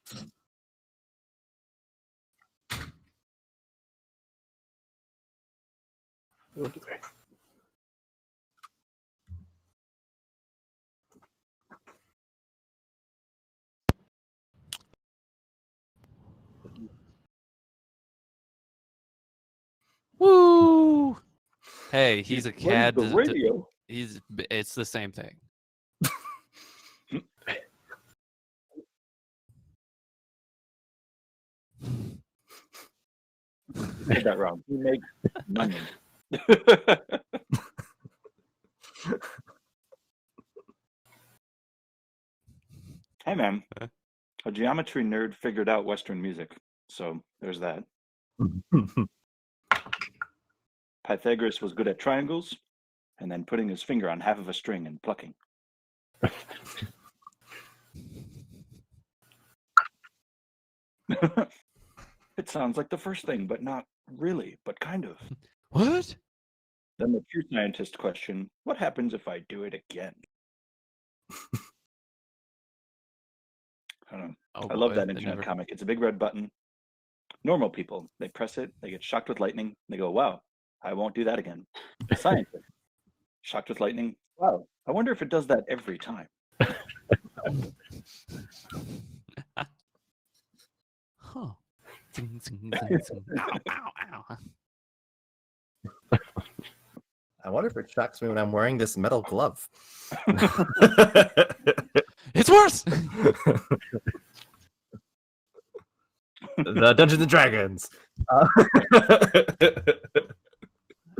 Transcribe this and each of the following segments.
Okay. Woo! Hey, he's a What is CAD. the radio? It's the same thing. You said that wrong. He makes money. Hey, man. A geometry nerd figured out Western music. So there's that. Pythagoras was good at triangles and then putting his finger on half of a string and plucking. It sounds like the first thing, but not really, but kind of. What? Then the true scientist question, what happens if I do it again? I don't know. Oh, I love boy, that they internet never- comic. It's a big red button. Normal people, they press it, they get shocked with lightning, they go, wow, I won't do that again. Scientist, shocked with lightning, wow, I wonder if it does that every time. Huh. Zing, zing, zing, zing. Ow, ow, ow. I wonder if it shocks me when I'm wearing this metal glove. It's worse. The Dungeons and Dragons.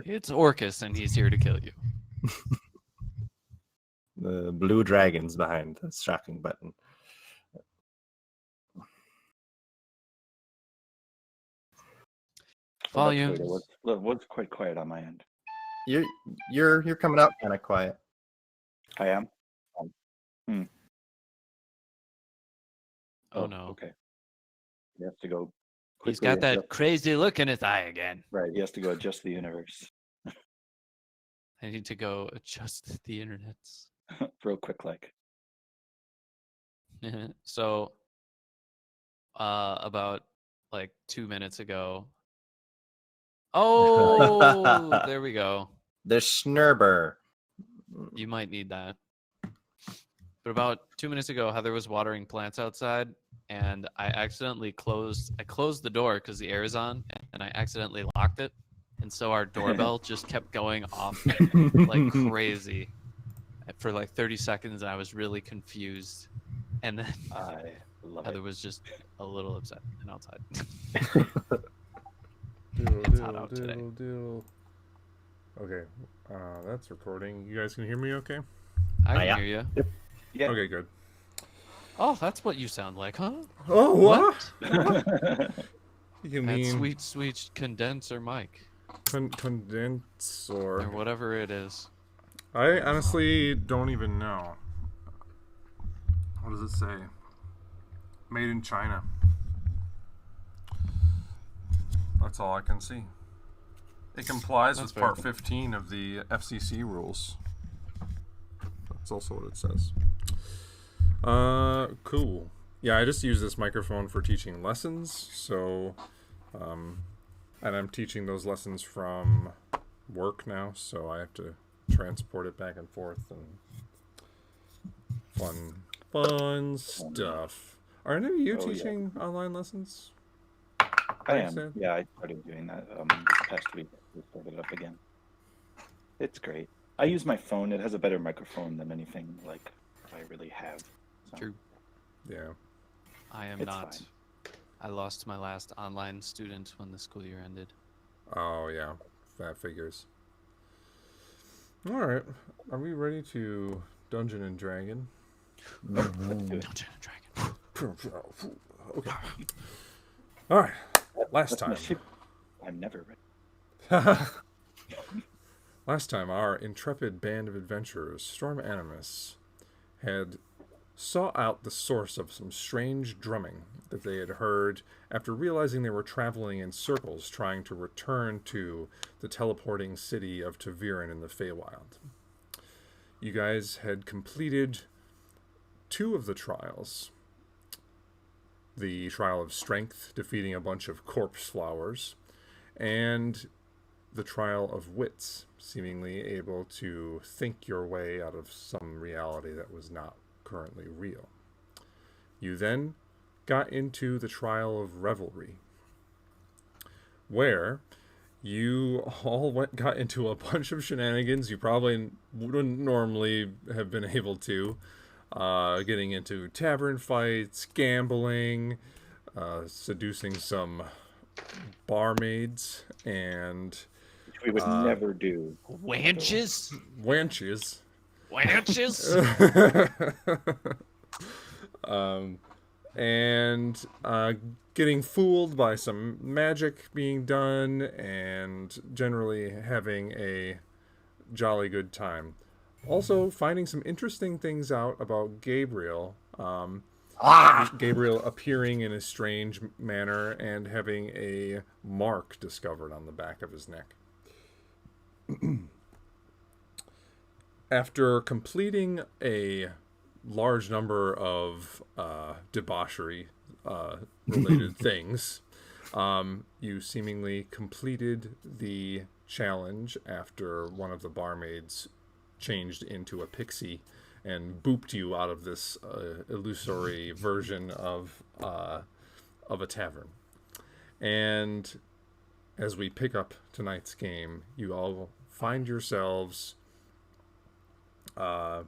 It's Orcus, and he's here to kill you. The blue dragons behind the shocking button. Volume. It was quite quiet on my end. You're coming out kind of quiet. I am? Oh no. Okay. He has to go. He's quickly got that adjust- crazy look in his eye again. Right, he has to go adjust the universe I need to go adjust the internet. real quick, like. So, about like 2 minutes ago. Oh, there we go. The Schnurber. You might need that. But about 2 minutes ago, Heather was watering plants outside, and I closed the door because the air is on, and I accidentally locked it, and so our doorbell just kept going off like crazy for like 30 seconds, and I was really confused. And then I love Heather it. was just a little upset and outside. It's hot out today. Okay, that's recording. You guys can hear me okay? I can yeah. hear you. Yeah. Okay, good. Oh, that's what you sound like, huh? Oh, what? You That mean sweet, sweet condenser mic condenser? or whatever it is. I honestly don't even know. What does it say? Made in China. That's all I can see. It complies That's with Part fair. 15 of the FCC rules. That's also what it says. Cool. Yeah, I just use this microphone for teaching lessons. So, and I'm teaching those lessons from work now, so I have to transport it back and forth and fun stuff. Are any of you Oh, yeah. teaching online lessons? I Thanks, am. Ed. Yeah, I started doing that past week. We started up again. It's great. I use my phone. It has a better microphone than anything like I really have. So True. Yeah. I am It's not. fine. I lost my last online student when the school year ended. Oh, yeah. That figures. All right. Are we ready to Dungeon and Dragon? Let's do it. Dungeon and Dragon. Okay. All right. Last That's my time. ship. I'm never ready. Last time, our intrepid band of adventurers, Storm Animus, had sought out the source of some strange drumming that they had heard after realizing they were traveling in circles trying to return to the teleporting city of Taviran in the Feywild. You guys had completed 2 of the trials, the trial of strength, defeating a bunch of corpse flowers, and the trial of wits, seemingly able to think your way out of some reality that was not currently real. You then got into the trial of revelry, where you all got into a bunch of shenanigans you probably wouldn't normally have been able to, getting into tavern fights, gambling, seducing some barmaids, and Which we would never do. Wenches? wenches. Wenches? And getting fooled by some magic being done, and generally having a jolly good time. Also, finding some interesting things out about Gabriel. Gabriel appearing in a strange manner and having a mark discovered on the back of his neck. After completing a large number of debauchery related things, you seemingly completed the challenge after one of the barmaids changed into a pixie and booped you out of this illusory version of a tavern. And as we pick up tonight's game, you all find yourselves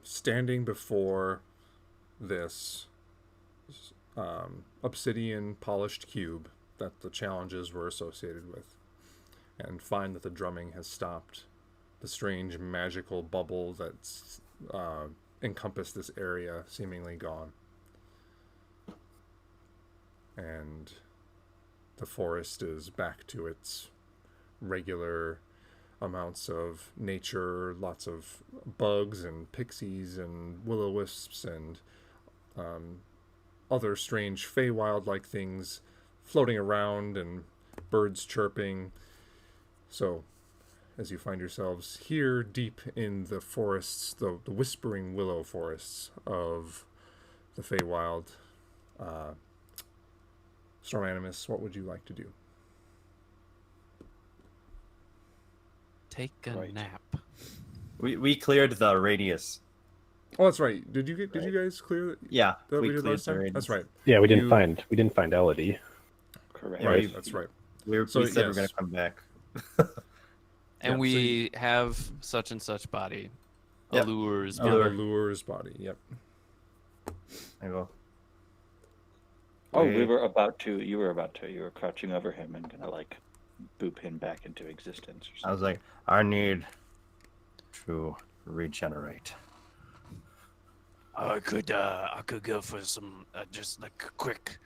standing before this obsidian polished cube that the challenges were associated with, and find that the drumming has stopped. The strange magical bubble that's encompassed this area seemingly gone. And the forest is back to its regular amounts of nature, lots of bugs and pixies and will-o'-wisps and other strange Feywild-like things floating around and birds chirping. So, as you find yourselves here deep in the forests, the whispering willow forests of the Feywild, Storm Animus, what would you like to do? Take a Right. nap. We cleared the radius. Oh, that's right. Did you guys clear Yeah, that we we did cleared last the time? radius. That's right. Yeah, we didn't You- find Elodie. Correct. Yeah, Right, that's right. We So, said we're yes. going to come back. And Yeah, so we have such and such body. Yep. Allures. Yeah, Allure. the lure's body. Yep. I go. Oh, Wait. you were crouching over him and gonna like boop him back into existence or I something. was like, I need to regenerate. I could go for some just like a quick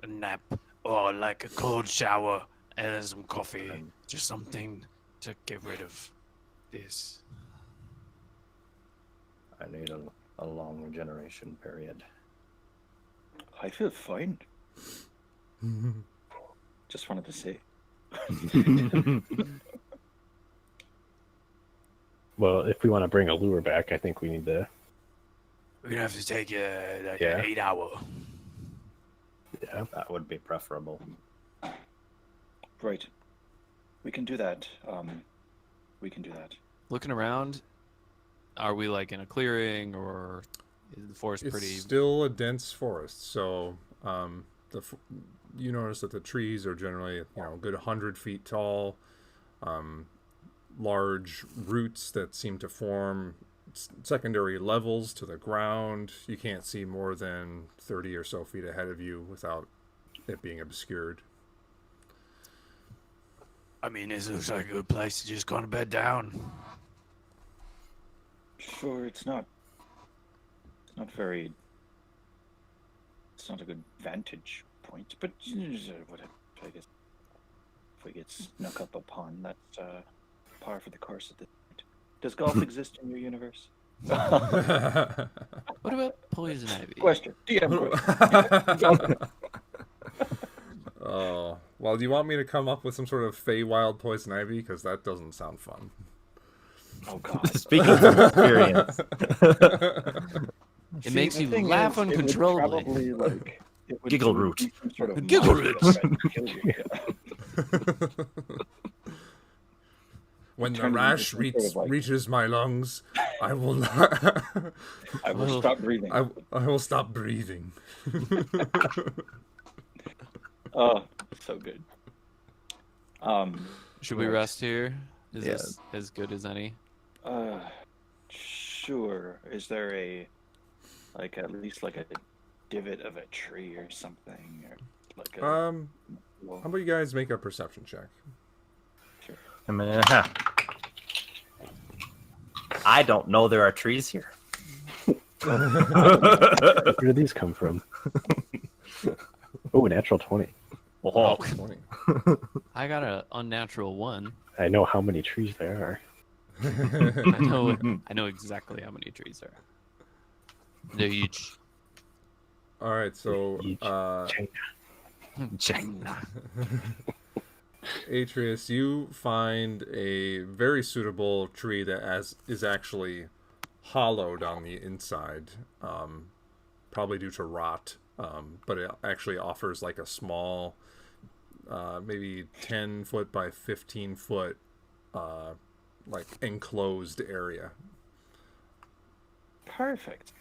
nap or like a cold shower and then some coffee, just something to get rid of this. I need a long regeneration period. I feel fine. Just wanted to say. Well, if we want to bring a lure back, I think we need to. We're gonna have to take like Yeah. an 8 hour. Yeah. That would be preferable. Right. We can do that. We can do that. Looking around, are we like in a clearing or is the forest It's pretty? still a dense forest, so you notice that the trees are generally a good 100 feet tall, large roots that seem to form secondary levels to the ground. You can't see more than 30 or so feet ahead of you without it being obscured. I mean, this looks like a good place to just go to bed down. Sure, it's not very. It's not a good vantage point, but whatever. I guess if we get snuck up upon, that's par for the course at this point. Does golf exist in your universe? What about poison ivy? Question. DM question. Oh, well, do you want me to come up with some sort of Feywild poison ivy? Because that doesn't sound fun. Oh God. Speaking from experience, It makes the you thing laugh is, it would uncontrollably. probably like It would- Giggle it would root. be some sort of Giggle monster root. that would kill you, yeah. When the Turn it into rash some sort of, like- reaches my lungs, I will not. I will Well, stop breathing. I will stop breathing. Oh, so good. Should we Right. rest here? Is Yeah. this as good as any? Sure. Is there at least like a divot of a tree or something, or like a? How about you guys make a perception check? I mean, I don't know there are trees here. Where did these come from? Oh, natural 20. Oh, 20. I got a unnatural 1. I know how many trees there are. I know exactly how many trees there are. They're huge. All right, so China. Atreus, you find a very suitable tree that is actually hollowed on the inside, probably due to rot, but it actually offers like a small, maybe 10 foot by 15 foot, like enclosed area. Perfect.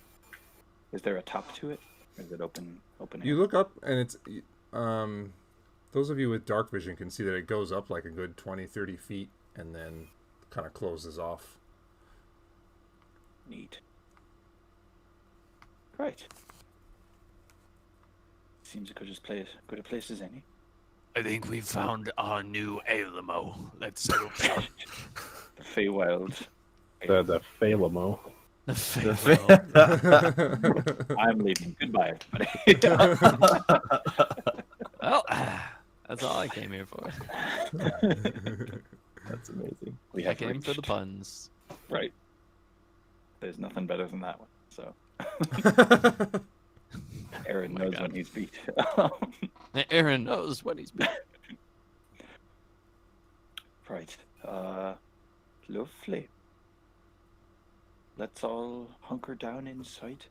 Is there a top to it? Or is it open? You look up and it's, those of you with dark vision can see that it goes up like a good 20-30 feet and then kind of closes off. Neat. Right. Seems a good a place as any. I think we found our new Alamo. Let's settle down. The Feywild. The Phalamo. I'm leaving. Goodbye, everybody. Well, that's all I came here for. that's amazing. We I have came for the reached. puns. Right. There's nothing better than that one. So Aaron Oh my knows God. when he's beat. Aaron knows what he's been. Right. Lovely. Let's all hunker down inside.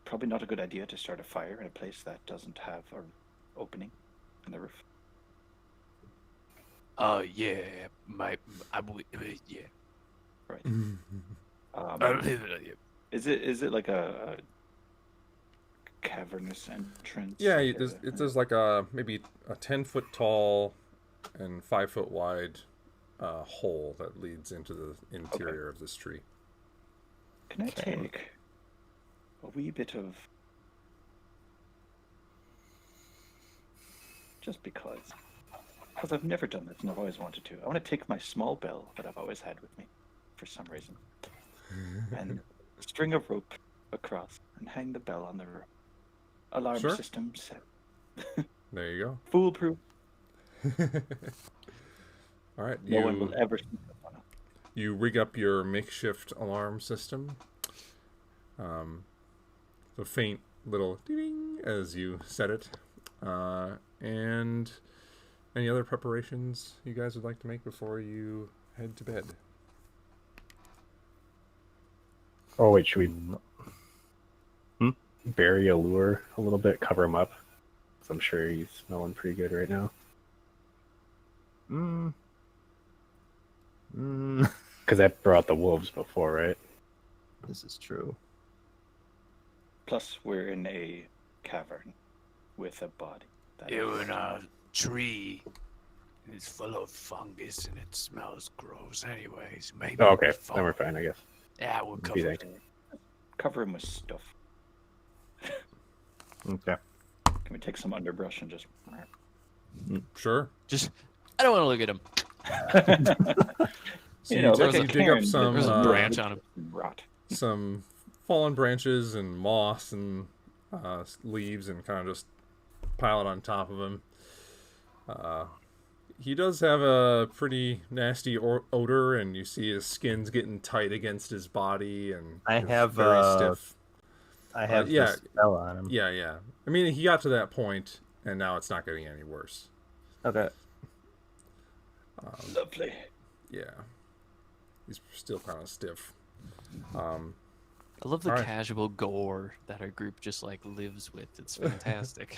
Probably not a good idea to start a fire in a place that doesn't have an opening in the roof. Yeah, yeah. Right. Uh, Is it like a cavernous entrance? Yeah, Like there's like a maybe a 10-foot tall and 5-foot wide hole that leads into the interior of this tree. Can I take a wee bit of, just because I've never done this and I've always wanted to. I want to take my small bell that I've always had with me for some reason and string a rope across and hang the bell on the roof. Alarm Sure. system set. There you Foolproof. go. All right, No one will ever sneak up on us. you rig up your makeshift alarm system. The faint little ding as you set it. And any other preparations you guys would like to make before you head to bed? Oh, wait, should we bury a lure a little bit, cover him up? 'Cause I'm sure he's smelling pretty good right now. Because I brought the wolves before, right? This is true. Plus, we're in a cavern with a body. That You're is- in a tree. It's full of fungus and it smells gross. Anyways, maybe. Oh, okay, we're fine. then we're fine, I guess. Yeah, we'll Be cover there. it. Cover him with stuff. Okay. Can we take some underbrush and just? Sure. Just, I don't want to look at him. So You you, know, dig- like a you dig up cairn, some There's a branch on him. Rot. some fallen branches and moss and leaves and kind of just pile it on top of him. He does have a pretty nasty odor, and you see his skin's getting tight against his body, and I he's have, very stiff. I have yeah. this spell on him. Yeah. I mean, he got to that point, and now it's not getting any worse. Okay. Lovely. Yeah, he's still kind of stiff. I love the Alright. casual gore that our group just like lives with. It's fantastic.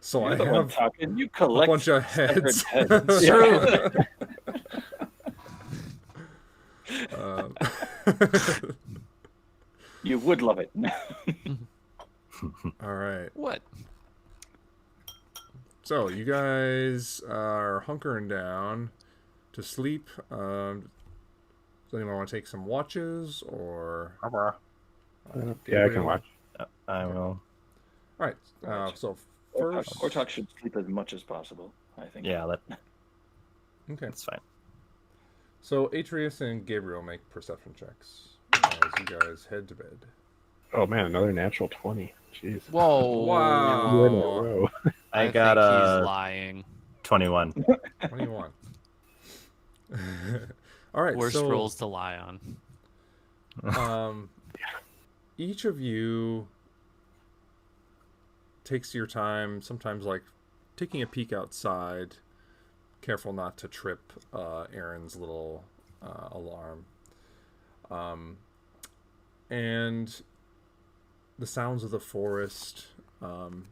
So You're I the one have talking. You a collect bunch of severed heads. heads. It's Yeah. true. You would love it. All right. What? So you guys are hunkering down to sleep. Does anyone want to take some watches or? Yeah, I can Gabriel? watch. I will. All right. Alright. So first, Ortok should sleep as much as possible, I think. Yeah, okay. that's fine. So Atreus and Gabriel make perception checks as you guys head to bed. Oh man, another natural 20. Jeez. Whoa! Wow. Two in a Oh. row. I got think a he's lying. 21. 21. All right. Worst so, rolls to lie on. Each of you takes your time, sometimes like taking a peek outside, careful not to trip Aaron's little alarm. And the sounds of the forest kind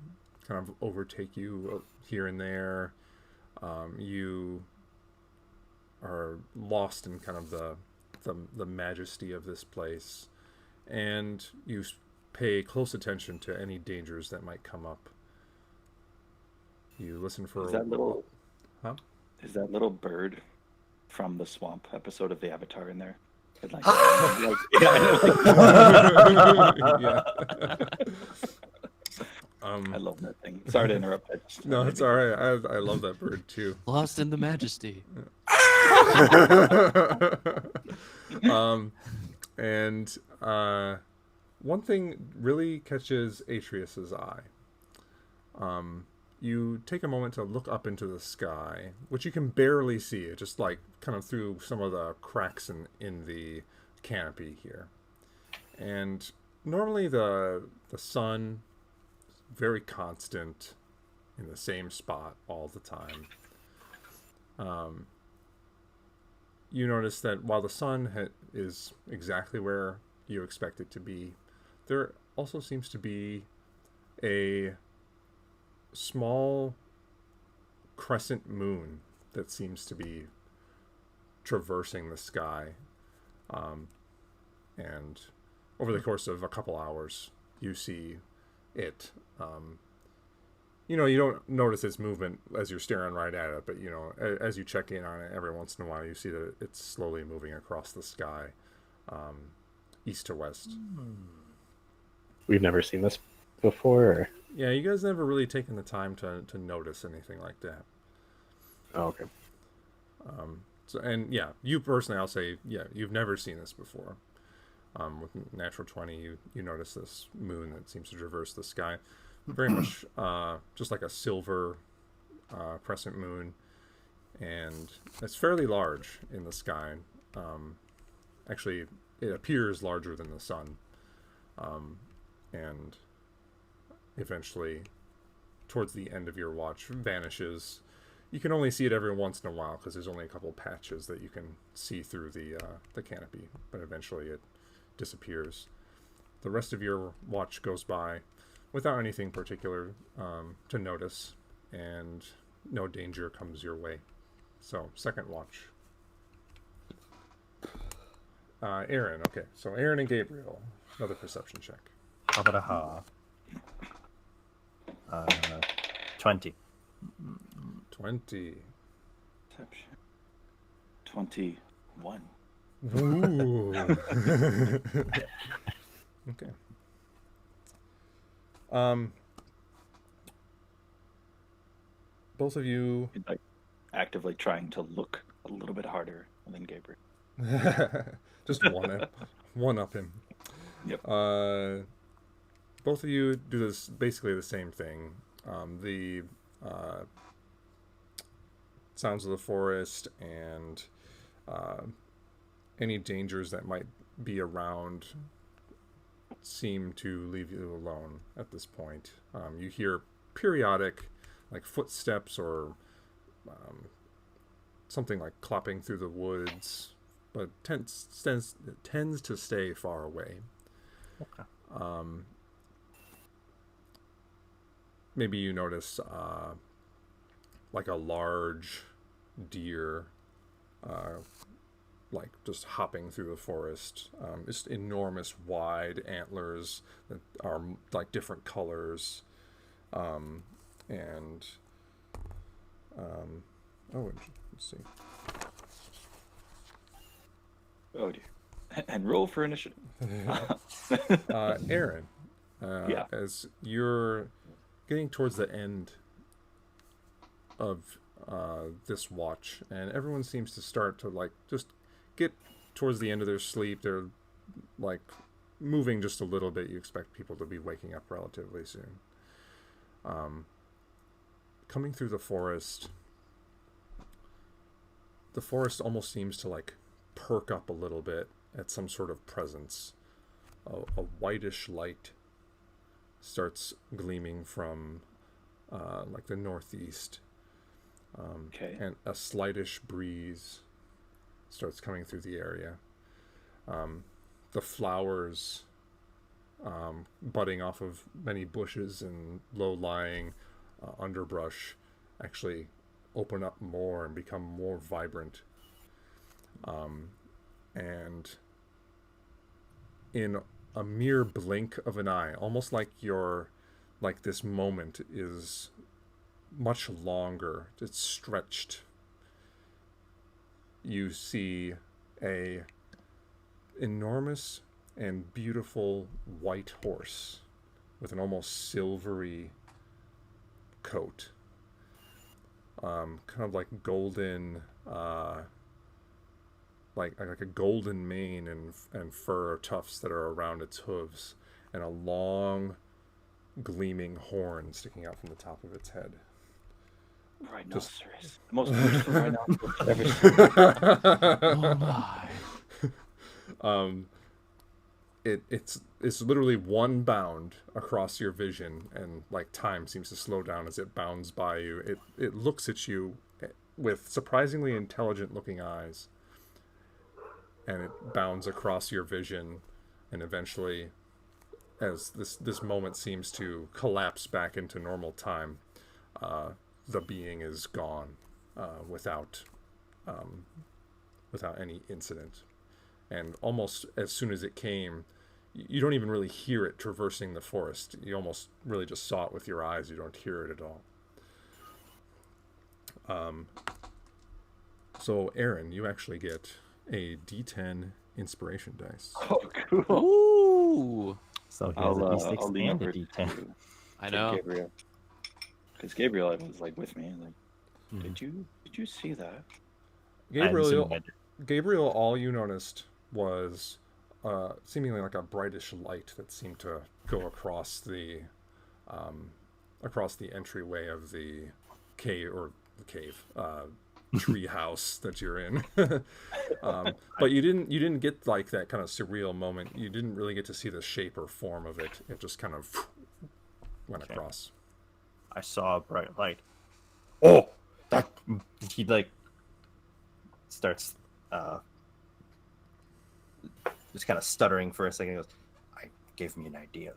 of overtake you here and there. You are lost in kind of the majesty of this place, and you pay close attention to any dangers that might come up. You listen for Is that little Huh? Is that little bird from the swamp episode of the Avatar in there? It, like, yeah. I love that thing. Sorry to interrupt. No, it's all right. I love that bird too. Lost in the majesty. And one thing really catches Atreus's eye. You take a moment to look up into the sky, which you can barely see. It just like kind of through some of the cracks in the canopy here. And normally the sun is very constant in the same spot all the time. You notice that while the sun is exactly where you expect it to be, there also seems to be a small crescent moon that seems to be traversing the sky. And over the course of a couple hours, you see it. You don't notice its movement as you're staring right at it, but as you check in on it every once in a while, you see that it's slowly moving across the sky, east to west. We've never seen this before. Or... Yeah, you guys never really taken the time to notice anything like that. Oh, okay. So, and yeah, you personally, I'll say, yeah, you've never seen this before. With natural 20, you notice this moon that seems to traverse the sky. Very much just like a silver crescent moon, and it's fairly large in the sky. Actually, it appears larger than the sun, and eventually, towards the end of your watch, vanishes. You can only see it every once in a while because there's only a couple patches that you can see through the canopy, but eventually it disappears. The rest of your watch goes by without anything particular to notice, and no danger comes your way. So, second watch. Aaron, okay. So, Aaron and Gabriel, another perception check. How about a ha? 20. 20. Perception. 21. Ooh. Okay. Both of you Like, actively trying to look a little bit harder than Gabriel. just one up him. Yep. Both of you do this basically the same thing. The sounds of the forest and any dangers that might be around seem to leave you alone at this point. You hear periodic like footsteps or something like clopping through the woods, but tends to stay far away. Maybe you notice like a large deer, like just hopping through the forest. Just enormous wide antlers that are like different colors, and oh, let's see. Oh dear. And roll for initiative. Aaron, Yeah. as you're getting towards the end of this watch, and everyone seems to start to like just get towards the end of their sleep. They're like moving just a little bit. You expect people to be waking up relatively soon. Coming through the forest almost seems to like perk up a little bit at some sort of presence. A whitish light starts gleaming from like the northeast, Okay. and a slightish breeze starts coming through the area. The flowers budding off of many bushes and low-lying underbrush actually open up more and become more vibrant. And in a mere blink of an eye, almost like this moment is much longer, it's stretched, you see a enormous and beautiful white horse with an almost silvery coat, kind of like golden, like a golden mane and fur tufts that are around its hooves, and a long gleaming horn sticking out from the top of its head. Rhinoceros. The most beautiful rhinoceros I've ever seen. Oh my. It's literally one bound across your vision, and like time seems to slow down as it bounds by you. It looks at you with surprisingly intelligent looking eyes, and it bounds across your vision, and eventually, as this moment seems to collapse back into normal time, the being is gone without any incident. And almost as soon as it came, you don't even really hear it traversing the forest. You almost really just saw it with your eyes. You don't hear it at all. So Aaron, you actually get a D10 inspiration dice. Oh, cool. Ooh. So he has a I'll D6 lean and a over D10. to I know. Gabriel. Because Gabriel was like with me, like, Mhm. did you see that? Gabriel, all you noticed was seemingly like a brightish light that seemed to go across the entryway of the cave tree house that you're in. But you didn't get like that kind of surreal moment. You didn't really get to see the shape or form of it. It just kind of went Okay. across. I saw a bright light. Oh, that he like starts just kind of stuttering for a second. He goes, "I gave me an idea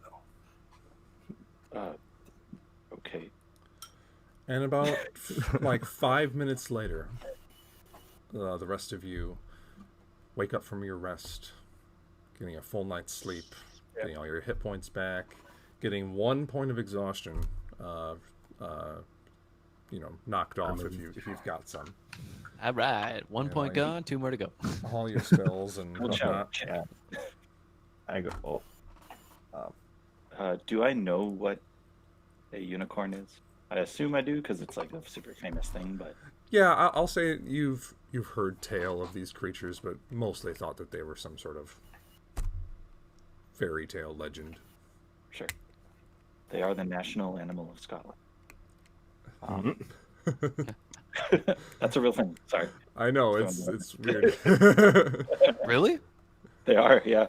though." Okay. And about like 5 minutes later, the rest of you wake up from your rest, getting a full night's sleep, getting all your hit points back, getting 1 point of exhaustion, knocked off if you've got some. All right. 1 Yeah, point like- gone, 2 more to go. All your spells and Watch whatnot. out. Yeah. I go, Do I know what a unicorn is? I assume I do because it's like a super famous thing, but Yeah, I'll say you've heard tale of these creatures, but mostly thought that they were some sort of fairy tale legend. sure. They are the national animal of Scotland. That's a real thing. Sorry. I know So it's weird. Really? They are, yeah.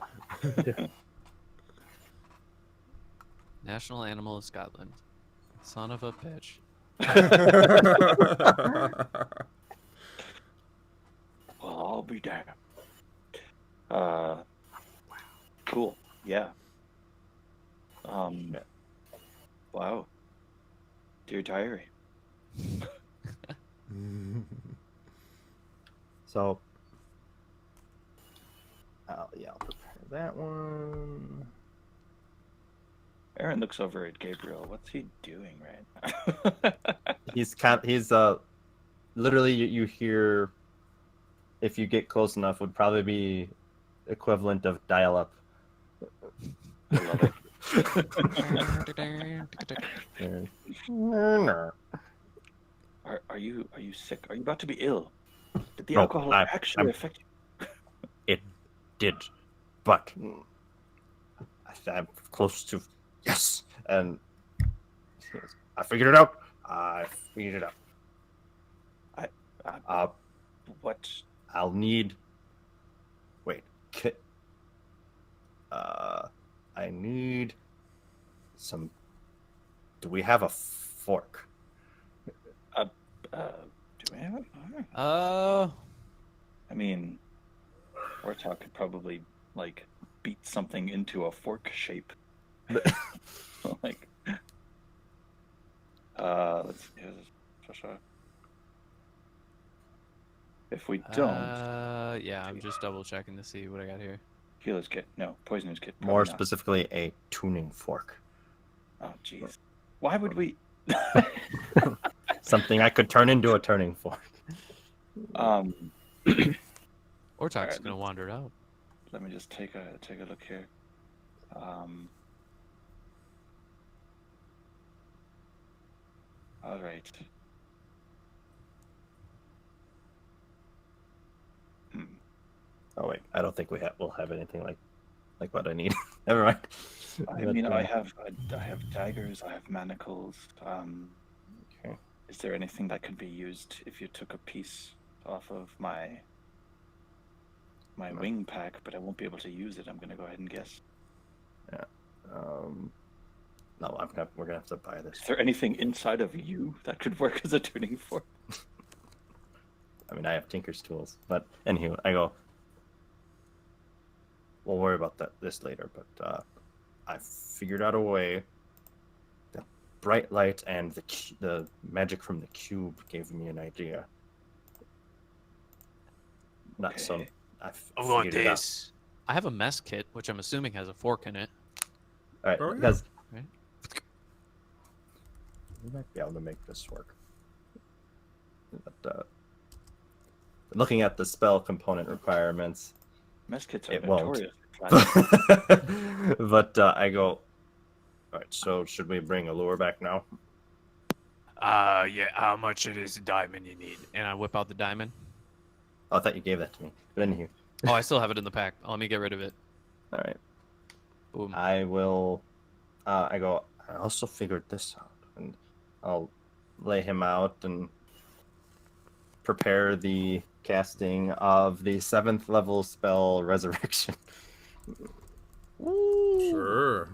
National animal of Scotland. Son of a bitch. Well, I'll be damned. Cool. Yeah. Wow. Dear diary. So, yeah, I'll prepare that one. Aaron looks over at Gabriel. What's he doing right now? He's literally you hear, if you get close enough, would probably be equivalent of dial-up. I love it. Are you sick? Are you about to be ill? Did the No, alcohol actually I'm- affect you? It did, but I'm close to yes, and I figured it out. I figured it out. What? I'll need. Wait. I need some. Do we have a fork? Do we have it? I mean, Warthog could probably like beat something into a fork shape. Like, let's see. If we don't, yeah, I'm just double checking to see what I got here. healer's kit. No, poisoner's kit. More probably not. specifically, a tuning fork. Oh, jeez. Why would we? Something I could turn into a turning fork. Ortog's Alright. gonna wander out. Let me just take a look here. All right. Oh wait, I don't think we'll have anything like what I need. Never mind. I mean, I have daggers. I have manacles. Okay. Is there anything that could be used if you took a piece off of my wing pack? But I won't be able to use it. I'm gonna go ahead and guess. No, we're gonna have to buy this. Is there anything inside of you that could work as a tuning fork? I mean, I have Tinker's tools, but anywho, I go. We'll worry about this later, but I figured out a way. The bright light and the magic from the cube gave me an idea. Not so. Okay. I I want figured it out. this. I have a mess kit, which I'm assuming has a fork in it. All right, Oh, yeah. guys. Right. We might be able to make this work. But looking at the spell component requirements, Mess kits are It won't. notorious. for class. but I go. All right, so should we bring a lure back now? Yeah, how much it is a diamond you need? And I whip out the diamond. Oh, I thought you gave that to me. But anywho, Oh, I still have it in the pack. Let me get rid of it. all right. Boom. I will. I go. I also figured this out, and I'll lay him out and prepare the casting of the 7th level spell Resurrection. Sure.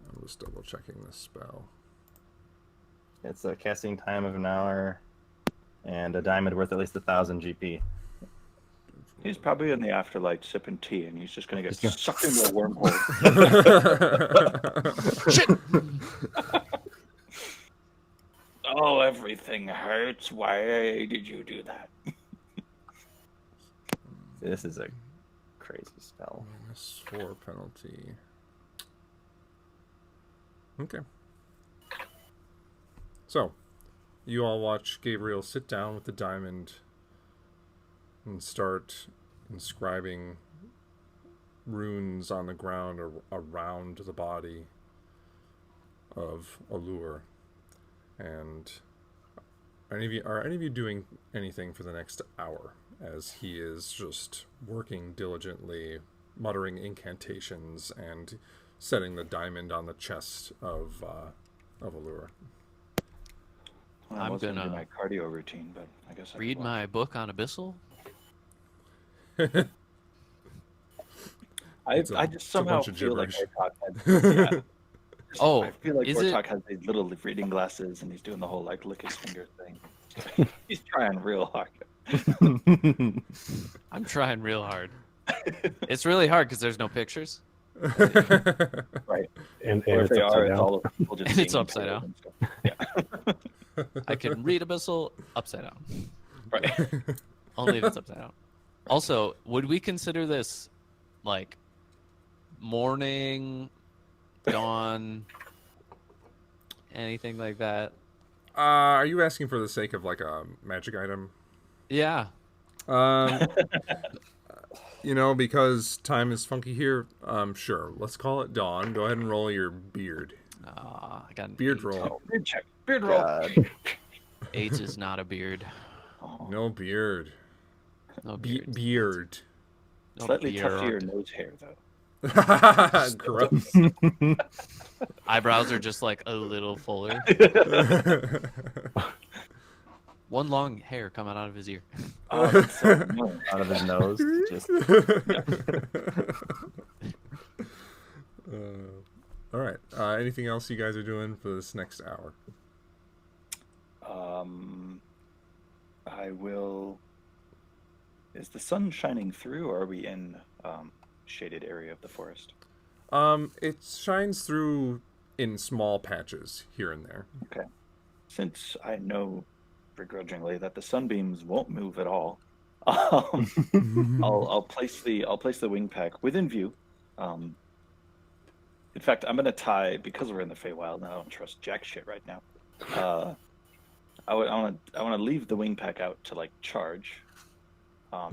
I'm just double checking this spell. It's a casting time of an hour, and a diamond worth at least 1,000 GP. He's probably in the afterlife sipping tea, and he's just gonna get He's gonna- sucked into a wormhole. Oh, everything hurts. Why did you do that? This is a crazy spell. -4 penalty. Okay. So, you all watch Gabriel sit down with the diamond and start inscribing runes on the ground around the body of Allure. And are any of you doing anything for the next hour as he is just working diligently, muttering incantations and setting the diamond on the chest of Allure? Well, I'm I was gonna do gonna my cardio routine, but I guess I Read could my book on Abyssal. It's I a just somehow bunch of feel like gibberish. Warthog had, Oh, I feel like is Warthog it? has these little reading glasses, and he's doing the whole like lick his finger thing. He's trying real hard. I'm trying real hard. It's really hard because there's no pictures. Right. And Or if it's they are, upside it's down. all people just It's being upside impaled down. and stuff. Yeah. I can read Abyssal upside down. Right. Only if it's upside down. Also, would we consider this like morning, dawn, anything like that? Are you asking for the sake of like a magic item? Yeah. Um, because time is funky here. Sure. Let's call it dawn. Go ahead and roll your beard. I got an Beard 8. roll. Oh, beard check. Beard roll. God. 8 is not a beard. Oh, No beard. No beard. Beard. No slightly tough to your beard. nose hair, though. Gross. Eyebrows are just like a little fuller. One long hair coming out of his ear. Oh, that's so annoying. Out of his nose. Just All right. Anything else you guys are doing for this next hour? I will. Is the sun shining through, or are we in shaded area of the forest? It shines through in small patches here and there. Okay. Since I know begrudgingly that the sunbeams won't move at all, I'll place the wing pack within view. In fact, I'm gonna tie, because we're in the Feywild and I don't trust jack shit right now. I want to leave the wing pack out to like charge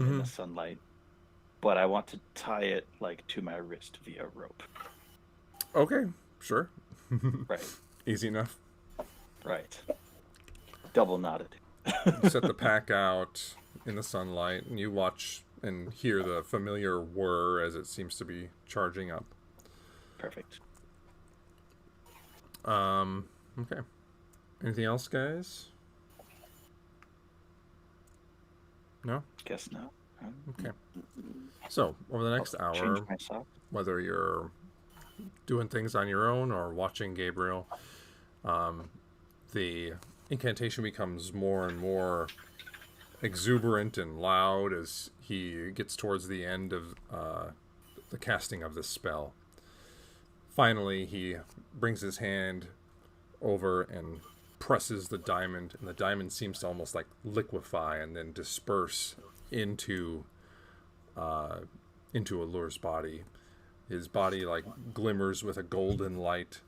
in the sunlight, but I want to tie it like to my wrist via rope. Okay, sure. Right, Easy enough. right. Double knotted. You set the pack out in the sunlight, and you watch and hear the familiar whir as it seems to be charging up. Perfect. Okay. Anything else, guys? No? Guess no. Okay. So, over the next I'll hour, change my sock. whether you're doing things on your own or watching Gabriel, the incantation becomes more and more exuberant and loud as he gets towards the end of the casting of this spell. Finally, he brings his hand over and presses the diamond, and the diamond seems to almost like liquefy and then disperse into Allure's body. His body like glimmers with a golden light,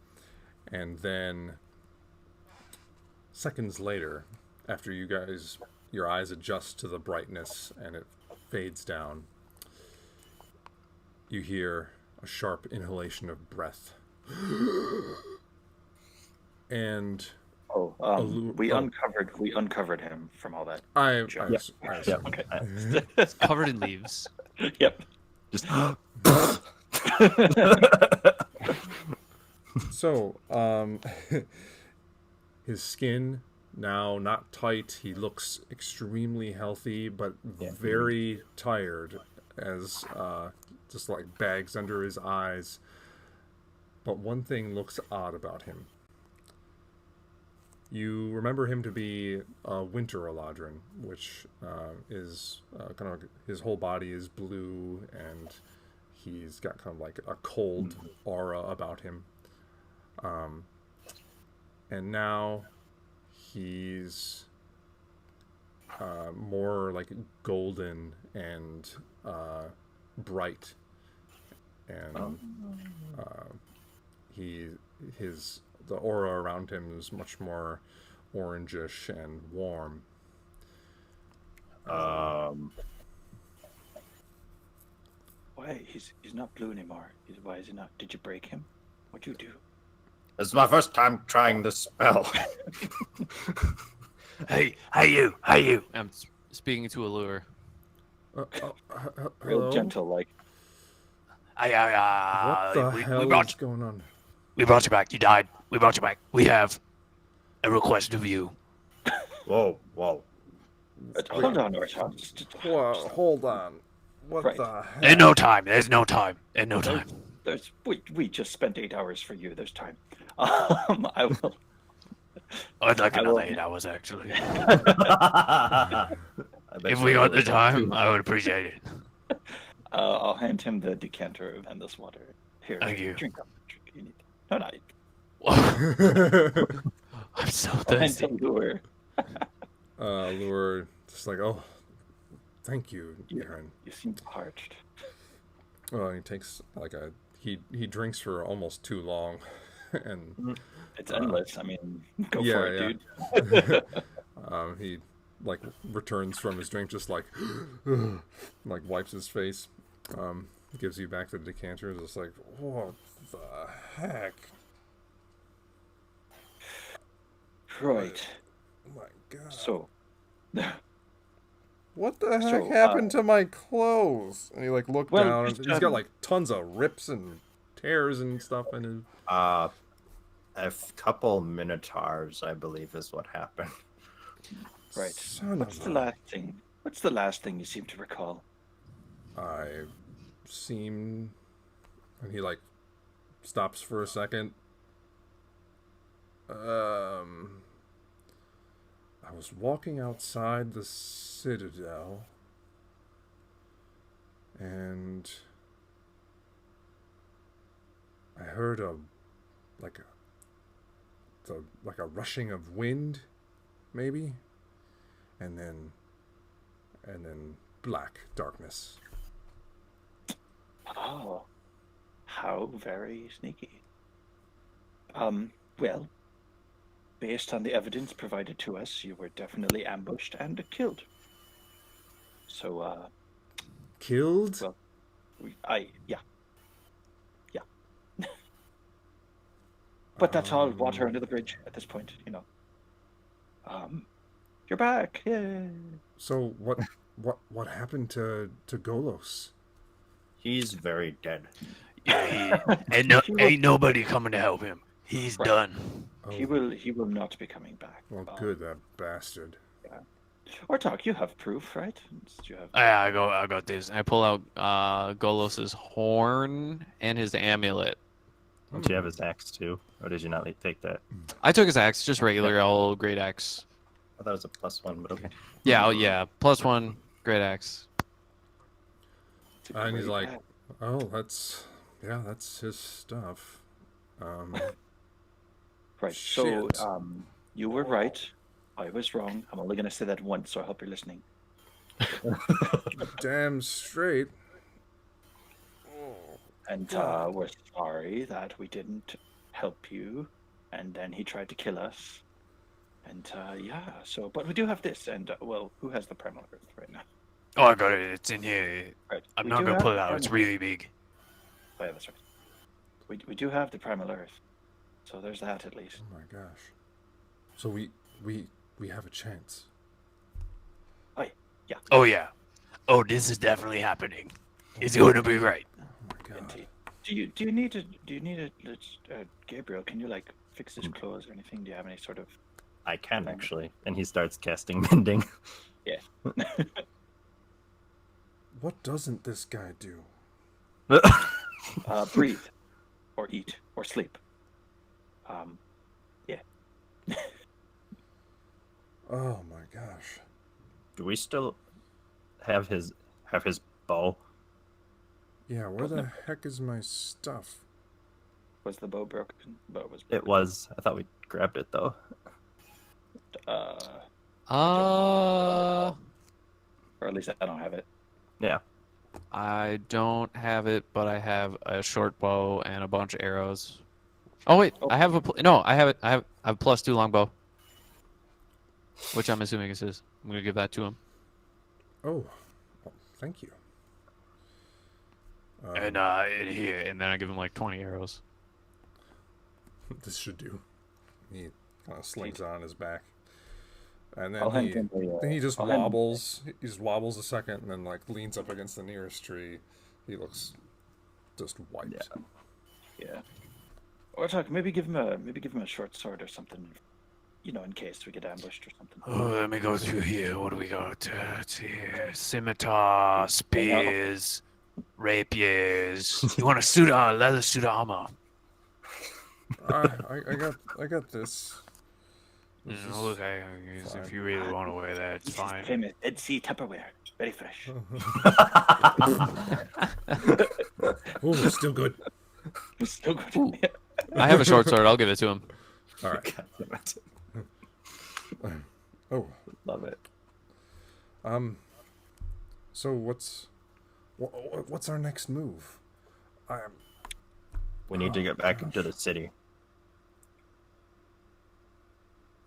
and then seconds later, after your eyes adjust to the brightness and it fades down, you hear a sharp inhalation of breath. And Oh, we oh. uncovered him from all that. I Sure. yeah. Okay. It's covered in leaves. Yep. Just So, his skin now not tight. He looks extremely healthy, but very tired, as just like bags under his eyes. But one thing looks odd about him. You remember him to be a winter Eladrin, which is kind of his whole body is blue, and he's got kind of like a cold aura about him. And now he's more like golden and bright, and the aura around him is much more orangish and warm. Why he's not blue anymore? Why is he not? Did you break him? What'd you do? This is my first time trying this spell. Hey you. I'm speaking to Allure. Real Hello? gentle, like. What What the hell is going on? We brought you back. You died. We brought you back. We have a request of you. Whoa. Hold on, Orton. Whoa, hold on. What Right. the hell? There's no time. There's no time. We just spent 8 hours for you. There's time. I will. I'd like I another will- 8 hours, actually. I bet If you we got the would. time, I would appreciate it. I'll hand him the decanter and this water. Here, Thank you. drink up. Drink. You need. No, no. I'm so And thirsty. to lure. Lure, just like, oh, thank you, Yeah. Aaron. You seem parched. Well, he takes like he drinks for almost too long, and It's endless. I mean, go yeah, for it, yeah. dude. he like returns from his drink, just like like wipes his face, gives you back the decanter, just like, what the heck? Right. Oh my god! So, What the heck So, happened to my clothes? And he like looked Well, down. just, He's got like tons of rips and tears and stuff in his. A couple minotaurs, I believe, is what happened. right. Son What's of the a- last thing? What's the last thing you seem to recall? I seem, and he like stops for a second. I was walking outside the citadel, and I heard a rushing of wind, maybe, and then black darkness. Oh, how very sneaky. Well, based on the evidence provided to us, you were definitely ambushed and killed. So, Killed? well, yeah. But that's all water under the bridge at this point, you know. You're back, yay! So what happened to Golos? He's very dead. Yeah, ain't nobody coming to help him. He's Right. done. Oh, He will not be coming back. well, good, that bastard. Or talk, you have proof, right? You have. Yeah, I got this. I pull out Golos's horn and his amulet. Don't you have his axe too? Or did you not take that? I took his axe, just regular old great axe. I thought it was a +1, but okay. Yeah, oh, yeah, +1 great axe. It's a And he's great like, act. oh, that's his stuff. Right. So, shit. you were right. I was wrong. I'm only gonna say that once, so I hope you're listening. Damn straight. And we're sorry that we didn't help you. And then he tried to kill us. And yeah, so but we do have this. And well, who has the primal earth right now? Oh, I got it. It's in here. Right. I'm we not do gonna have pull it the out. It's primal- really big. Oh, yeah, that's right. We do have the primal earth. So there's that at least. Oh my gosh. So we have a chance. Oh yeah. Oh, this is definitely happening. It's going to be right. Oh my god. Indeed. Do you need Gabriel? Can you like fix his clothes or anything? Do you have any sort of? I can actually. And he starts casting mending. What doesn't this guy do? Breathe, or eat, or sleep. Yeah. Oh my gosh. Do we still have his bow? Yeah, where the heck is my stuff? Was the bow broken? Bow was. It was. I thought we grabbed it though. Or at least I don't have it. Yeah. I don't have it, but I have a short bow and a bunch of arrows. Oh wait, Oh. I have no, I have it. I have a +2 longbow, which I'm assuming is his. I'm gonna give that to him. Oh, well, thank you. And in here. And then I give him like 20 arrows. This should do. He kind of slings it on his back, and then I'll hand he him then he just I'll hand- wobbles. He just wobbles a second, and then like leans up against the nearest tree. He looks just wiped. Yeah. Or talk. Maybe give him a short sword or something. You know, in case we get ambushed or something. Oh, let me go through here. What do we got? Let's see here. Scimitar, spears, rapiers. You want a suit of leather suit of armor? I got this. This is- Look, I guess if you really want to wear that, it's This is fine. famous Dead Sea Tupperware. Very fresh. Oh, it's still good. I'm still going Ooh. to I have a short sword. I'll give it to him. All right. God damn it. Oh, Love it. so what's our next move? We need to get back into the city.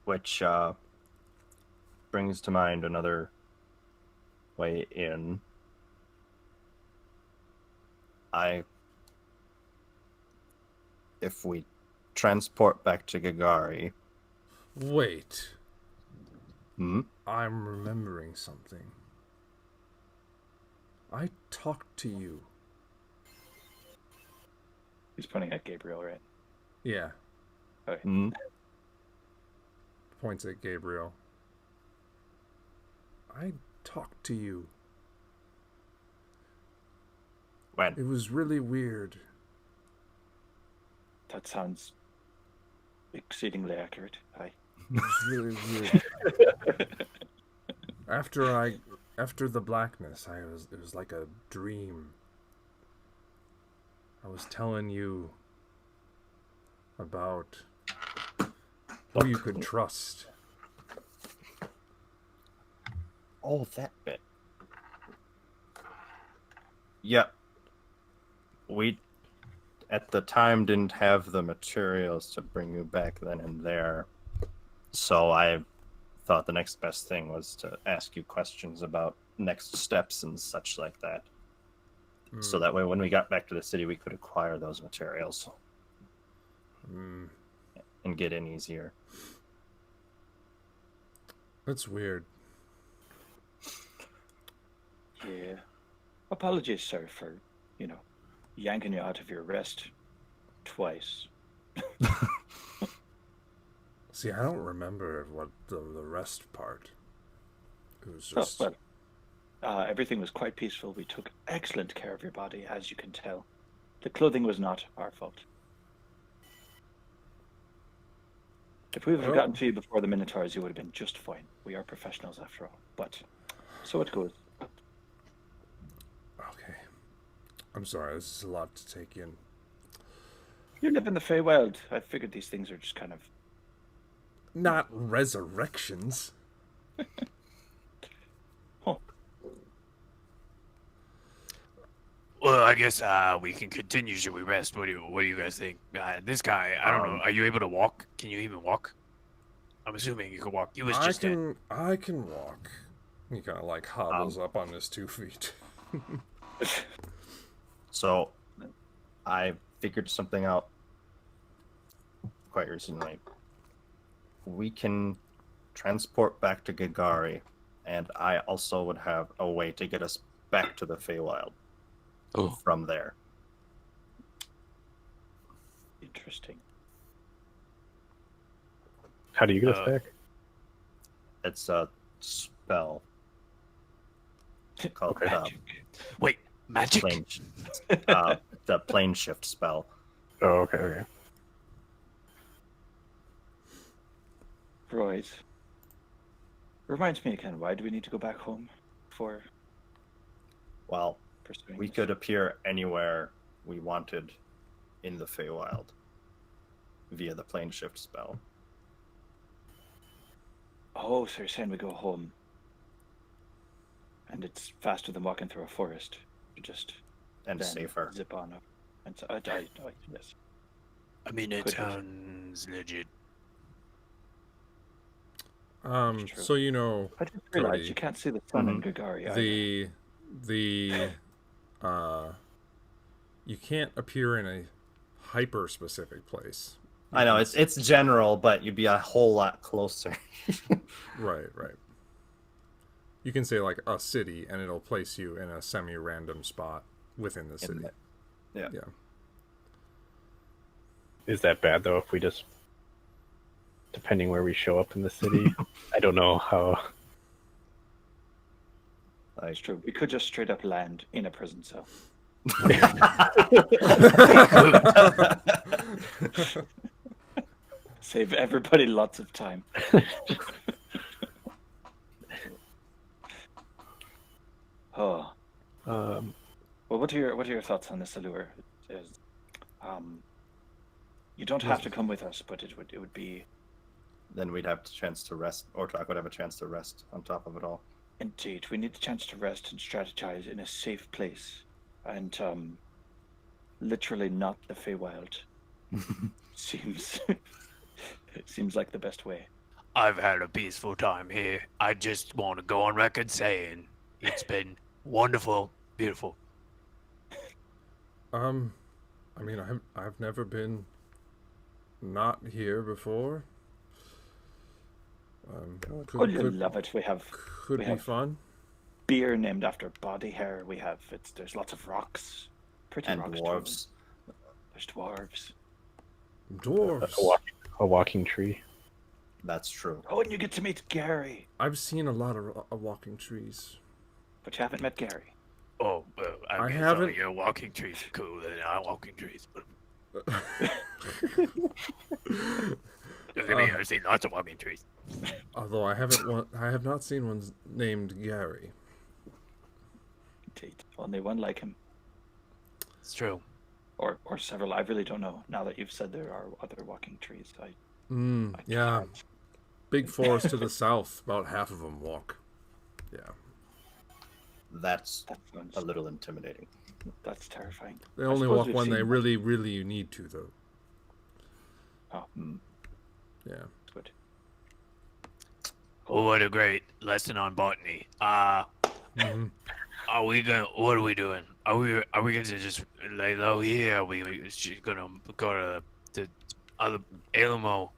Which brings to mind another way in. If we transport back to Gagari, Wait, hmm? I'm remembering something. I talked to you. He's pointing at Gabriel, right? Yeah, Okay. Hmm? points at Gabriel. I talked to you. When? It was really weird. That sounds exceedingly accurate. Aye. It was really weird. After the blackness, it was like a dream. I was telling you about who you could trust. Oh, that bit. Yep. We, at the time, didn't have the materials to bring you back then and there. So I thought the next best thing was to ask you questions about next steps and such like that. So that way, when we got back to the city, we could acquire those materials and get in easier. That's weird. Yeah. Apologies, sir, for, yanking you out of your rest twice. See, I don't remember what the rest part. It was Oh, just... well, everything was quite peaceful. We took excellent care of your body, as you can tell. The clothing was not our fault. If we would have Oh. gotten to you before the Minotaurs, you would have been just fine. We are professionals after all. But so it goes. Okay. I'm sorry, this is a lot to take in. You live in the Feywild. I figured these things are just kind of... Not resurrections. Well, I guess we can continue. Should we rest? What do you guys think? This guy, I don't know. Are you able to walk? Can you even walk? I'm assuming you can walk. He was just dead. I can walk. He kind of like hobbles up on his 2 feet. So I figured something out quite recently. We can transport back to Gagari, and I also would have a way to get us back to the Feywild from there. Interesting. How do you get us back? It's a spell called Magic. Wait, magic? the plane shift spell. Oh, okay. Right. Reminds me again, why do we need to go back home for Well, pursuing we this? could appear anywhere we wanted in the Feywild via the plane shift spell. Oh, so you're saying we go home and it's faster than walking through a forest. You just And then safer. zip on up. And so, yes. I mean, it Could have. sounds legit. true. So I didn't realize Cody. you can't see the sun in Gagari either. you can't appear in a hyper specific place. I know it's general, but you'd be a whole lot closer. Right. You can say like a city, and it'll place you in a semi-random spot within the city. Yeah. Is that bad though? If we just, depending where we show up in the city, I don't know how. It's true. We could just straight up land in a prison cell. Save everybody lots of time. Oh. Um, Well, what are your thoughts on this allure? You don't have to come with us, but it would be Then we'd have a chance to rest. Ortok would have a chance to rest on top of it all. indeed. We need a chance to rest and strategize in a safe place, and literally not the Feywild. Seems it seems like the best way. I've had a peaceful time here. I just want to go on record saying it's been wonderful, beautiful. I mean, I've never been not here before. Oh, you love it. We have could we be have- fun. beer named after body hair. We have there's lots of rocks, pretty And rocks. dwarves. There's dwarves. Dwarves. A walking tree. That's true. Oh, and you get to meet Gary, I've seen a lot of walking trees. but you haven't met Gary. Oh, well, I I guess haven't- all your walking trees are cooler than our walking trees. But look at me, I've seen lots of walking trees. Although I have not seen one named Gary. Indeed, only one like him, It's true. or several. I really don't know. Now that you've said there are other walking trees, I Yeah, can't. big forest to the south. About half of them walk. Yeah, That's That sounds, a little intimidating. that's terrifying. they I only suppose walk we've when they seen- really, really need to, though. Oh, Yeah. good. Well, what a great lesson on botany. hmm Are we gonna? What are we doing? Are we gonna just lay low here? Are we gonna go to the other Elmo?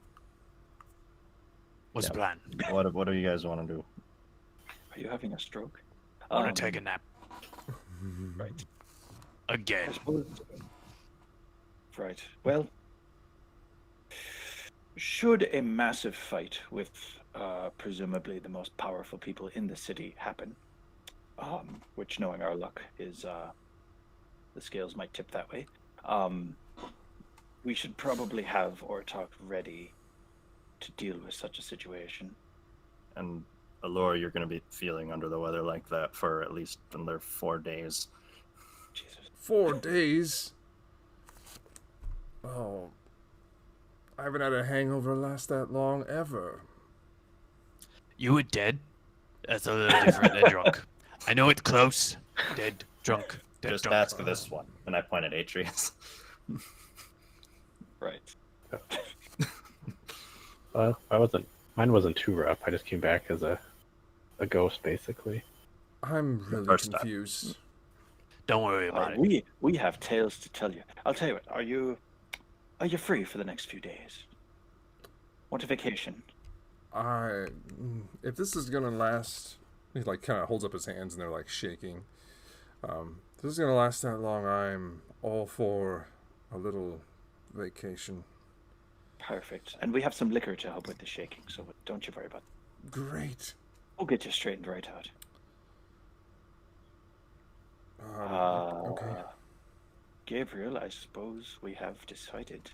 What's the plan? What do you guys want to do? Are you having a stroke? I want to take a nap Right. I again. suppose. Right. Well, should a massive fight with presumably the most powerful people in the city happen, which, knowing our luck, is the scales might tip that way, we should probably have Ortok ready to deal with such a situation. And Allure, you're going to be feeling under the weather like that for at least another 4 days. Jesus. 4 days. Oh, I haven't had a hangover last that long ever. You were dead. That's a little different than drunk. I know it's close. Dead, drunk, dead, Just drunk. ask this one. And I point at Atreus. Right. Mine wasn't too rough. I just came back as a ghost, basically. I'm really first time. confused. Don't worry about it. We have tales to tell you. I'll tell you what. Are you free for the next few days? Want a vacation? If this is gonna last, he like kind of holds up his hands and they're like shaking. If this is gonna last that long, I'm all for a little vacation. Perfect. And we have some liquor to help with the shaking, so don't you worry about it. Great. We'll get you straightened right out. Okay. Gabriel, I suppose we have decided.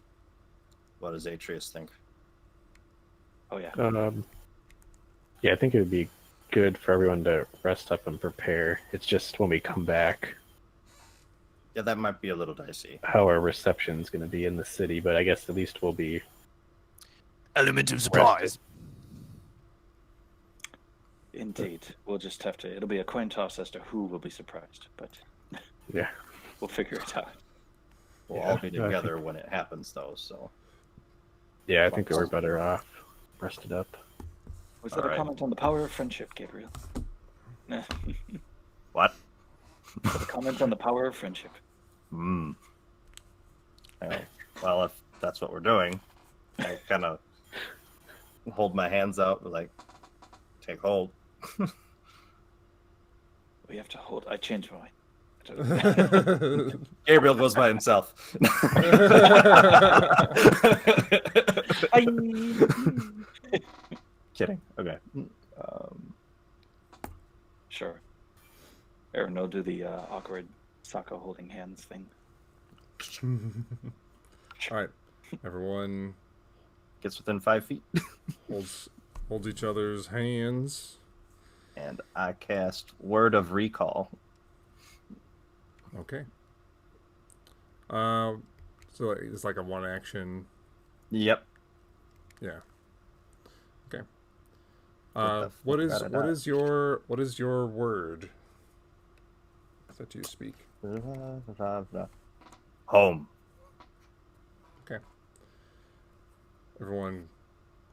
What does Atreus think? Oh yeah. Yeah, I think it would be good for everyone to rest up and prepare. It's just when we come back, Yeah, that might be a little dicey. how our reception's going to be in the city, but I guess at least we'll be. Element of surprise. Indeed. We'll just have to. It'll be a coin toss as to who will be surprised, but Yeah. we'll figure it out. We'll Yeah, all be I think- together when it happens, though, so. Yeah, I think that we're better off rested up. Was that All a right. comment on the power of friendship, Gabriel? a What? comment on the power of friendship. Hmm. Well, if that's what we're doing, I kind of hold my hands out, like, take hold. We have to hold. I changed my mind. Gabriel goes by himself. Kidding. Okay. Sure. Aaron will do the awkward Sokka holding hands thing. All right, everyone Gets within 5 feet, holds each other's hands. and I cast Word of Recall. Okay. So it's like a one action. Yep. Yeah. Okay. the What fuck is out of what Dodge. is your word that you speak? Home. Okay. Everyone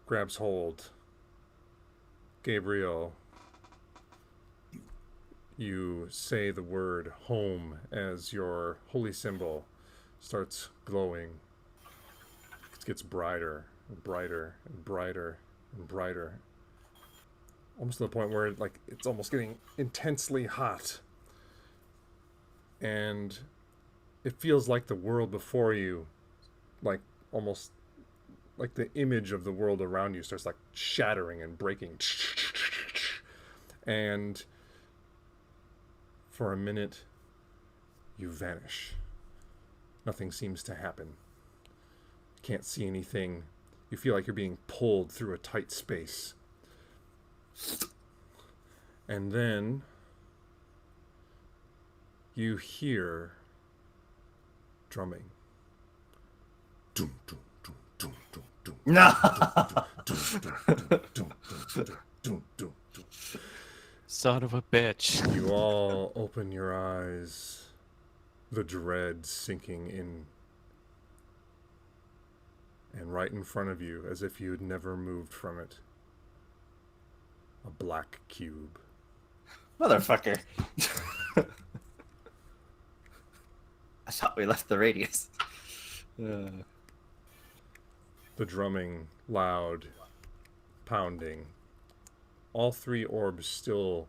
grabs hold. Gabriel, you say the word home as your holy symbol starts glowing. It gets brighter and brighter and brighter and brighter. Almost to the point where like it's almost getting intensely hot. And it feels like the world before you, like almost like the image of the world around you starts like shattering and breaking. And for a minute, you vanish. Nothing seems to happen. You can't see anything. You feel like you're being pulled through a tight space. And then you hear drumming. Doom, doom, doom, doom, doom, doom. No. Son of a bitch. You all open your eyes, the dread sinking in. And right in front of you, as if you had never moved from it, a black cube. Motherfucker. I thought we left the radius. The drumming, loud, pounding. All three orbs still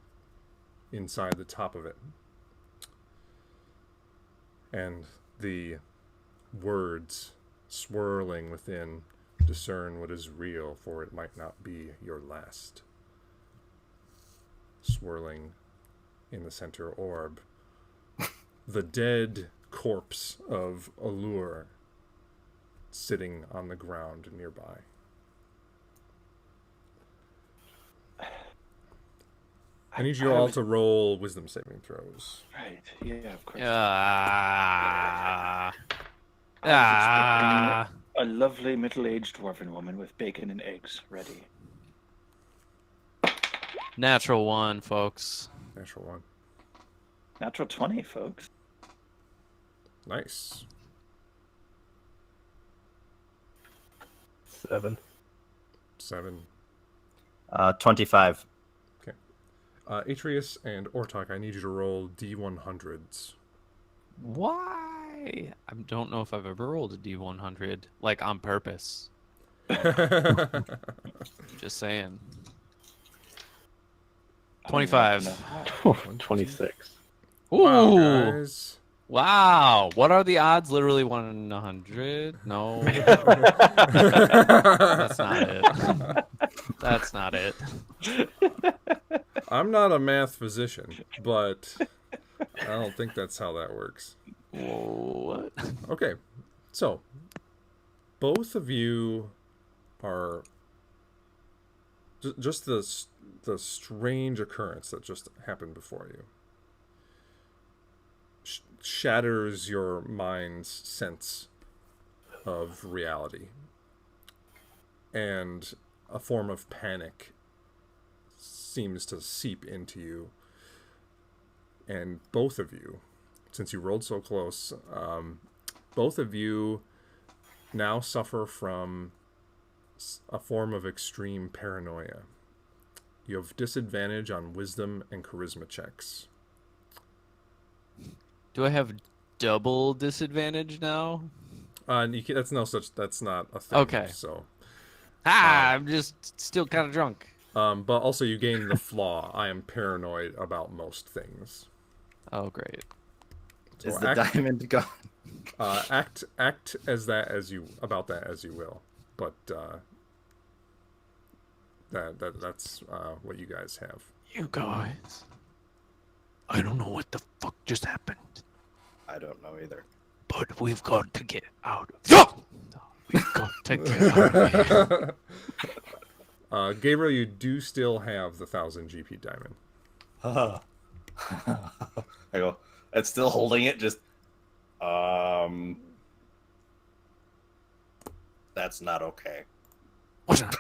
inside the top of it. And the words swirling within, discern what is real, for it might not be your last. Swirling in the center orb, the dead corpse of Allure sitting on the ground nearby. I need you all to roll wisdom saving throws. Right. Yeah, of course. Ah. I was expecting a lovely middle-aged dwarven woman with bacon and eggs ready. Natural one, folks. Natural one. Natural 20, folks. Nice. 7. 7. 25. Atreus and Ortok, I need you to roll D100s. Why? I don't know if I've ever rolled a D100, like on purpose. Just saying. 25. 26. Ooh. Wow, guys. Wow. What are the odds? Literally 1 in 100? No. That's not it. That's not it. I'm not a math physician, but I don't think that's how that works. What? Okay, so both of you are just the strange occurrence that just happened before you shatters your mind's sense of reality, and a form of panic seems to seep into you. And both of you, since you rolled so close, both of you now suffer from a form of extreme paranoia. You have disadvantage on wisdom and charisma checks. Do I have double disadvantage now? That's not a thing. Okay. So, I'm just still kind of drunk. but also you gain the flaw. I am paranoid about most things. Oh, great. So Is the diamond gone? act as you will, but that's what you guys have. You guys, I don't know what the fuck just happened, I don't know either. but we've got to get out of here. We've got to get out of here. Gabriel, you do still have the 1,000 GP diamond. I go, it's still holding it, just, That's not okay. What's not?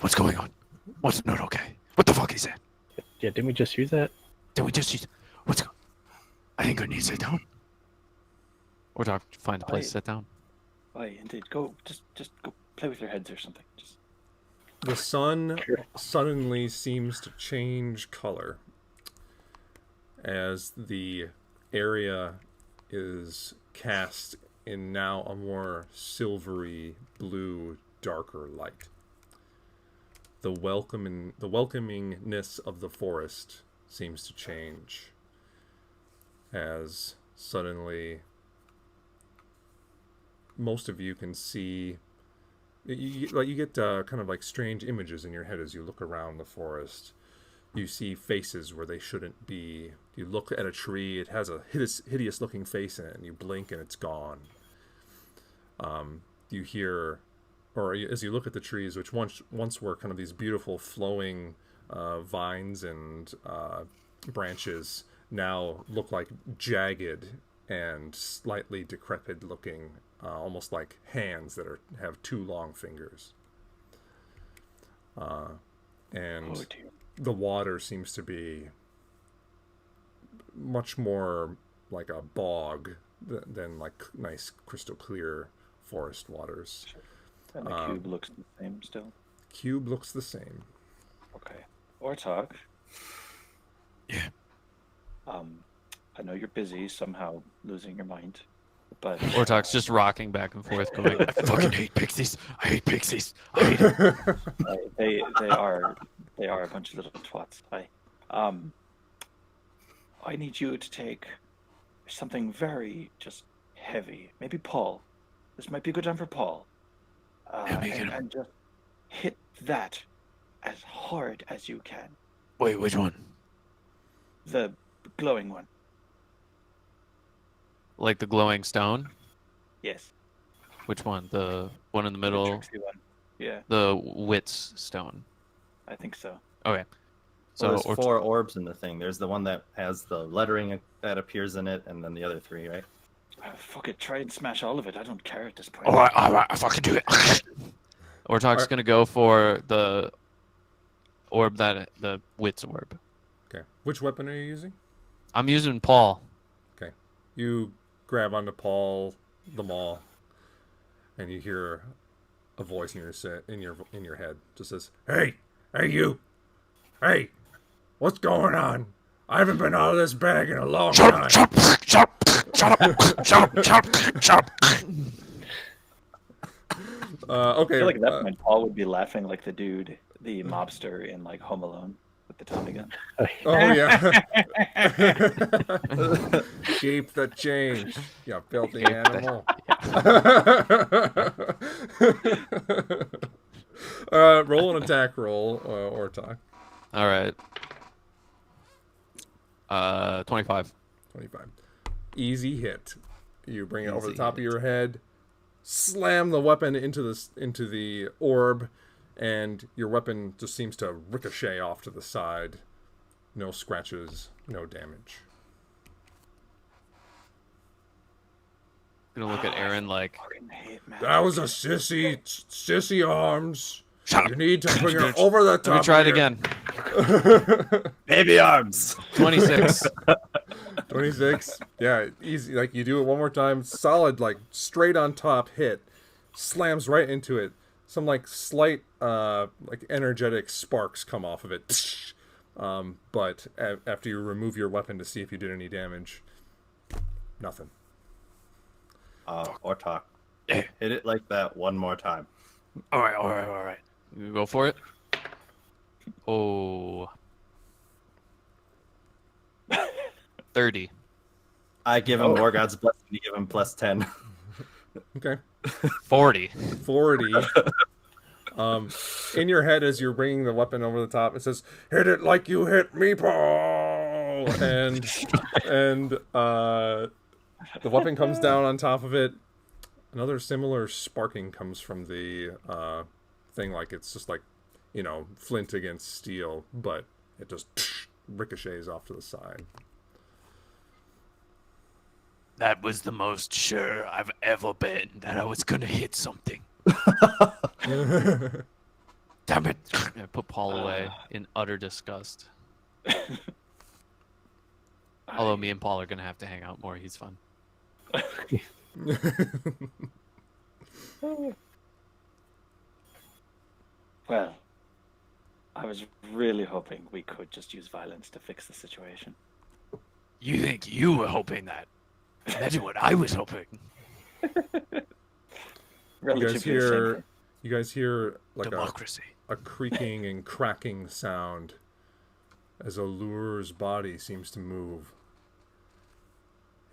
What's going on? What's not okay? What the fuck is that? Yeah, didn't we just use that? Did we just use... What's going... I ain't gonna need to sit down. Or talk, find a place to sit down. Aye, indeed. Go, just go play with your heads or something. Just The sun suddenly seems to change color as the area is cast in now a more silvery blue, darker light. The welcomingness of the forest seems to change as suddenly most of you can see you get kind of like strange images in your head as you look around the forest. You see faces where they shouldn't be. You look at a tree, it has a hideous looking face in it, and you blink and it's gone. You hear, or as you look at the trees, which once were kind of these beautiful flowing vines and branches, now look like jagged and slightly decrepit looking, almost like hands that have two long fingers. And oh dear. the water seems to be much more like a bog than like nice crystal clear forest waters. And the cube looks the same still. Cube looks the same. Okay. Ortok. Yeah. I know you're busy somehow losing your mind, but Ortok's just rocking back and forth, going, I fucking hate pixies. I hate pixies. I hate them. they are a bunch of little twats. I need you to take something very just heavy. Maybe Paul. This might be a good time for Paul. And just hit that as hard as you can. Wait, which one? The glowing one. like the glowing stone. Yes. Which one? The one in the The middle? tricksy one. Yeah, The Wits stone. I think so. Okay. So So there's or- 4 orbs in the thing. There's the one that has the lettering that appears in it, and then the other 3, right? Fuck it, try and smash all of it. I don't care at this point. All right, I fucking do it. Ortok's gonna go for the orb the Wits orb. Okay. Which weapon are you using? I'm using Paul. Okay. You grab onto Paul the Maul, and you hear a voice in your head just says, "Hey, you, hey, what's going on? I haven't been out of this bag in a long time." Shut up, shut up. Okay. I feel like at that point Paul would be laughing like the dude, the mobster in like Home Alone with the Tommy gun. Oh yeah. Keep the change, you filthy animal. Roll an attack roll, Ortok. All right. 25. 25. Easy hit. You bring it over the Easy top of your head, slam the weapon into the orb, and your weapon just seems to ricochet off to the side. No scratches, no damage. Gonna look at Aaron like, Fucking hate magic. That was a sissy arms. Shut You up. need to bring her over the top. let me try it of your- again. Baby arms! 26. 26. Yeah, easy. Like you do it one more time, solid, like straight on top hit, slams right into it. Some like slight, like energetic sparks come off of it. But after you remove your weapon to see if you did any damage, nothing. Ortok. Yeah. Hit it like that one more time. All right. You go for it. Oh. 30. I give him War God's Blessing, you give him plus 10. Okay. 40. 40. In your head as you're bringing the weapon over the top, it says, "Hit it like you hit me, Paul!" And the weapon comes down on top of it. Another similar sparking comes from the thing, like it's just like, flint against steel, but it just ricochets off to the side. That was the most sure I've ever been that I was gonna hit something. Damn it! I put Paul away in utter disgust. Although me and Paul are gonna have to hang out more. He's fun. Well, I was really hoping we could just use violence to fix the situation. You think you were hoping that? Imagine what I was hoping. Relatively You guys hear like Democracy. a creaking and cracking sound as Allure's body seems to move.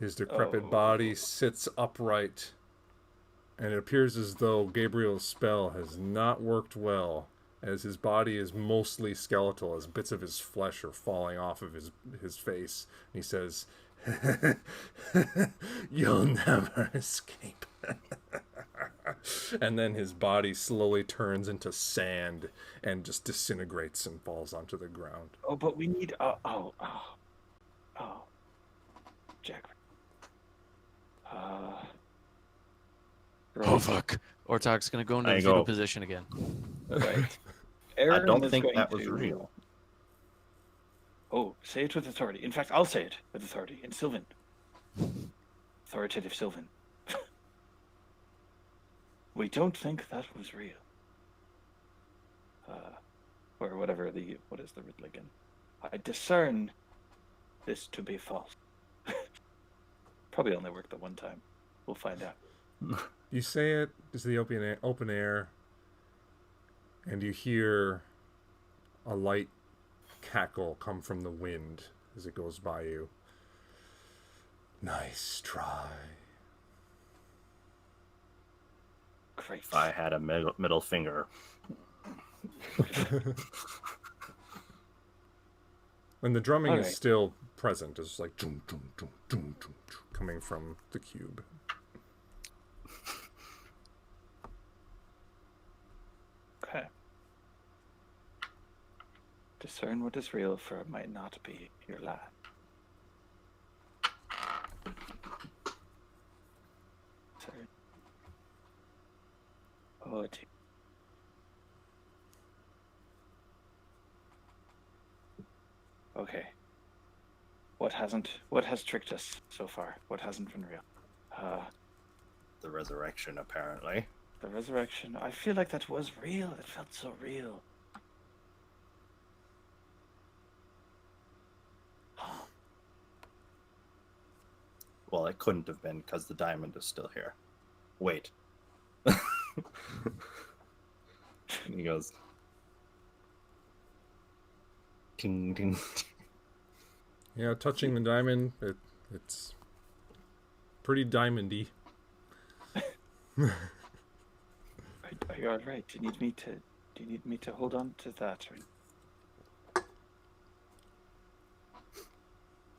His decrepit body sits upright, and it appears as though Gabriel's spell has not worked well, as his body is mostly skeletal, as bits of his flesh are falling off of his face. And he says, "You'll never escape." And then his body slowly turns into sand and just disintegrates and falls onto the ground. Oh, but we need. Jack. Oh fuck! Ortog's gonna go into There the you fetal go. position again. Right. I Aaron don't is think going that was to- real. Oh, say it with authority. In fact, I'll say it with authority in Sylvan. Authoritative Sylvan. We don't think that was real. Or whatever what is the riddle again? I discern this to be false. Probably only worked the one time. We'll find out. You say it is the open air, and you hear a light cackle come from the wind as it goes by you. Nice try. Great. If I had a middle finger. And the drumming Alright. is still present. It's like doom, doom, doom, doom, doom, doom, coming from the cube. Okay. Discern what is real, for it might not be your last. Discern. Oh, dear. Okay. What has tricked us so far? What hasn't been real? The resurrection, apparently. The resurrection. I feel like that was real. It felt so real. Well, it couldn't have been because the diamond is still here. Wait. And he goes, ting, ting. Yeah, touching the diamond, it's pretty diamondy. Are you all right? Do you need me to hold on to that? Or...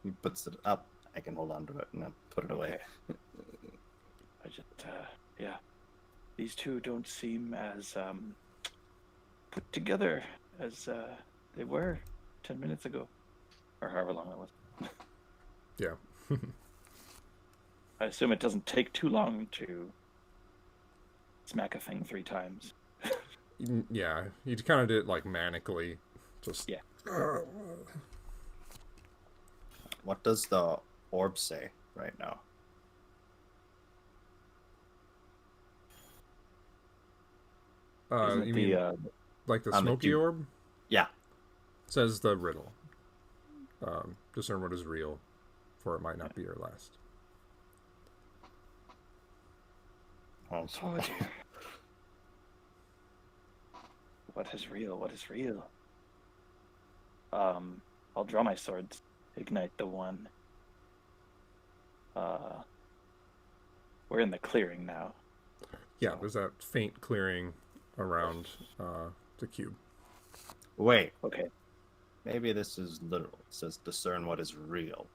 He puts it up. I can hold on to it and then put it away. I just, yeah. These two don't seem as put together as they were 10 minutes ago, or however long it was. Yeah. I assume it doesn't take too long to smack a thing 3 times. Yeah, you kind of did it like manically. Just Yeah. What does the orb say right now? Isn't it You the, mean like the on the smoky cube. orb? Yeah. Says the riddle. Discern what is real, for it might not be your last. Oh, Oh dear. What is real? What is real? I'll draw my swords. Ignite the one. We're in the clearing now. Yeah, there's that faint clearing around the cube. Wait, Okay, maybe this is literal. It says discern what is real.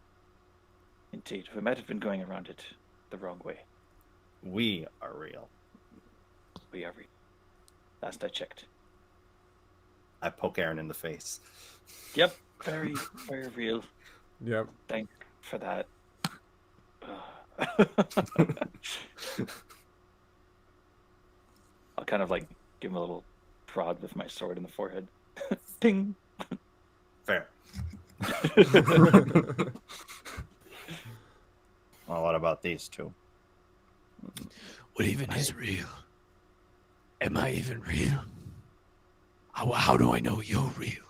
indeed. We might have been going around it the wrong way. We are real. We are real. Last I checked. I poke Aaron in the face. Yep, very, very real. Yep. Thank for that. I'll kind of like give him a little prod with my sword in the forehead. Ding. Fair. Well, what about these two? What even is real? Am I even real? How do I know you're real?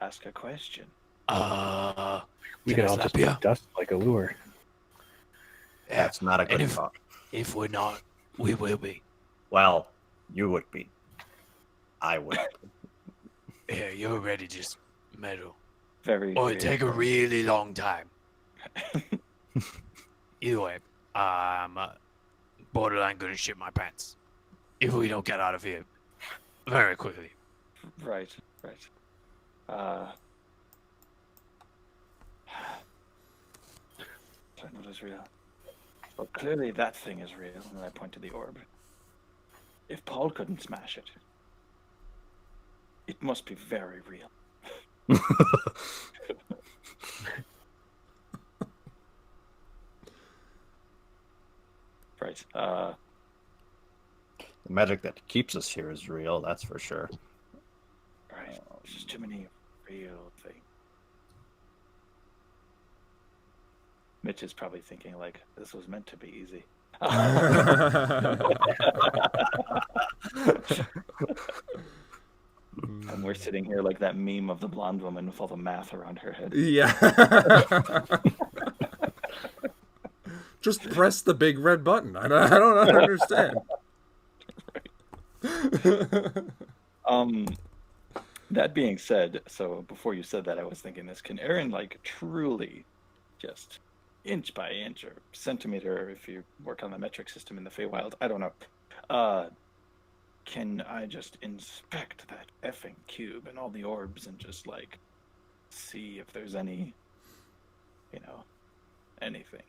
Ask a question. We Can can I all slap just ya? make dust like a lure. That's not a And good thought. if we're not, we will be. Well, you would be. I would. Yeah, you're already just metal. Very. Or it take a reassuring. really long time. Either way, I'm borderline gonna shit my pants if we don't get out of here very quickly. Right. What is real? Well, clearly that thing is real, and I point to the orb. If Paul couldn't smash it, it must be very real. Right. The magic that keeps us here is real, that's for sure. Right. There's just too many real things. Mitch is probably thinking like, this was meant to be easy. And we're sitting here like that meme of the blonde woman with all the math around her head. Yeah. Just press the big red button. I don't understand. That being said, so before you said that, I was thinking this: can Aaron like truly, just inch by inch or centimeter, if you work on the metric system in the Feywild, I don't know. Can I just inspect that effing cube and all the orbs and just like see if there's any, anything?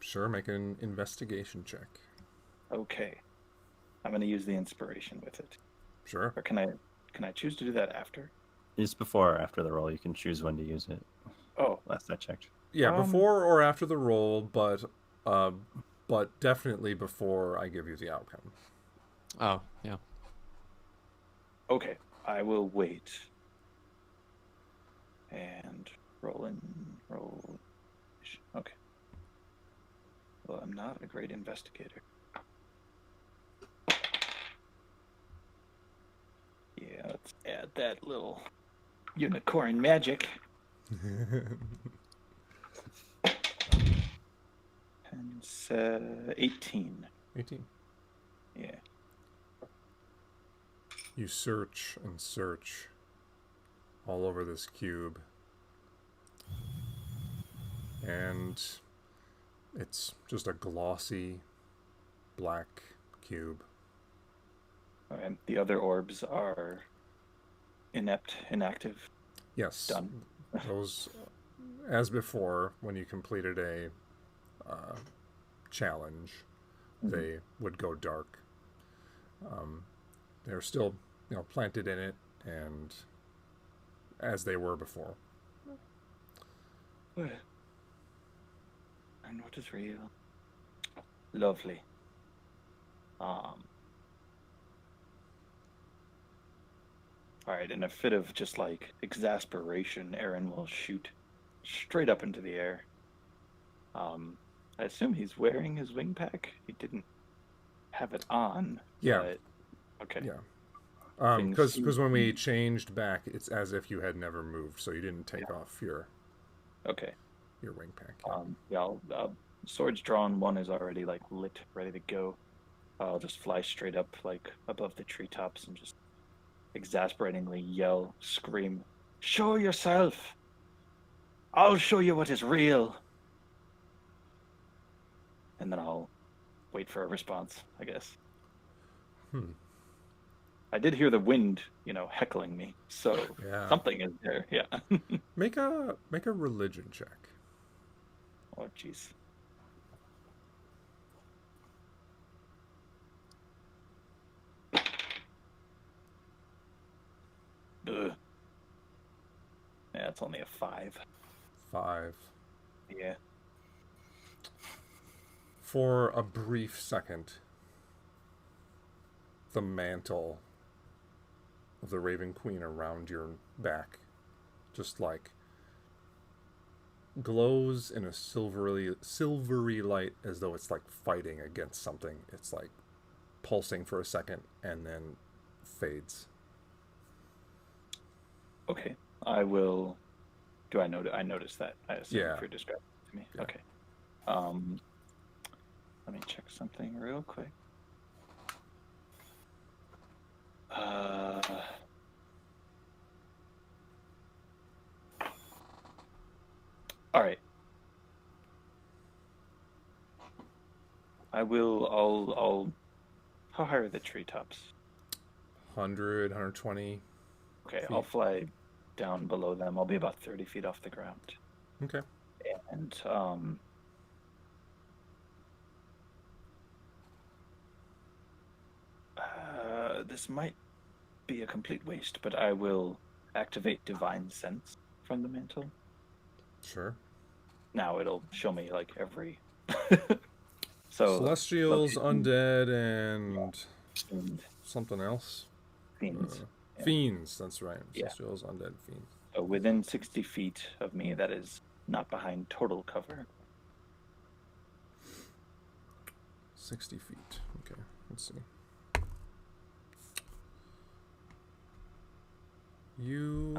Sure, make an investigation check. Okay, I'm gonna use the inspiration with it. Sure. Or can I choose to do that after? Just before or after the roll, you can choose when to use it. Oh, Last I checked. Yeah, Um, before or after the roll, but definitely before I give you the outcome. Oh, yeah. okay. I will wait. And roll. Okay. Well, I'm not a great investigator. Yeah, let's add that little unicorn magic. And it's 18. 18. Yeah. You search and search all over this cube. And it's just a glossy black cube. And the other orbs are inactive. Yes. Done. Those, as before, when you completed a challenge, they would go dark. They're still, planted in it, and as they were before. What? And what is real? Lovely. Alright, in a fit of just like exasperation, Aaron will shoot straight up into the air. I assume he's wearing his wing pack. He didn't have it on. Yeah. But... Okay. Yeah. Things Because seem- when we changed back, it's as if you had never moved, so you didn't take off your Okay. wing pack. Swords drawn. One is already like lit, ready to go. I'll just fly straight up like above the treetops and just exasperatingly yell, scream, "Show yourself! I'll show you what is real!" And then I'll wait for a response, I guess. I did hear the wind, heckling me, so Yeah. something is there. Yeah. Make a religion check. Oh, jeez. Ugh. Yeah, it's only a 5. 5. Yeah. For a brief second, the mantle of the Raven Queen around your back just like glows in a silvery light, as though it's like fighting against something. It's like pulsing for a second and then fades. Okay, I will. Do I know? I noticed that. I assume Yeah. if you're describing it to me. Yeah. Okay. Let me check something real quick. All right. I will. I'll. How high are the treetops? 100, 120. Okay, I'll fly down below them. I'll be about 30 feet off the ground. Okay. And this might be a complete waste, but I will activate Divine Sense from the mantle. Sure. Now it'll show me like every. So Celestials, location, undead, and and something else. fiends. Yeah. Fiends, that's right. Yeah. Celestials, undead, fiends. So within 60 feet of me, that is not behind total cover. 60 feet. Okay, let's see. You.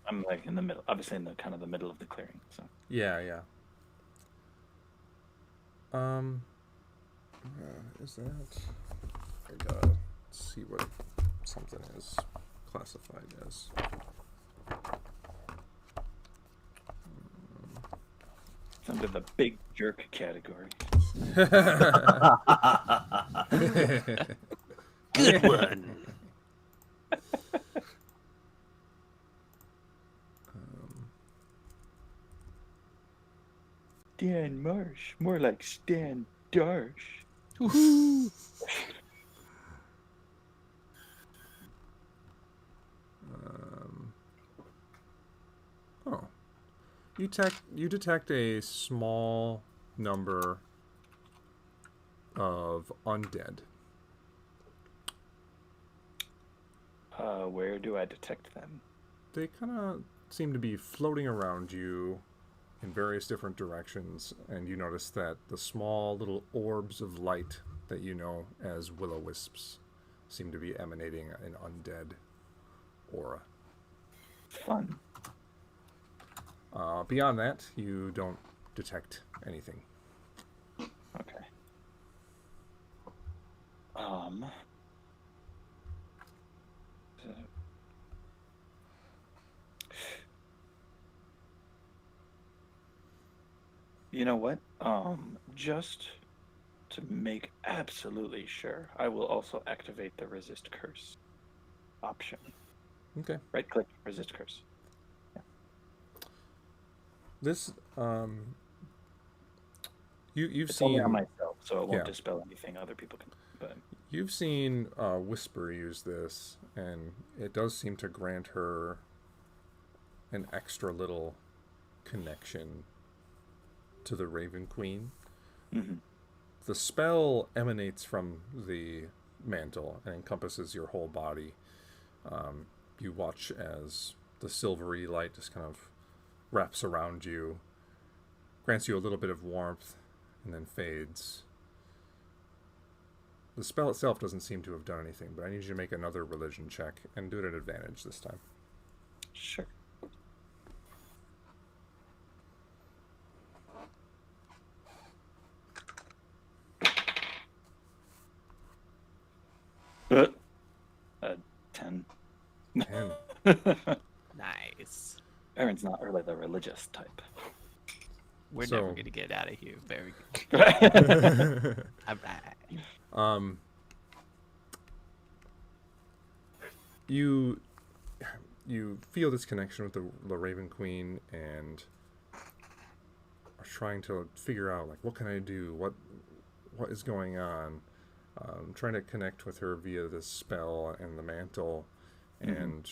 I'm like in the middle, obviously in the kind of the middle of the clearing. So Yeah, yeah. Is that? I gotta see what something is classified as. it's under the big jerk category. Good one. Dan Marsh, more like Stan Darsh. Oh, you detect a small number of undead. Where do I detect them? They kind of seem to be floating around you in various different directions, and you notice that the small little orbs of light that you know as will-o-wisps seem to be emanating an undead aura. Fun. Beyond that, you don't detect anything. Okay. You know what? Just to make absolutely sure, I will also activate the resist curse option. Okay. Right click, resist curse. This you've It's only seen on myself, so it won't yeah. dispel anything other people can. But you've seen Whisper use this, and it does seem to grant her an extra little connection to the Raven Queen. mm-hmm. The spell emanates from the mantle and encompasses your whole body. You watch as the silvery light just kind of wraps around you, grants you a little bit of warmth, and then fades. The spell itself doesn't seem to have done anything, but I need you to make another religion check and do it at advantage this time. Sure. Uh, 10. 10. Nice. Aaron's not really the religious type. We're So- never gonna get out of here. Very good. All right. You feel this connection with the Raven Queen and are trying to figure out, like, what can I do? What is going on? Trying to connect with her via this spell and the mantle, and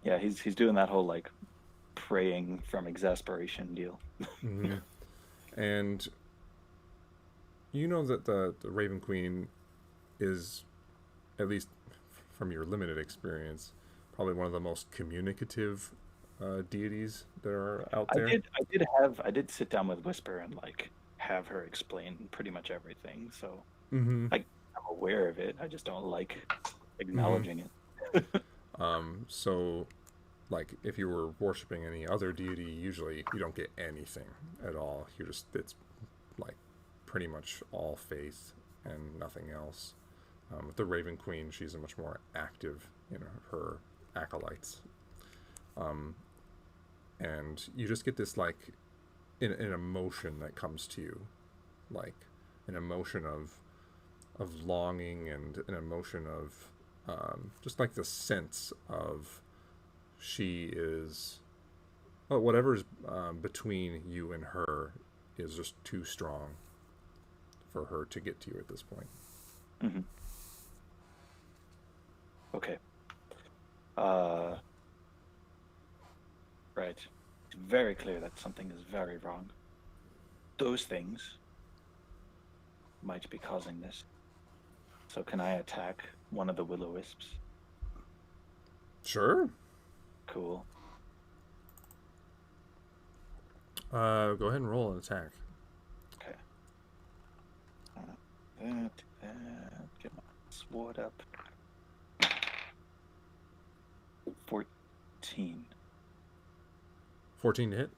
Yeah, he's doing that whole like praying from exasperation deal. mhm. And you know that the Raven Queen is at least from your limited experience, probably one of the most communicative deities that are out there. I did sit down with Whisper and like have her explain pretty much everything. So Mm-hmm. I'm aware of it. I just don't like acknowledging it. So, like, if you were worshiping any other deity, usually you don't get anything at all. It's like pretty much all faith and nothing else. With the Raven Queen, she's a much more active in her acolytes. And you just get this, like, an emotion that comes to you. Like, an emotion of longing and an emotion of just like the sense of she is, well, whatever's between you and her is just too strong for her to get to you at this point. Hmm. Okay. Right. It's very clear that something is very wrong. Those things might be causing this. So can I attack one of the will-o-wisps? Sure. Cool. Go ahead and roll an attack. Okay. Get my sword up. 14. 14 to hit.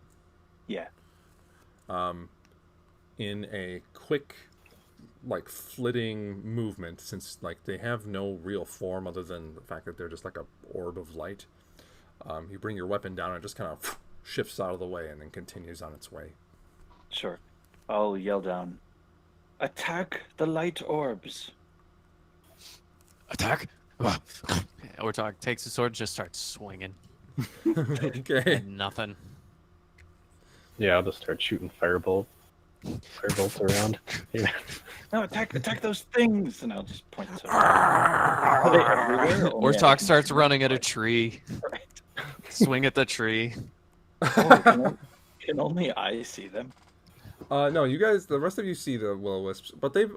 Yeah. In a quick, like, flitting movement, since like they have no real form other than the fact that they're just like a orb of light, you bring your weapon down and it just kind of shifts out of the way and then continues on its way. Sure. I'll yell down, attack the light orbs. Attack. Ortok takes the sword, just starts swinging. Okay. Nothing. Yeah, I'll just start shooting firebolts around. Yeah. No, attack those things! And I'll just point to Are they everywhere? Only I Ortok can starts see running at a them? tree. Right. Swing at the tree. Oh, can only I see them? No, you guys, the rest of you see the will-o-wisps, but they've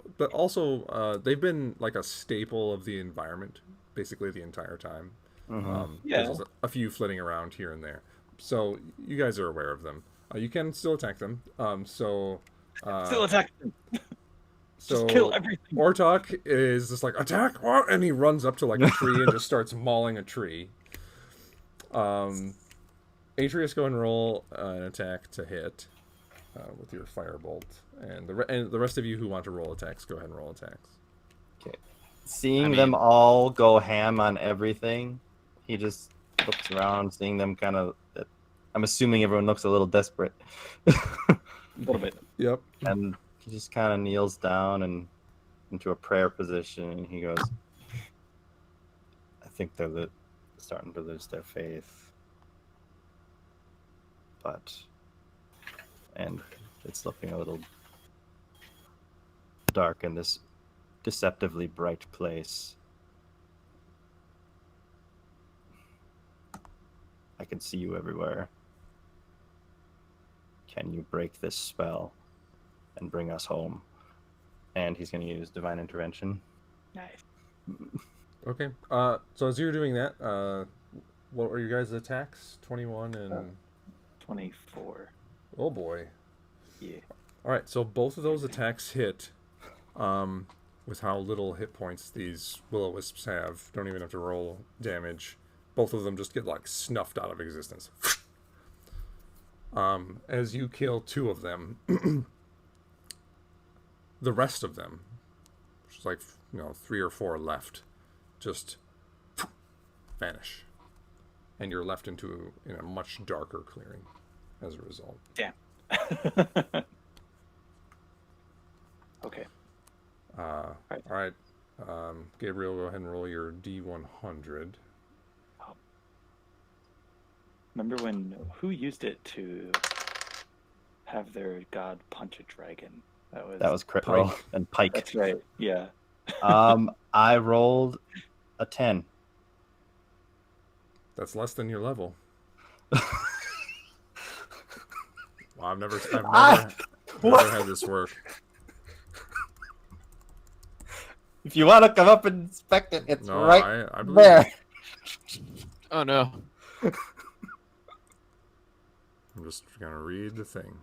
been like a staple of the environment basically the entire time. Yeah. There's a few flitting around here and there, so you guys are aware of them. You can still attack them. Still attack them. So Just kill everything. Ortok is just like, attack what? And he runs up to like a tree and just starts mauling a tree. Atreus, go and roll an attack to hit with your firebolt, and the rest of you who want to roll attacks, go ahead and roll attacks. Seeing them all go ham on everything, he just looks around, seeing them kind of. I'm assuming everyone looks a little desperate. A little bit. Yep. And he just kind of kneels down and into a prayer position, and he goes, I think they're starting to lose their faith. And it's looking a little dark in this deceptively bright place. I can see you everywhere. Can you break this spell and bring us home? And he's going to use divine intervention. Nice. Okay. So as you're doing that, what were you guys' attacks? 21 and 24. oh boy. Yeah. All right. So both of those attacks hit. With how little hit points these will-o-wisps have, don't even have to roll damage. Both of them just get like snuffed out of existence. As you kill two of them, the rest of them, which is like 3 or 4 left, just vanish, and you're left in a much darker clearing as a result. Damn. Okay. All right. Gabriel, go ahead and roll your D100. Remember who used it to have their god punch a dragon? That was crit Pike. roll and Pike. That's right. Yeah. I rolled a 10. That's less than your level. Wow, I've never What? had this work. If you want to come up and inspect it, it's No, right I believe there. Oh no. I'm just gonna read the thing.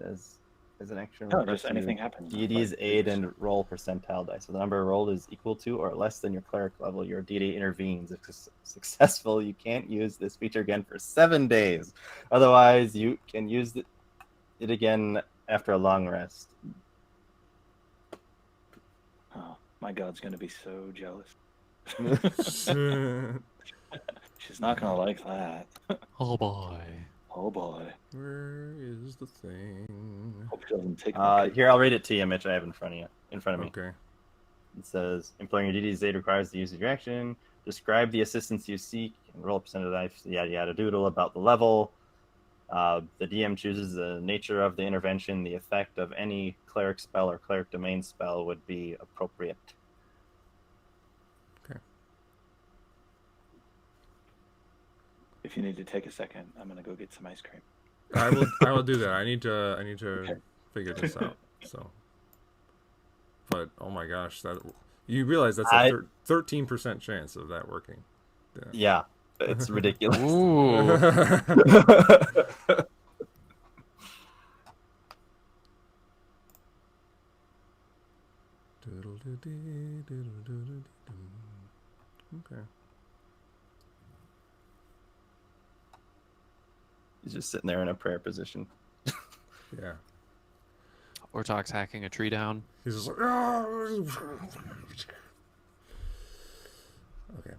As an action, No, request just to anything happens. deities Like, aid it's- and roll percentile dice. So the number rolled is equal to or less than your cleric level. Your deity intervenes. If successful, you can't use this feature again for 7 days. Otherwise, you can use it again after a long rest. Oh, my god's gonna be so jealous. Where She's not gonna like that. Oh boy. Oh boy. is the thing? Hope she doesn't take my pick. Here, I'll read it to you, Mitch. I have it in front of you. In front of me. Okay. It says, employing your deity's aid requires the use of your action. Describe the assistance you seek and roll a percent of dice, yada yada doodle about the level. The DM chooses the nature of the intervention. The effect of any cleric spell or cleric domain spell would be appropriate. If you need to take a second, I'm gonna go get some ice cream. I will do that. I need to Okay. figure this out. So, but oh my gosh, that you realize that's I- a 13% chance of that working. Yeah, it's ridiculous. Ooh. Okay. He's just sitting there in a prayer position. Yeah. Ortok's hacking a tree down. He's just like, "Ah!" Okay.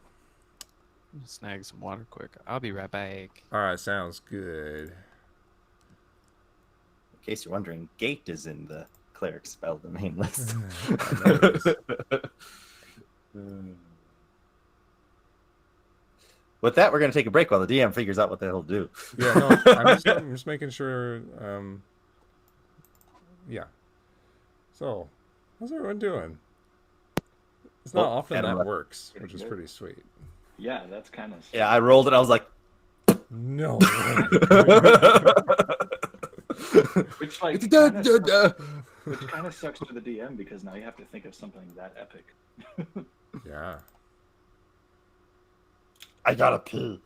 Snag some water quick. I'll be right back. All right. Sounds good. In case you're wondering, Gate is in the cleric spell domain list. I noticed. With that, we're going to take a break while the DM figures out what the hell to do. Yeah. No. I'm just making sure. Yeah. So, how's everyone doing? It's not Well, often Adam that left. works, which is good. pretty sweet. Yeah, that's kind of. Yeah, I rolled it. I was like, No. Which like Da, kinda da, sucks, da. which kind of sucks for the DM because now you have to think of something that epic. Yeah. I gotta pee.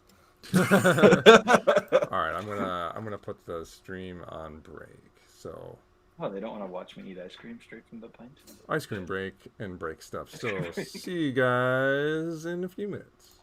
All right. I'm gonna put the stream on break. So Oh, they don't want to watch me eat ice cream straight from the pint. ice cream break and break stuff. So cream break. see you guys in a few minutes.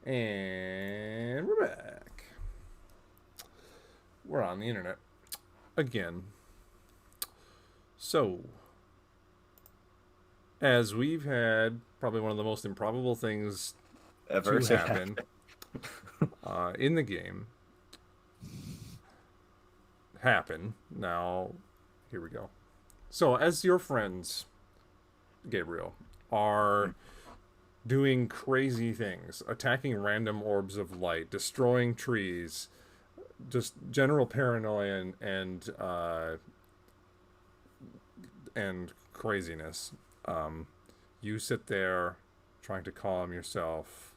And we're back. We're on the internet again. So, as we've had probably one of the most improbable things Ever to happen in the game happen. Now, here we go. So, as your friends, Gabriel, are doing crazy things, attacking random orbs of light, destroying trees, just general paranoia and craziness. You sit there trying to calm yourself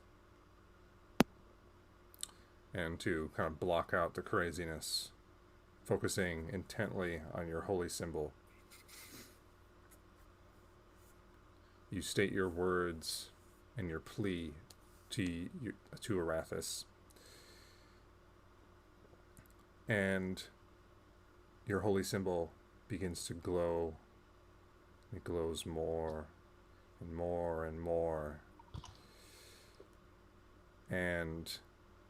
and to kind of block out the craziness, focusing intently on your holy symbol. You state your words and your plea to Arathis. And your holy symbol begins to glow. It glows more and more and more. And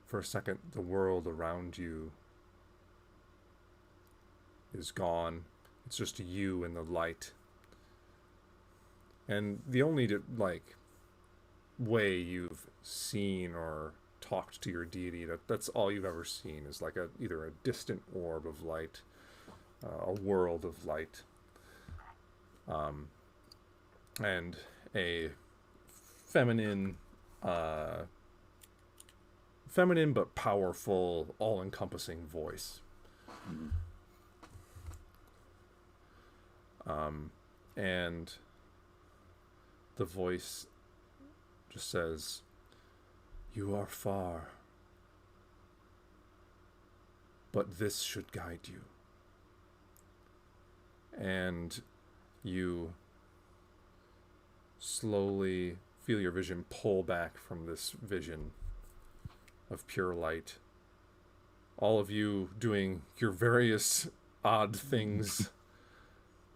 for a second, the world around you is gone. It's just you and the light. And the only way you've seen or talked to your deity, that's all you've ever seen, is like either a distant orb of light, a world of light, and a feminine but powerful, all-encompassing voice. And the voice just says, "You are far, but this should guide you." And you slowly feel your vision pull back from this vision of pure light. All of you doing your various odd things.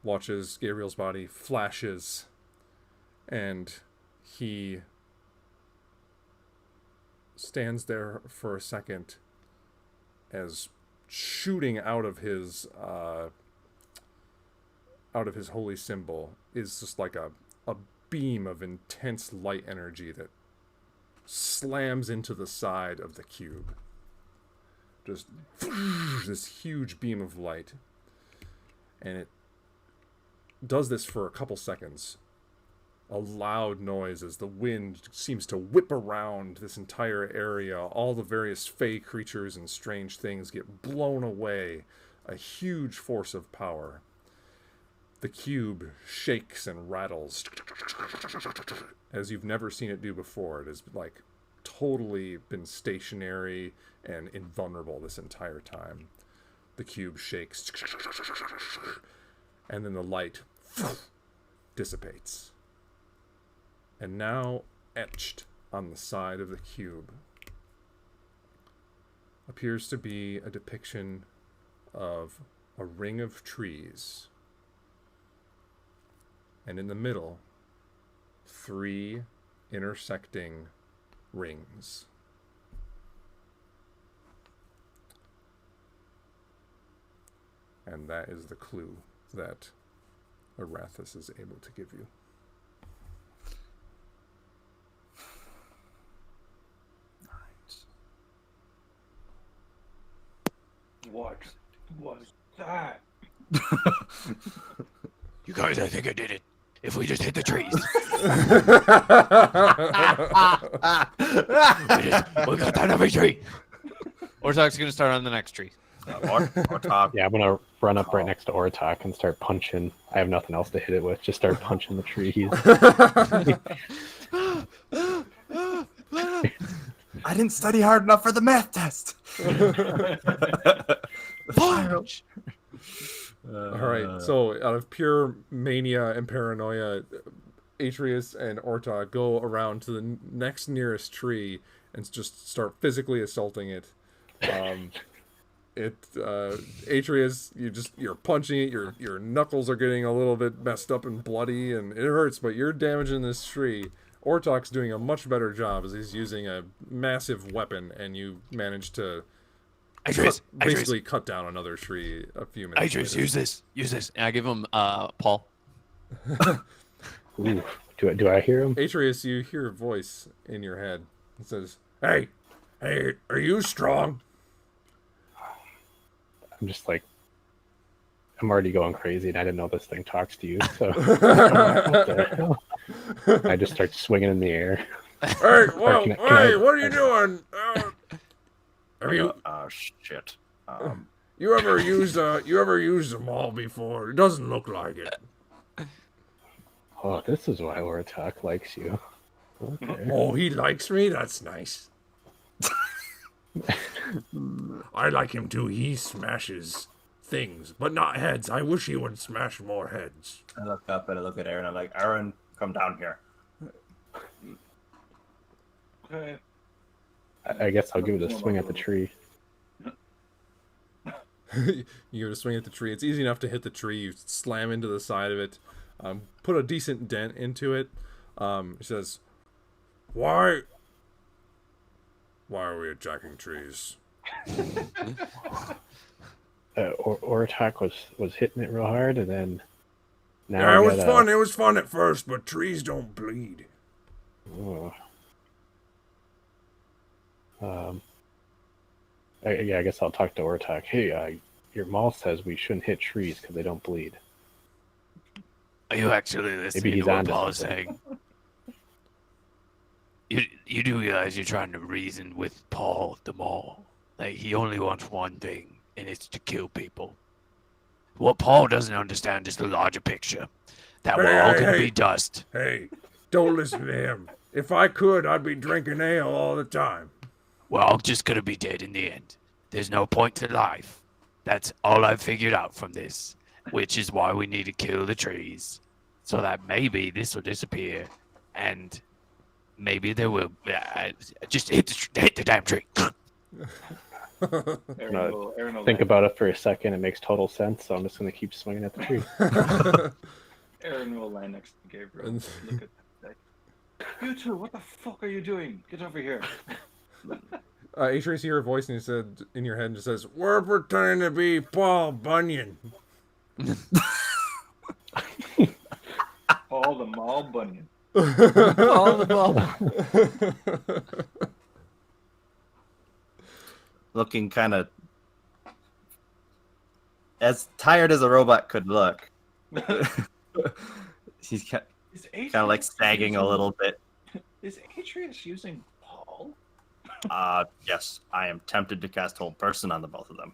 Watches Gabriel's body flashes, and he stands there for a second as shooting out of his holy symbol is just like a beam of intense light energy that slams into the side of the cube. Just this huge beam of light. And it does this for a couple seconds. A loud noise as the wind seems to whip around this entire area. All the various fey creatures and strange things get blown away. A huge force of power. The cube shakes and rattles as you've never seen it do before. It has totally been stationary and invulnerable this entire time. The cube shakes, and then the light dissipates. And now, etched on the side of the cube, appears to be a depiction of a ring of trees. And in the middle, 3 intersecting rings. And that is the clue that Arathis is able to give you. What was that? You guys, I think I did it. If we just hit the trees. we got down every tree. Ortok's gonna start on the next tree. Ortok. Yeah, I'm gonna run up right next to Ortok and start punching. I have nothing else to hit it with. Just start punching the trees. I didn't study hard enough for the math test. Punch! All right, so out of pure mania and paranoia, Atreus and Ortok go around to the next nearest tree and just start physically assaulting it. Atreus, you're punching it. Your knuckles are getting a little bit messed up and bloody, and it hurts. But you're damaging this tree. Ortok's doing a much better job as he's using a massive weapon, and you manage to basically cut down another tree a few minutes Atreus, later. use this. And I give him Paul. Ooh, do I hear him? Atreus, you hear a voice in your head. It says, "Hey, are you strong?" I'm just like, I'm already going crazy, and I didn't know this thing talks to you. So what the hell? I just start swinging in the air. Hey, whoa, can I- hey, what are you doing? Have you Shit. you ever used a mall before? It doesn't look like it. Oh, this is why Oratak likes you. Okay. Oh, he likes me? That's nice. I like him too. He smashes things, but not heads. I wish he would smash more heads. I look up and I look at Aaron. I'm like, Aaron, come down here. Okay. I guess I'll give it a swing at the tree. You give it a swing at the tree. It's easy enough to hit the tree. You slam into the side of it, put a decent dent into it. It says, Why are we attacking trees?" Oratak was hitting it real hard, and then now Yeah, it we was gotta- fun. It was fun at first, but trees don't bleed. Oh. I guess I'll talk to Oratak. Hey, your mall says we shouldn't hit trees because they don't bleed. Are you actually listening he's to what onto Paul is something. saying? You do realize you're trying to reason with Paul the Mall. Like, he only wants one thing, and it's to kill people. What Paul doesn't understand is the larger picture. That we're Hey, all hey, gonna hey. be dust. Hey, don't listen to him. If I could, I'd be drinking ale all the time. We're all just gonna be dead in the end. There's no point to life. That's all I've figured out from this, which is why we need to kill the trees, so that maybe this will disappear, and maybe there will. Just hit the damn tree. Aaron will Think land- about it for a second. It makes total sense. So I'm just gonna keep swinging at the tree. Aaron will land next to Gabriel. And- Look at that. You two, what the fuck are you doing? Get over here. Atreus, you hear a voice and he said in your head and just says, "We're pretending to be Paul Bunyan." Paul the Mall Bunyan. All the ball. Looking kind of as tired as a robot could look. He's kind of like sagging a little bit. Is Atreus using Paul? Yes, I am tempted to cast Hold Person on the both of them.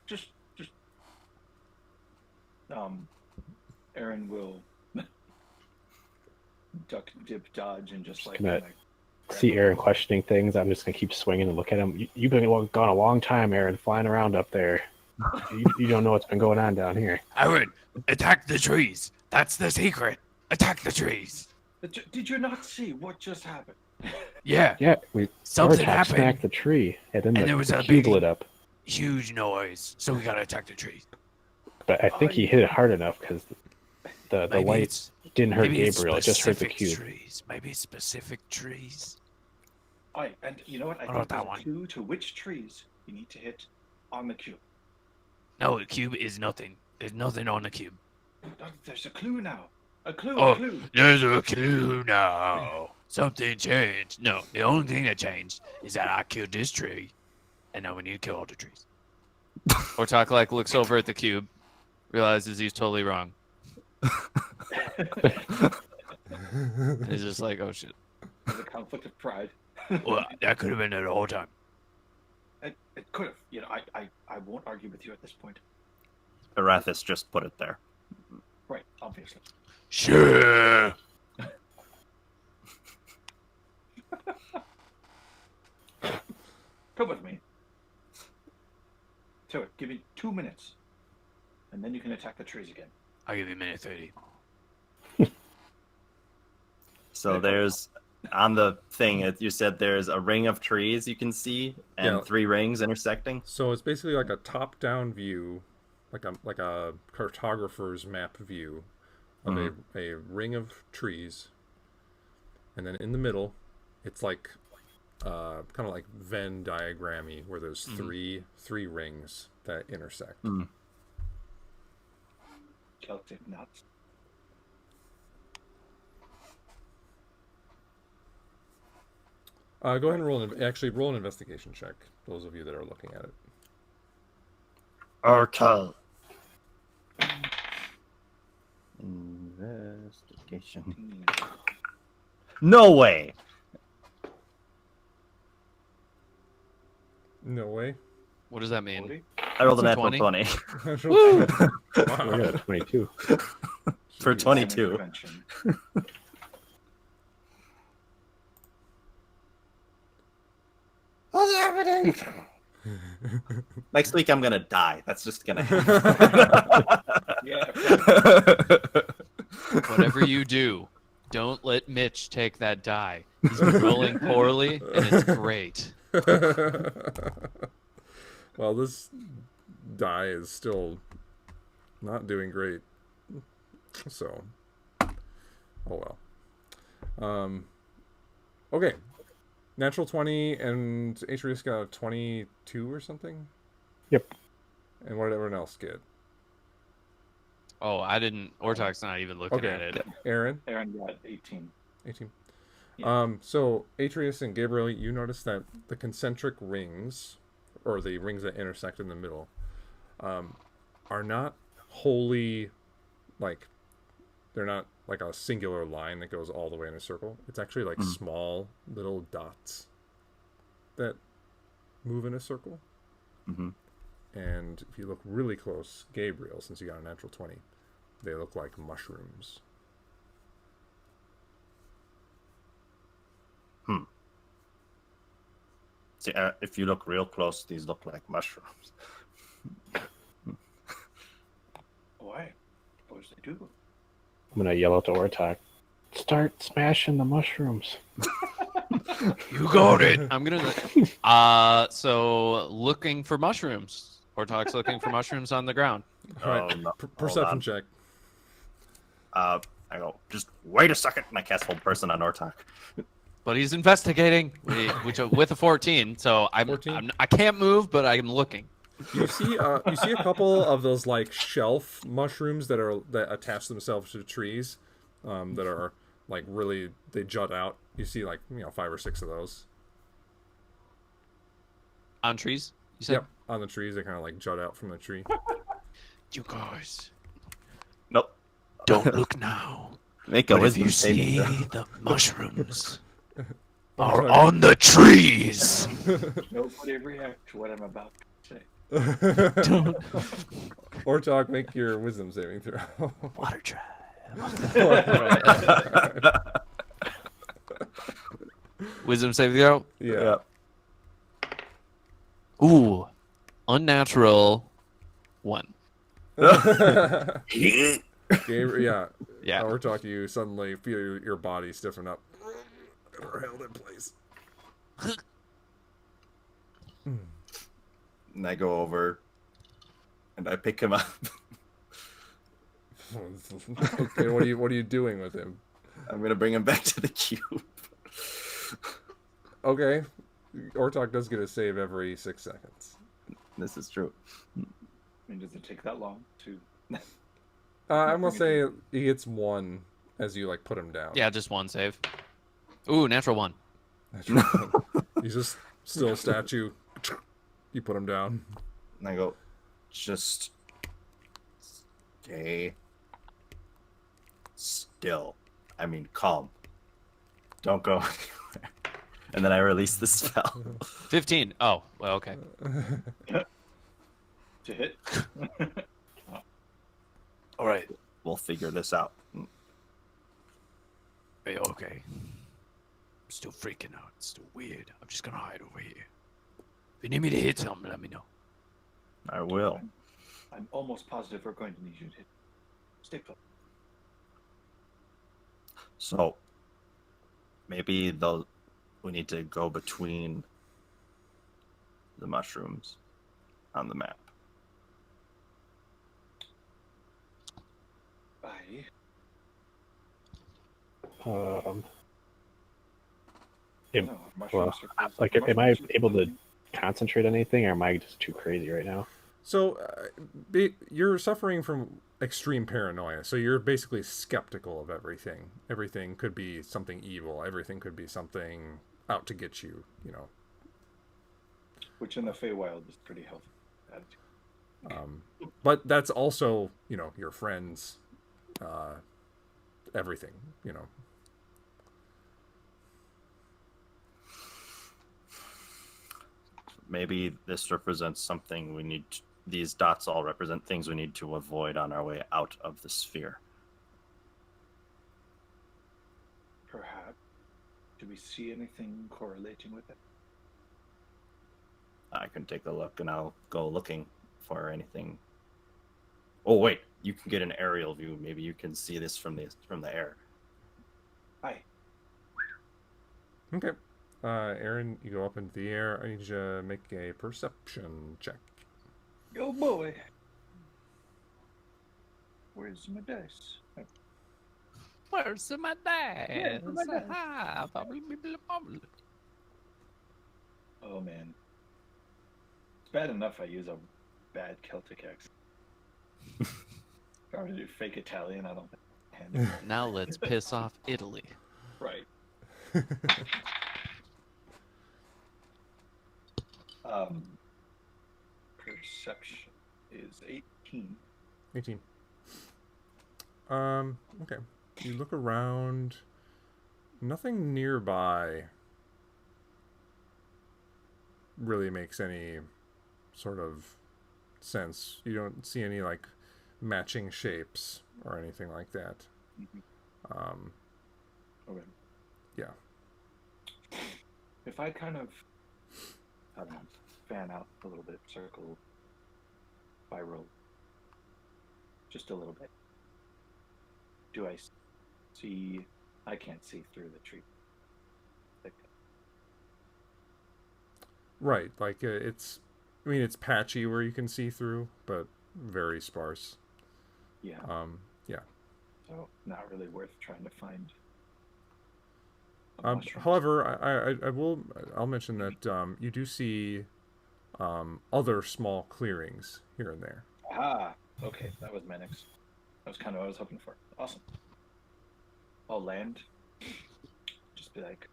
Just Aaron will duck, dip, dodge, and just like gonna grab See Aaron questioning things. I'm just gonna keep swinging and look at him. You've been gone a long time, Aaron, flying around up there. You don't know what's been going on down here. Aaron, attack the trees. That's the secret. Attack the trees. Did you not see what just happened? Yeah, Yeah, we something Oratak happened. smacked the tree, and then And the, there was the a cube big- lit up. Huge noise. So we gotta attack the trees. But I think he hit it hard enough because the Maybe light it's- didn't hurt maybe it's Gabriel. It just hurt the specific cube. trees. Maybe it's specific trees. And you know what? I What think about there's that a one? clue to which trees you need to hit on the cube. No, the cube is nothing. There's nothing on the cube. There's a clue now. A clue. Oh. A clue. There's a clue now. Something changed. No, the only thing that changed is that I killed this tree, and now we need to kill all the trees. Ortak like looks over at the cube, realizes he's totally wrong. And he's just like, oh shit. There's a conflict of pride. Well, that could have been it the whole time. It could have. You know, I won't argue with you at this point. Arathis just put it there. Right. Obviously. Sure. Come with me. To it. Give me 2 minutes, and then you can attack the trees again. I'll give you a minute 30. So there's on the thing you said there's a ring of trees you can see and Yeah. 3 rings intersecting. So it's basically like a top-down view, like a cartographer's map view of a ring of trees, and then in the middle, it's like kind of like Venn diagrammy where there's three rings that intersect. Celtic nuts. Go ahead and roll an investigation check. Those of you that are looking at it. Okay. Investigation. No way. No way. What does that mean? 40? I rolled a That's a natural 20 Woo! I got a 22. for Jeez. 22. Intervention. What's happening? Next week I'm gonna die. That's just gonna happen. Yeah. Whatever you do, don't let Mitch take that die. He's been rolling poorly, and it's great. Well, this die is still not doing great. So, oh well. Okay. Natural 20 and Atreus got a 22 or something? Yep. And what did everyone else get? Oh, I didn't. Ortok's not even looking Okay. at it. Aaron? Aaron got 18. 18. Yeah. So Atreus and Gabriel, you notice that the concentric rings, or the rings that intersect in the middle, are not wholly, like, they're not like a singular line that goes all the way in a circle. It's actually like small little dots that move in a circle. Mm-hmm. And if you look really close, Gabriel, since you got a natural 20, they look like mushrooms. See, if you look real close, these look like mushrooms. Why? Suppose they do. I'm gonna yell out to Ortok, start smashing the mushrooms. You got it. I'm gonna. So looking for mushrooms. Ortok's looking for mushrooms on the ground. All right, Oh, no. perception Hold check. on. I go, just wait a second, and I cast Hold Person on Ortok. But he's investigating, which with a 14. So 14? I can't move, but I'm looking. You see a couple of those like shelf mushrooms that attach themselves to trees, that are like really, they jut out. You see like 5 or 6 of those. On trees, you said? Yep, on the trees, they kind of like jut out from the tree. You guys, Nope. don't look now. Make a But if wisdom you saving see throw. the mushrooms are on the trees, Nobody react to what I'm about to say. don't Ortok, make your wisdom saving throw. water trap. Wisdom saving throw. Yeah. Ooh, unnatural 1. Gabriel, yeah. Yeah. Ortok, you suddenly feel your body stiffen up. And are held in place. And I go over, and I pick him up. Okay, what are you doing with him? I'm gonna bring him back to the cube. Okay. Ortok does get a save every 6 seconds. This is true. I mean, does it take that long to? I'm gonna say he gets 1 as you like put him down. Yeah, just 1 save. Ooh, natural 1. That's right. He's just still a statue. You put him down. And I go, just stay still. I mean, calm. Don't go anywhere. And then I release the spell. 15. Oh, well, okay. To hit? All right. We'll figure this out. Hey, okay. I'm still freaking out. It's still weird. I'm just gonna hide over here. If you need me to hit something, let me know. I will. I'm almost positive we're going to need you to hit. Stay put. So maybe we need to go between the mushrooms on the map. Bye. Am, No, well, mushrooms are close. like, am I Mushrooms are able to fine. concentrate on anything, or am I just too crazy right now? So, you're suffering from extreme paranoia. So you're basically skeptical of everything. Everything could be something evil. Everything could be something out to get you. You know. Which in the Feywild is pretty healthy attitude. But that's also, your friends, everything. Maybe this represents something we need. These dots all represent things we need to avoid on our way out of the sphere. Perhaps. Do we see anything correlating with it? I can take a look, and I'll go looking for anything. Oh wait, you can get an aerial view. Maybe you can see this from the air. Hi. Okay. Aaron, you go up into the air. I need you to make a perception check. Oh boy. Where's my dice? Where's my dad? Yeah, where's my dad? Ah, bubble, bubble, bubble. Oh man. It's bad enough I use a bad Celtic accent. If I were to do fake Italian, I don't think I can handle it. Now let's piss off Italy. Right. Perception is 18. 18. Okay. You look around. Nothing nearby really makes any sort of sense. You don't see any, like, matching shapes or anything like that. Okay. Yeah. If I kind of, I don't know, fan out a little bit, circle, spiral, just a little bit, do I see? I can't see through the tree. Like, Right. Like, it's patchy where you can see through, but very sparse. yeah. Yeah. So not really worth trying to find. a mushroom. However, I'll mention that you do see other small clearings here and there. Ah, okay, that was my next. That was kind of what I was hoping for. Awesome. I'll land. Just be like,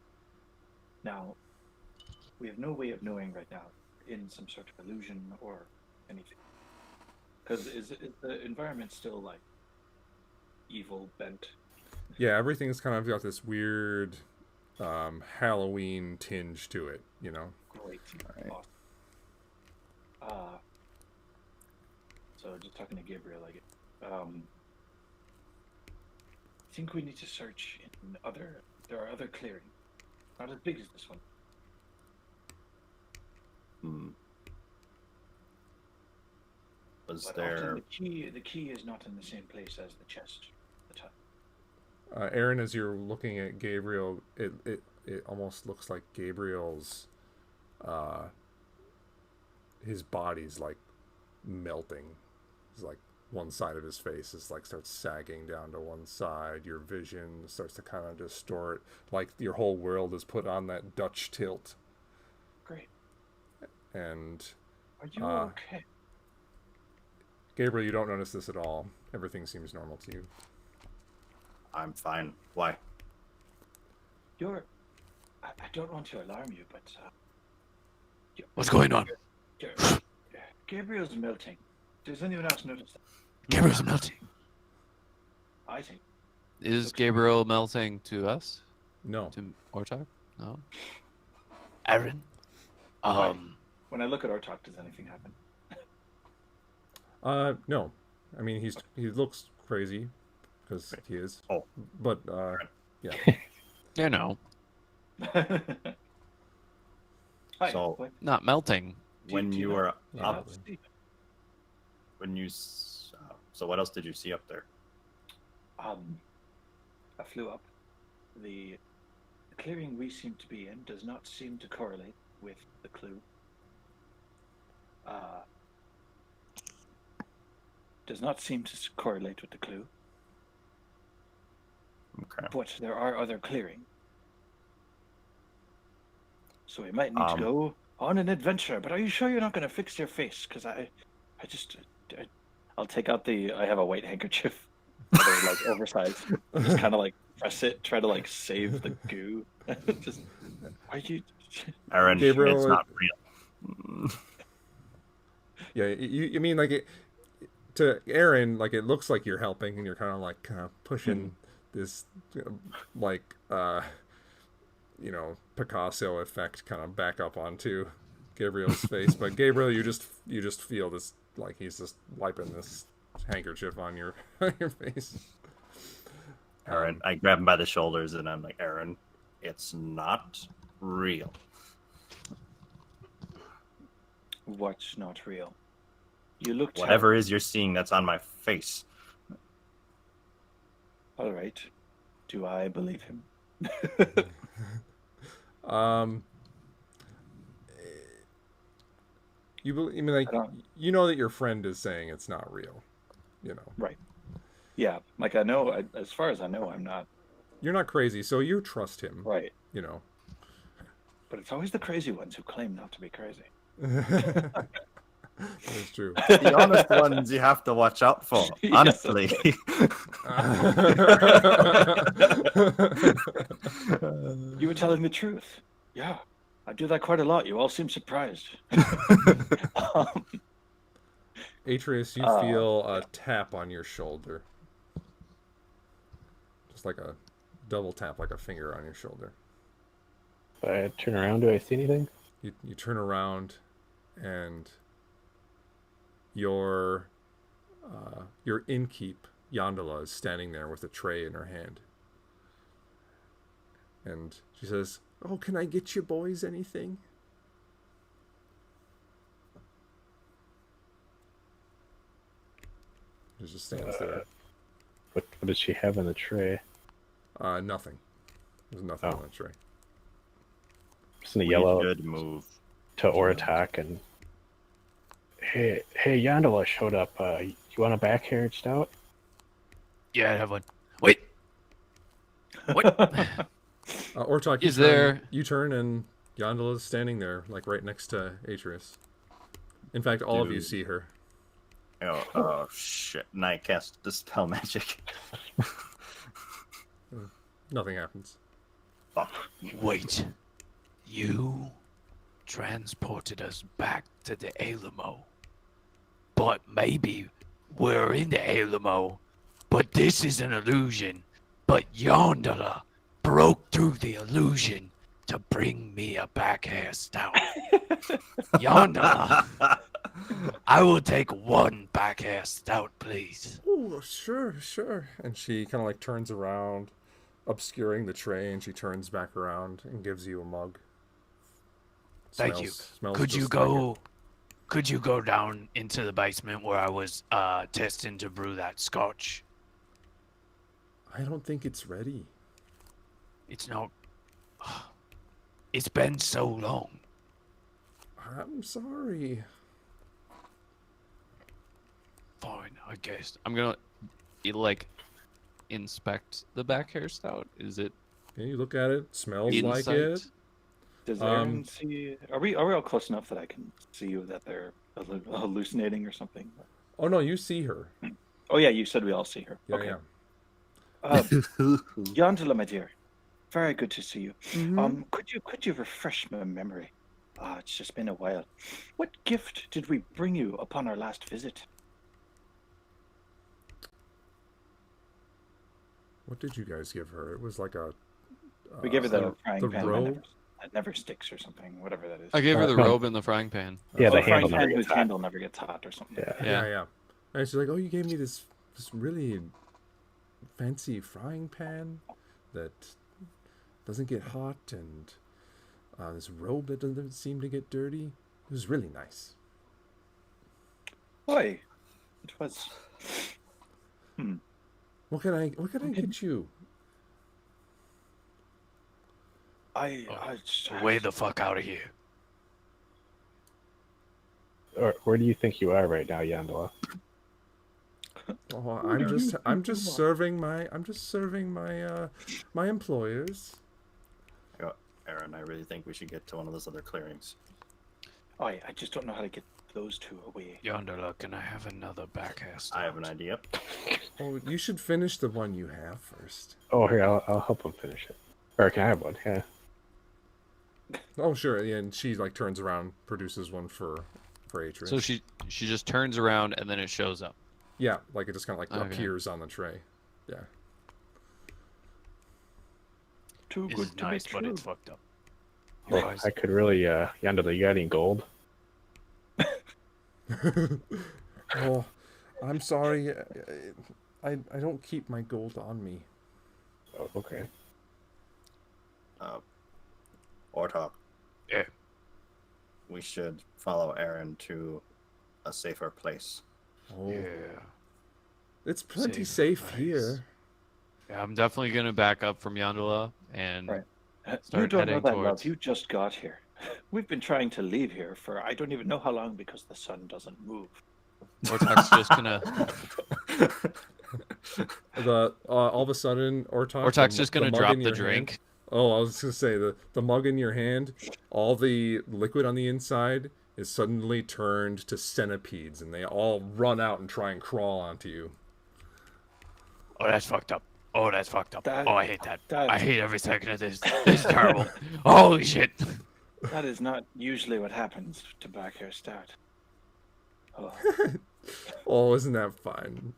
now, we have no way of knowing right now, in some sort of illusion or anything. Because is the environment still like evil bent? Yeah, everything's kind of got this weird Halloween tinge to it, Great. Alright. Awesome. So just talking to Gabriel, like, I think we need to search in there are other clearings, not as big as this one. Was But there? often the key is not in the same place as the chest. At the time. Aaron, as you're looking at Gabriel, it almost looks like Gabriel's his body's like melting. It's like one side of his face is like starts sagging down to one side. Your vision starts to kind of distort, like your whole world is put on that Dutch tilt. Great. And Are you okay? Gabriel, you don't notice this at all. Everything seems normal to you. I'm fine. Why? I don't want to alarm you, but What's going on? Gabriel's melting. Does anyone else notice that? Gabriel's melting. I think. Is Gabriel melting to us? No. To Ortar? No. Aaron? When I look at Ortok, does anything happen? No. I mean, he looks crazy because he is. Oh. But yeah. You know, Hi. So- what? not melting. When do you you know- were Yeah. up, so what else did you see up there? I flew up. The clearing we seem to be in does not seem to correlate with the clue. Does not seem to correlate with the clue, Okay. but there are other clearings. So we might need to go on an adventure. But are you sure you're not going to fix your face? Because I I'll take out I have a white handkerchief. They're like oversized. Just kind of like press it, try to like save the goo. Just, why you? Aaron, Gabriel, it's not real. Yeah, you mean like it to Aaron? Like it looks like you're helping, and you're kind of like pushing this, like Picasso effect kind of back up onto Gabriel's face. But Gabriel, you just feel this like he's just wiping this handkerchief on your face. Aaron, I grab him by the shoulders and I'm like, Aaron, it's not real. What's not real? You look Whatever is you're seeing that's on my face. All right. Do I believe him? You mean like I don't- you know that your friend is saying it's not real, Right. Yeah. Like I know. As far as I know, I'm not. You're not crazy, so you trust him. Right. But it's always the crazy ones who claim not to be crazy. That's true. The honest ones you have to watch out for, Yes. honestly. You were telling the truth. Yeah. I do that quite a lot. You all seem surprised. Atreus, you feel a tap on your shoulder. Just like a double tap, like a finger on your shoulder. If I turn around, do I see anything? You turn around, and your innkeep, Yondola, is standing there with a tray in her hand. And she says, "Oh, can I get you boys anything?" She just stands there. What does she have in the tray? Nothing. There's nothing Oh. on the tray. Just gonna We yell out should move. to Oratak and hey, Yondola showed up. You want a back-haired stout? Yeah, I have one. Wait. What? Ortok, Is there- you turn and Yondola is standing there, like right next to Atreus. In fact, all of you Dude. see her. Oh shit. And I cast Dispel Magic. Nothing happens. Fuck. Wait. You transported us back to the Alamo. But maybe we're in the Alamo. But this is an illusion. But Yondola broke through the illusion to bring me a back hair stout. Yondola, I will take one back hair stout, please. Oh, sure. And she kind of like turns around, obscuring the tray, and she turns back around and gives you a mug. Thank you. Smells Could you just like go? Could you go down into the basement where I was testing to brew that scotch? I don't think it's ready. It's not. It's been so long. I'm sorry. Fine, I guess. I'm gonna like inspect the back hair stout. Is it Okay, you look at it. Smells like insight? it. Does Aaron see? Are we all close enough that I can see that they're hallucinating or something? Oh no, you see her. Oh yeah, you said we all see her. Yeah, okay. yeah. Yondola, my dear, very good to see you. Mhm. Could you refresh my memory? It's just been a while. What gift did we bring you upon our last visit? What did you guys give her? It was like a. We gave her the the frying pan robe. that never sticks or something, whatever that is. I gave her the no. robe and the frying pan. Yeah, Oh, the frying handle never pan gets whose hot. handle never gets hot or something. Yeah. Yeah, Yeah. yeah. And she's like, "Oh, you gave me this really fancy frying pan that doesn't get hot, and this robe that doesn't seem to get dirty. It was really nice." Boy, it was. What can I get you? Way the fuck out of here. Or where do you think you are right now, Yondola? Oh, I'm just serving my my employers. Aaron, I really think we should get to one of those other clearings. I just don't know how to get those two away. Yonder, can I have another backhand? I have an idea. Oh, you should finish the one you have first. Oh, here, I'll help him finish it. Or can I have one? Yeah. Oh, sure. Yeah, and she like turns around, produces one for Atreus. So she just turns around and then it shows up. Yeah, like it just kind of like Okay. appears on the tray. Yeah. Too This good is to nice, be but true. it's fucked up. You Oh, guys, I could really, Yandel, you got any gold? Oh, I'm sorry. I don't keep my gold on me. Oh, okay. Ortok, Yeah. we should follow Aaron to a safer place. Oh, Yeah. it's plenty Safe safe place. here. Yeah, I'm definitely gonna back up from Yondola and Right. You start don't know heading that, towards. love. You just got here. We've been trying to leave here for I don't even know how long because the sun doesn't move. Ortok's just gonna All of a sudden, Ortok's just gonna mug drop in the your drink. hand- Oh, I was gonna say the mug in your hand, all the liquid on the inside is suddenly turned to centipedes, and they all run out and try and crawl onto you. Oh, that's fucked up. Oh, that's fucked up. That- Oh, I hate that. that- I hate every second of this. This is terrible. Holy shit. That is not usually what happens to back hair stat. Oh, Oh, isn't that fun?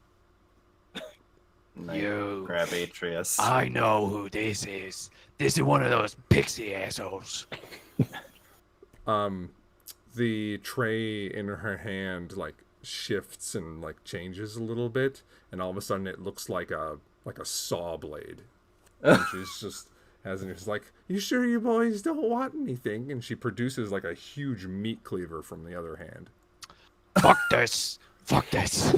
Now You- grab Atreus. I know who this is. This is one of those pixie assholes. The tray in her hand like shifts and like changes a little bit, and all of a sudden it looks like a saw blade. And she's just she's like, "You sure you boys don't want anything?" And she produces like a huge meat cleaver from the other hand. Fuck this. Fuck this.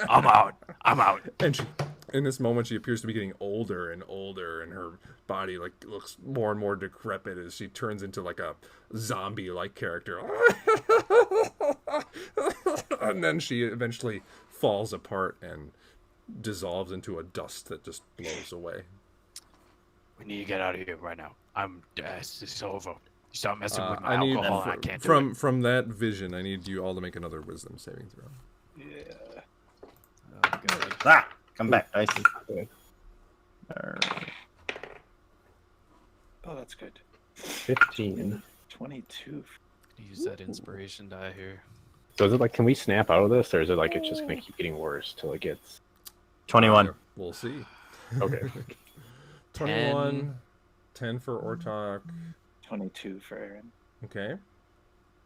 I'm out. I'm out. And in this moment, she appears to be getting older and older, and her body like looks more and more decrepit as she turns into like a zombie-like character. And then she eventually falls apart and dissolves into a dust that just blows away. We need to get out of here right now. This is over. You start messing with my I need alcohol, and I can't do it. from that vision. I need you all to make another wisdom saving throw. yeah. Ah! Come back, dice. Oh, that's good. 15. 22. Use that inspiration die here. So is it like, can we snap out of this, or is it like it's just going to keep getting worse till it gets... 21. We'll see. Okay. 21, 10 for Ortok. 22 for Aaron. Okay.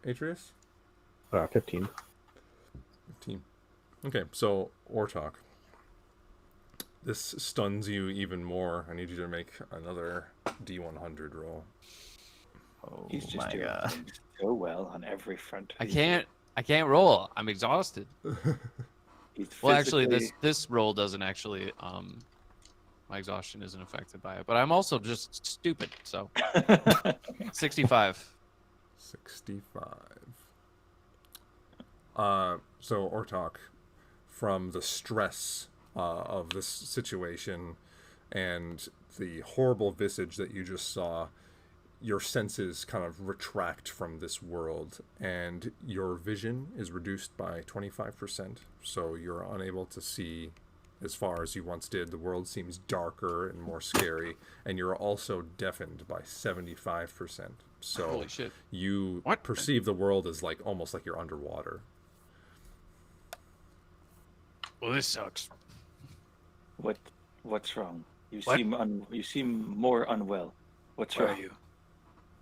Atreus? 15. 15. Okay, so Ortok. This stuns you even more. I need you to make another D100 roll. Oh He's just my doing god. things so well on every front. I can't roll. I'm exhausted. He's Well, actually, physically- this roll doesn't actually. My exhaustion isn't affected by it, but I'm also just stupid. So 65. 65. So Ortok, from the stress of this situation and the horrible visage that you just saw, your senses kind of retract from this world, and your vision is reduced by 25%. So you're unable to see as far as you once did. The world seems darker and more scary, and you're also deafened by 75%. So Holy shit! you What? perceive the world as like almost like you're underwater. Well, this sucks. What's wrong? You What? seem more unwell. What's Where wrong? are you?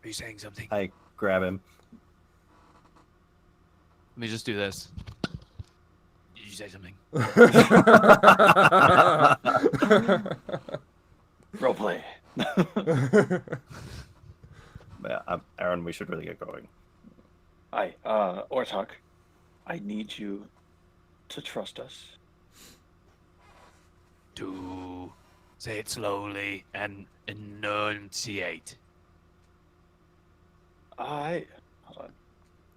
Are you saying something? I grab him. Let me just do this. Did you say something? Roleplay. Yeah, Aaron, we should really get going. Hi, Ortok. I need you to trust us. To say it slowly and enunciate. Hold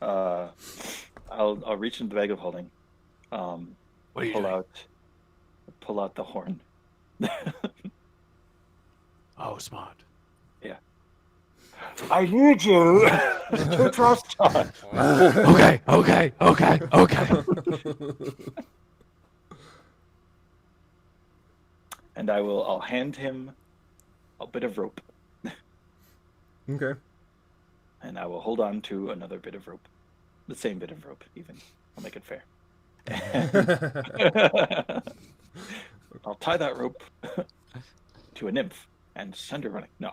on. I'll reach into the bag of holding. What are you Pull doing? out the horn. Oh, smart. I need you Put your trust on. Okay, okay, okay, okay. And I'll hand him a bit of rope, Okay. and I will hold on to another bit of rope, the same bit of rope, even. I'll make it fair. I'll tie that rope to a nymph and send her running. No,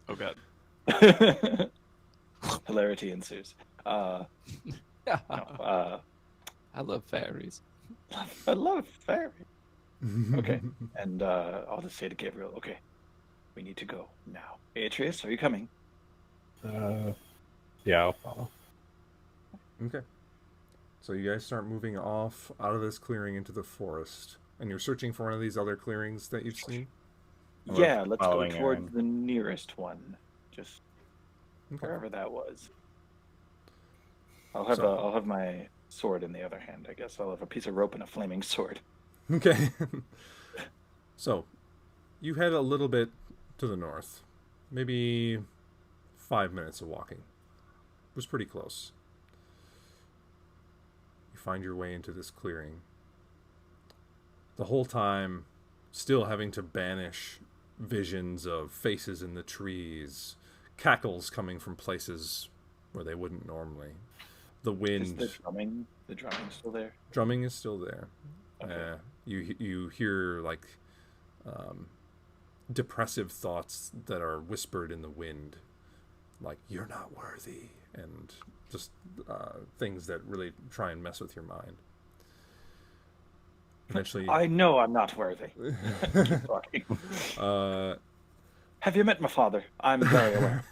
Oh god. hilarity ensues. No, I love fairies. I love fairy. Okay, and I'll just say to Gabriel, okay, we need to go now. Atreus, are you coming? Yeah, I'll follow. Okay. So you guys start moving off out of this clearing into the forest, and you're searching for one of these other clearings that you've seen. Or- Yeah, let's go following towards Aaron. the nearest one, just Okay. wherever that was. I'll have So- I'll have my sword in the other hand. I guess I'll have a piece of rope and a flaming sword. Okay. So, you head a little bit to the north. Maybe 5 minutes of walking. It was pretty close. You find your way into this clearing. The whole time, still having to banish visions of faces in the trees, cackles coming from places where they wouldn't normally. The Is wind, the drumming still there? drumming is still there. Okay. You hear like depressive thoughts that are whispered in the wind, like "you're not worthy," and just things that really try and mess with your mind. Eventually, I know I'm not worthy. Keep talking. Have you met my father? I'm very aware.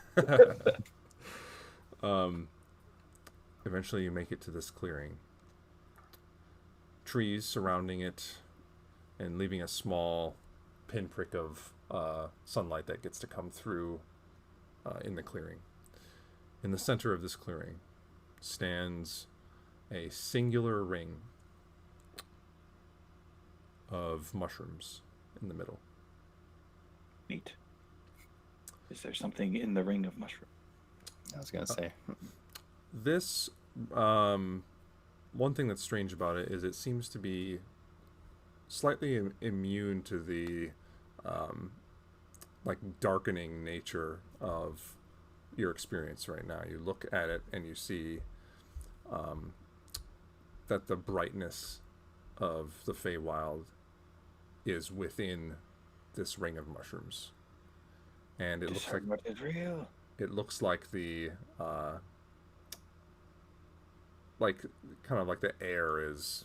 Eventually, you make it to this clearing. Trees surrounding it, and leaving a small pinprick of sunlight that gets to come through in the clearing. In the center of this clearing stands a singular ring of mushrooms in the middle. Neat. Is there something in the ring of mushroom? I was gonna say. This, one thing that's strange about it is it seems to be slightly immune to the, like, darkening nature of your experience right now. You look at it and you see that the brightness of the Feywild is within this ring of mushrooms. And it looks like Discern what is real. it looks like the like kind of like the air is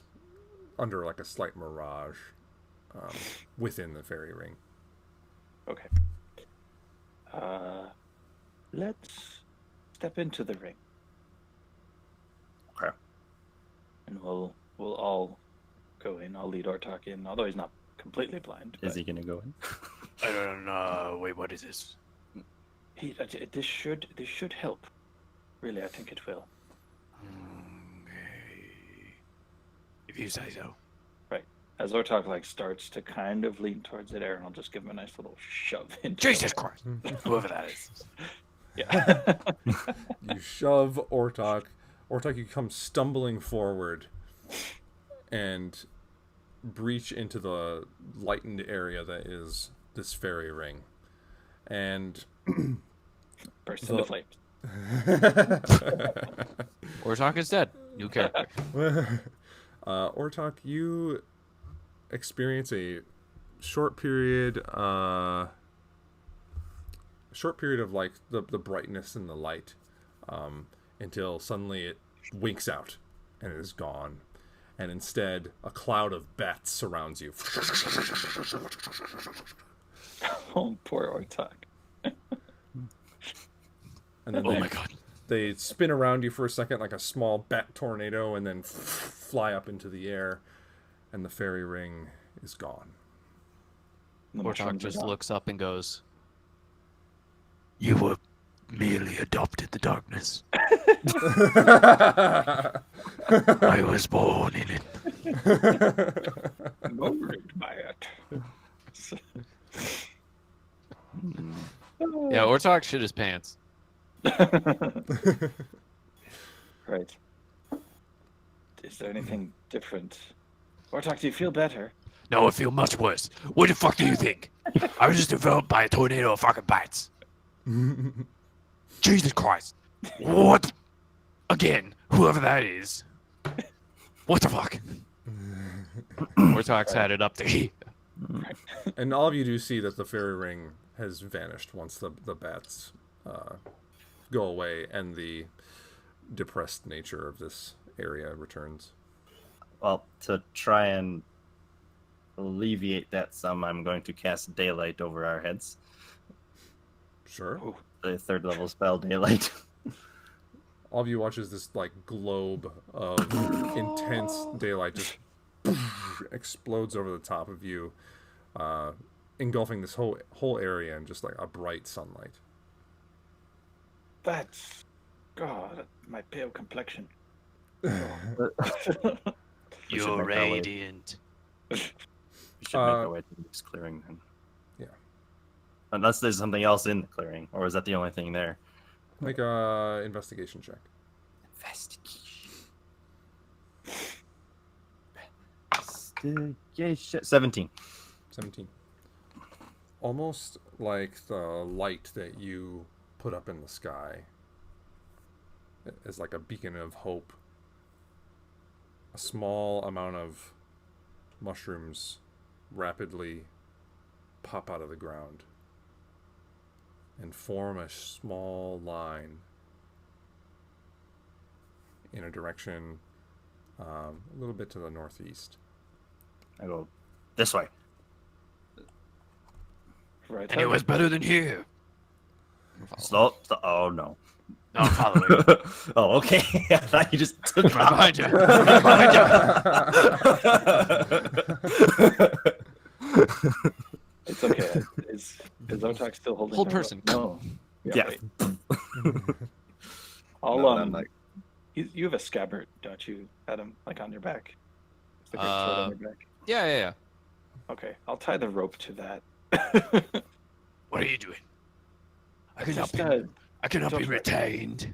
under like a slight mirage within the fairy ring. Okay. Let's step into the ring, Okay. and we'll all go in. I'll lead Ortok in, although he's not completely blind. Is but he gonna go in? I don't know. Wait, what is this? this should help. Really, I think it will. Okay. If you say so. As Ortok starts to kind of lean towards it, Aaron will just give him a nice little shove into Jesus it. Christ. Whoever that is. Yeah. You shove Ortok. Ortok, you come stumbling forward and breach into the lightened area that is this fairy ring. And Burst into flames. Ortok is dead. New character. Ortok, you experience a short period of like the brightness and the light until suddenly it winks out and it is gone, and instead a cloud of bats surrounds you. Oh, poor Ortok. And then Oh they, my god. they spin around you for a second like a small bat tornado and then fly up into the air, and the fairy ring is gone. The Ortok mushrooms are just gone. looks up and goes, You were merely adopted the darkness. I was born in it. Molded by it. Yeah, Ortok shit his pants. Right. Is there anything different? Ortok, do you feel better? No, I feel much worse. What the fuck do you think? I was just developed by a tornado of fucking bats. Jesus Christ. What? Again, whoever that is. What the fuck? Ortok's had it up to here. And all of you do see that the fairy ring has vanished once the bats go away and the depressed nature of this area returns. Well, to try and alleviate that some, I'm going to cast daylight over our heads. Sure. Oh, The 3rd level spell, daylight. All of you watch as this like globe of intense daylight just explodes over the top of you, engulfing this whole area in just like a bright sunlight. that's God, my pale complexion. We should You're make our way- radiant. We should make our way to this clearing then. Yeah. Unless there's something else in the clearing, or is that the only thing there? Make a investigation check. Investigation. 17. 17. Almost like the light that you put up in the sky as like a beacon of hope. A small amount of mushrooms rapidly pop out of the ground and form a small line in a direction a little bit to the northeast. I go this way. Right. Anywhere's better than here. Slow. Oh no. No, I'm following. Oh, okay. I thought you just took Right off. behind you. Right behind you. It's okay. Is Ortok still holding? Hold the person. rope? No. Yeah. Wait. I'll No, I'm like, You have a scabbard, don't you, Adam? Like on your back. It's like a sword on your back. Yeah. Okay, I'll tie the rope to that. What are you doing? I cannot Just, be, I cannot be don't- retained.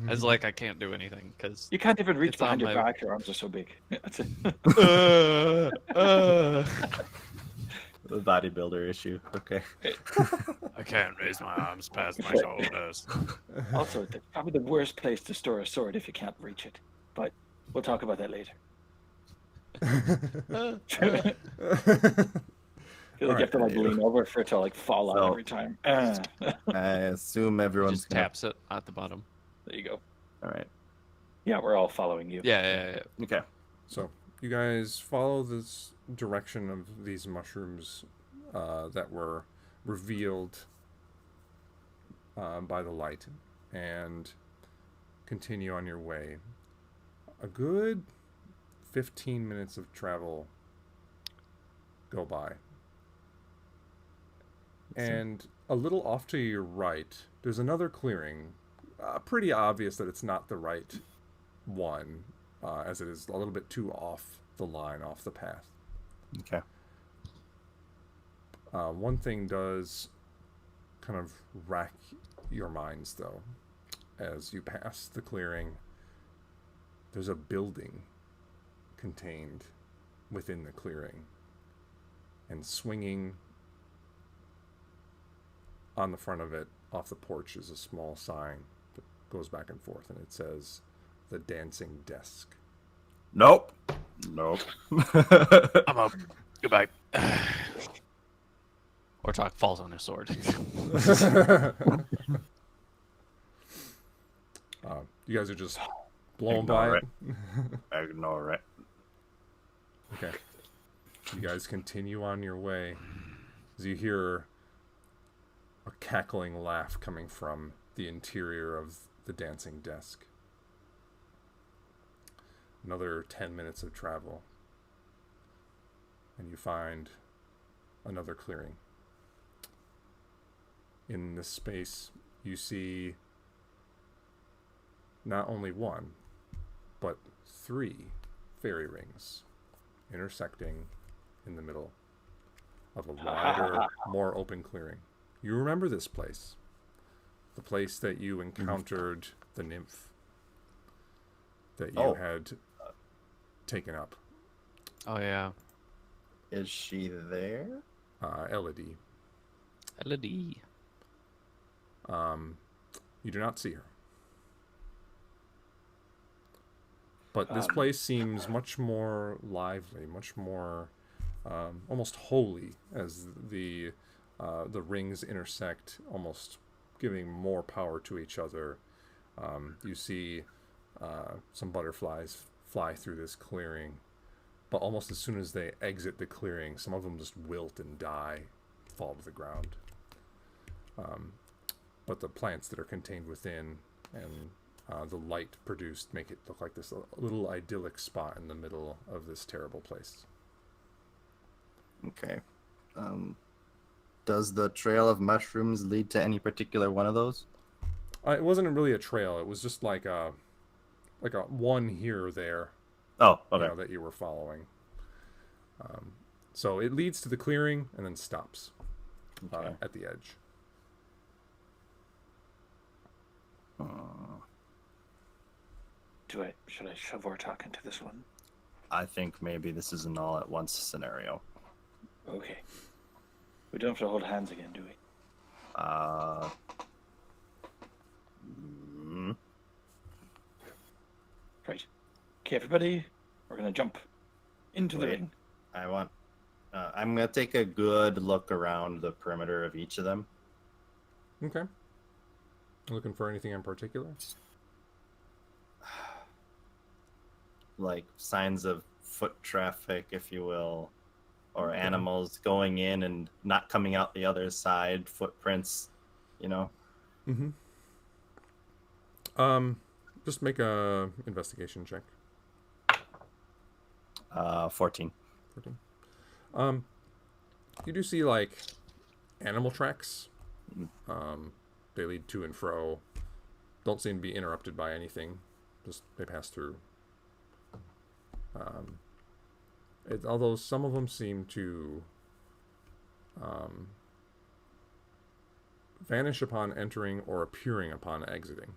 As like I can't do anything because You can't even reach It's on behind your my- back. Your arms are so big. That's it. the bodybuilder issue. Okay. I can't raise my arms past my shoulders. Also, it's probably the worst place to store a sword if you can't reach it. But we'll talk about that later. I feel like you have to like lean over for it to like fall out So- every time. I assume everyone's just gonna... taps it at the bottom. There you go. All right. Yeah, we're all following you. Yeah. Okay. So you guys follow this direction of these mushrooms that were revealed by the light and continue on your way. A good 15 minutes of travel go by. And a little off to your right, there's another clearing. Pretty obvious that it's not the right one, as it is a little bit too off the line, off the path. Okay. One thing does kind of rack your minds, though, as you pass the clearing. There's a building contained within the clearing, and swinging on the front of it, off the porch, is a small sign that goes back and forth, and it says, "The Dancing Desk." Nope. I'm up. Goodbye. Ortok falls on his sword. You guys are just blown Ignore by it. Ignore it. Okay. You guys continue on your way as you hear a cackling laugh coming from the interior of the dancing desk. Another 10 minutes of travel, and you find another clearing. In this space, you see not only one, but 3 fairy rings intersecting in the middle of a wider, more open clearing. You remember this place. The place that you encountered the nymph that you had taken up. Oh yeah. Is she there? Elodie. Elodie. You do not see her. But this place seems much more lively, much more almost holy as the rings intersect, almost giving more power to each other. You see some butterflies fly through this clearing, but almost as soon as they exit the clearing, some of them just wilt and die, fall to the ground. But the plants that are contained within and the light produced make it look like this little idyllic spot in the middle of this terrible place. Okay. Does the trail of mushrooms lead to any particular one of those? It wasn't really a trail. It was just like a one here or there. Oh, okay. That you were following. So it leads to the clearing and then stops at the edge. Should I shove Ortok into this one? I think maybe this is an all-at-once scenario. Okay. We don't have to hold hands again, do we? Right. Okay, everybody, we're gonna jump into the ring. I'm gonna take a good look around the perimeter of each of them. Okay. Looking for anything in particular? Like signs of foot traffic, if you will, or animals going in and not coming out the other side, footprints, Mm-hmm. Just make a investigation check. 14. 14. You do see like animal tracks. They lead to and fro. Don't seem to be interrupted by anything. Just they pass through. Although some of them seem to vanish upon entering or appearing upon exiting.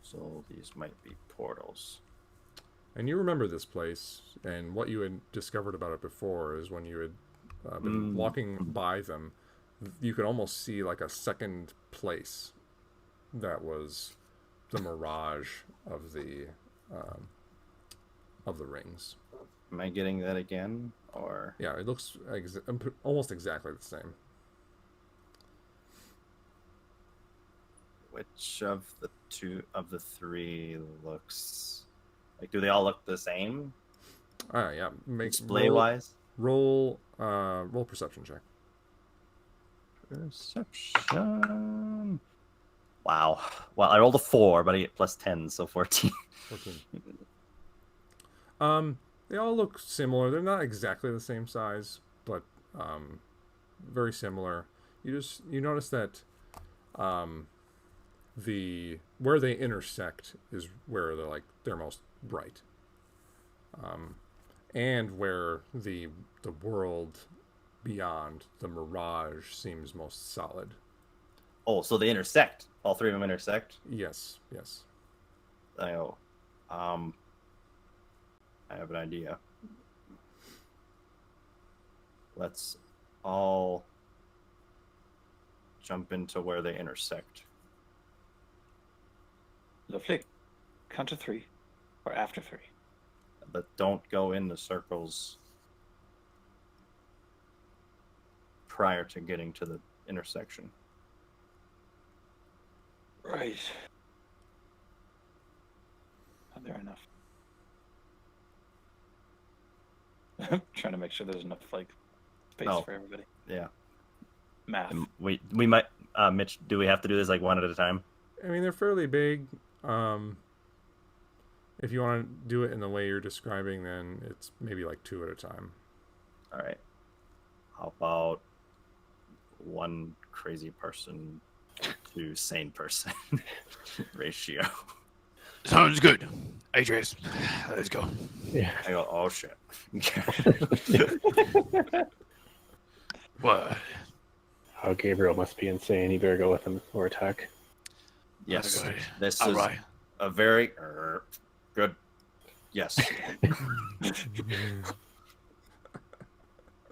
So these might be portals. And you remember this place, and what you had discovered about it before is when you had been walking by them, you could almost see like a second place that was the mirage of the rings. Am I getting that again, or? Yeah, it looks almost exactly the same. Which of the three looks like? Do they all look the same? Yeah. Display wise. Roll perception check. Perception. Wow. Well, I rolled a 4, but I get plus 10, so 14. 14. They all look similar. They're not exactly the same size, but very similar. You notice that where they intersect is where they're most bright, and where the world beyond, the mirage, seems most solid. Oh, so they intersect. All three of them intersect? Yes. I know. I have an idea. Let's all jump into where they intersect. Lovely. Count to 3, or after 3. But don't go in the circles prior to getting to the intersection. Right. Are there enough? Trying to make sure there's enough space for everybody. Yeah. Math. And we might, Mitch. Do we have to do this one at a time? I mean, they're fairly big. If you want to do it in the way you're describing, then it's maybe 2 at a time. All right. How about one crazy person to sane person ratio? Sounds good. Atreus, let's go. Yeah. I go, oh shit. What? Oh, Gabriel must be insane. You better go with him, Ortak. Yes, Okay. this All is right. a very good. Yes.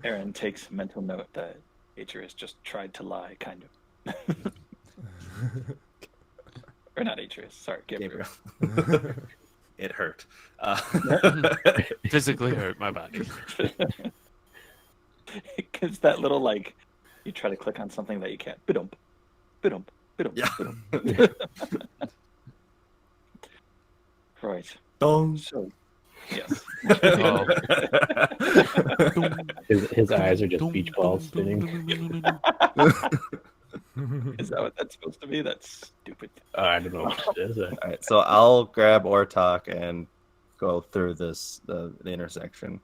Aaron takes mental note that Atreus just tried to lie, kind of. Or not Atreus, sorry, Gabriel. Gabriel. It hurt. Physically hurt. My bad. Because that little, like, you try to click on something that you can't. Bidump, bidump, bidump, Yeah. bidump. Right. Dong. So, yes. Oh. His eyes are just beach balls spinning. Is that what that's supposed to be? That's stupid. I don't know what it is. All right, so I'll grab Ortok and go through the intersection.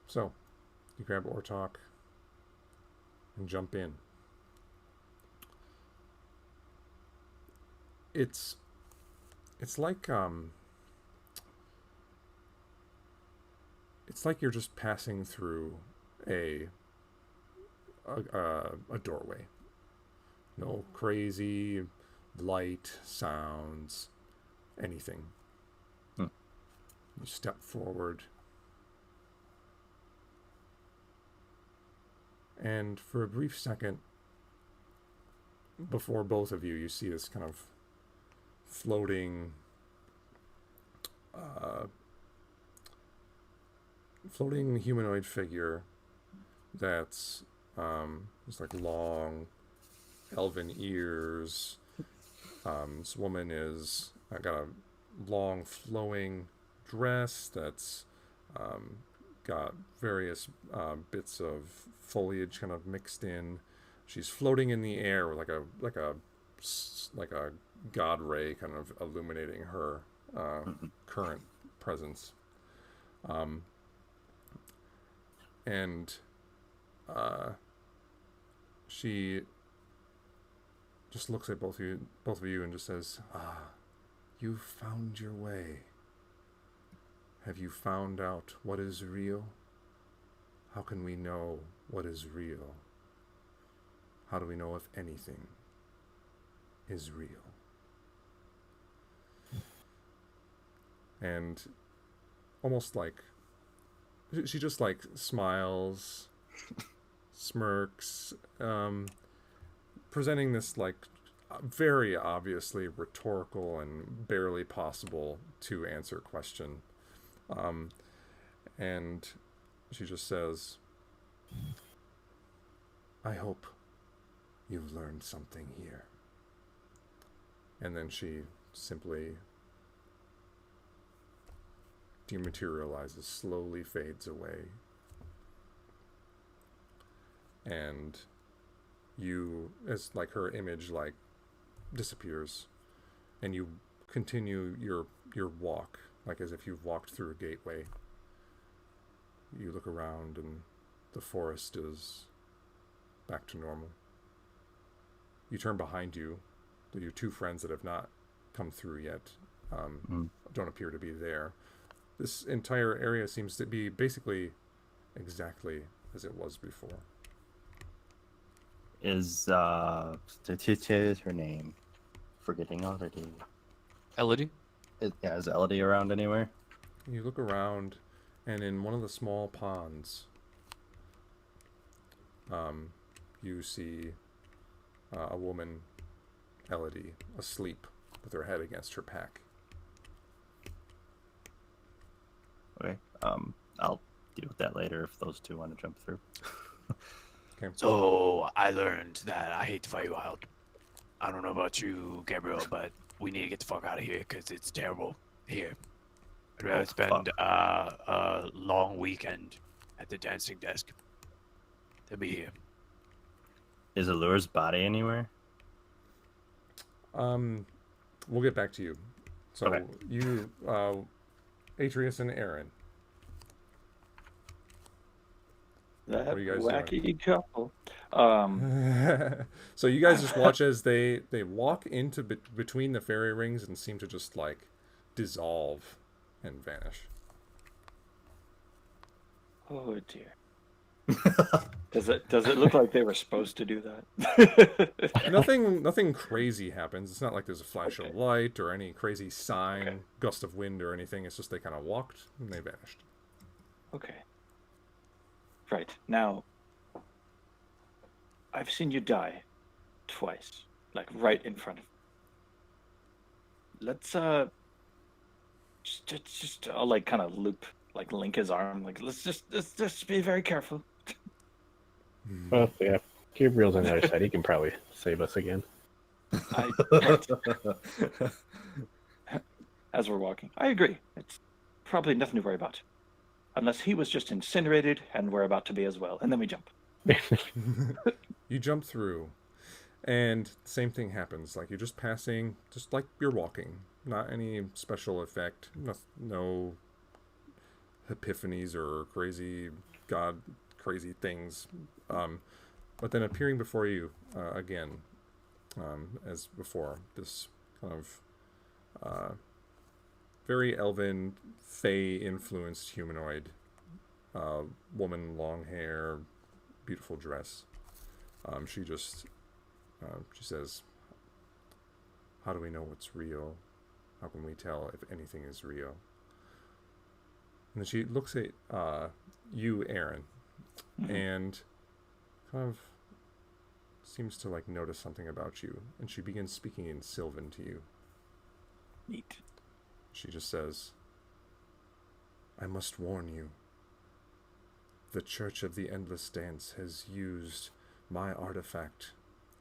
So, you grab Ortok and jump in. It's like it's like you're just passing through a doorway. No crazy light, sounds, anything. Hmm. You step forward. And for a brief second, before both of you, you see this kind of floating humanoid figure that's just like long elven ears. This woman is got a long flowing dress that's got various bits of foliage kind of mixed in. She's floating in the air with like a god ray kind of illuminating her current presence. And she just looks at both of you and just says, "You found your way. Have you found out what is real? How can we know what is real? How do we know if anything is real?" And almost like she just like smiles, smirks, presenting this like very obviously rhetorical and barely possible to answer question. And she just says, "I hope you've learned something here." And then she simply dematerializes, slowly fades away. And you, as like her image like disappears, and you continue your walk, like as if you've walked through a gateway. You look around and the forest is back to normal. You turn behind you. Your two friends that have not come through yet don't appear to be there. This entire area seems to be basically exactly as it was before. Is her name? Forgetting already. Elodie? Is Elodie around anywhere? You look around, and in one of the small ponds, you see a woman, Elodie, asleep with her head against her pack. Okay. I'll deal with that later if those two want to jump through. Okay. So I learned that I hate to fight you out. I don't know about you, Gabriel, but we need to get the fuck out of here because it's terrible here. I'd rather spend a long weekend at the dancing desk than be here. Is Allure's body anywhere? We'll get back to you. So Okay. you, Atreus and Aaron. That What are you guys wacky couple. So you guys just watch as they walk into between the fairy rings and seem to just like dissolve and vanish. Oh dear. Does it look like they were supposed to do that? Nothing crazy happens. It's not like there's a flash of Okay. light or any crazy sign, Okay. gust of wind or anything. It's just they kind of walked and they vanished. Okay. Right. Now, I've seen you die twice, like right in front of me. Let's just I'll like kind of link his arm, like let's just be very careful. Well, yeah. Gabriel's on the other side. He can probably save us again. Right. As we're walking. I agree. It's probably nothing to worry about. Unless he was just incinerated and we're about to be as well. And then we jump. You jump through, and same thing happens. Like you're just passing, just like you're walking. Not any special effect. No epiphanies or crazy things. But then appearing before you again, as before, this kind of very elven, fey-influenced humanoid woman, long hair, beautiful dress. She says, "How do we know what's real? How can we tell if anything is real?" And then she looks at you, Aaron, and kind of seems to like notice something about you, and she begins speaking in Sylvan to you. Neat. She just says, "I must warn you. The Church of the Endless Dance has used my artifact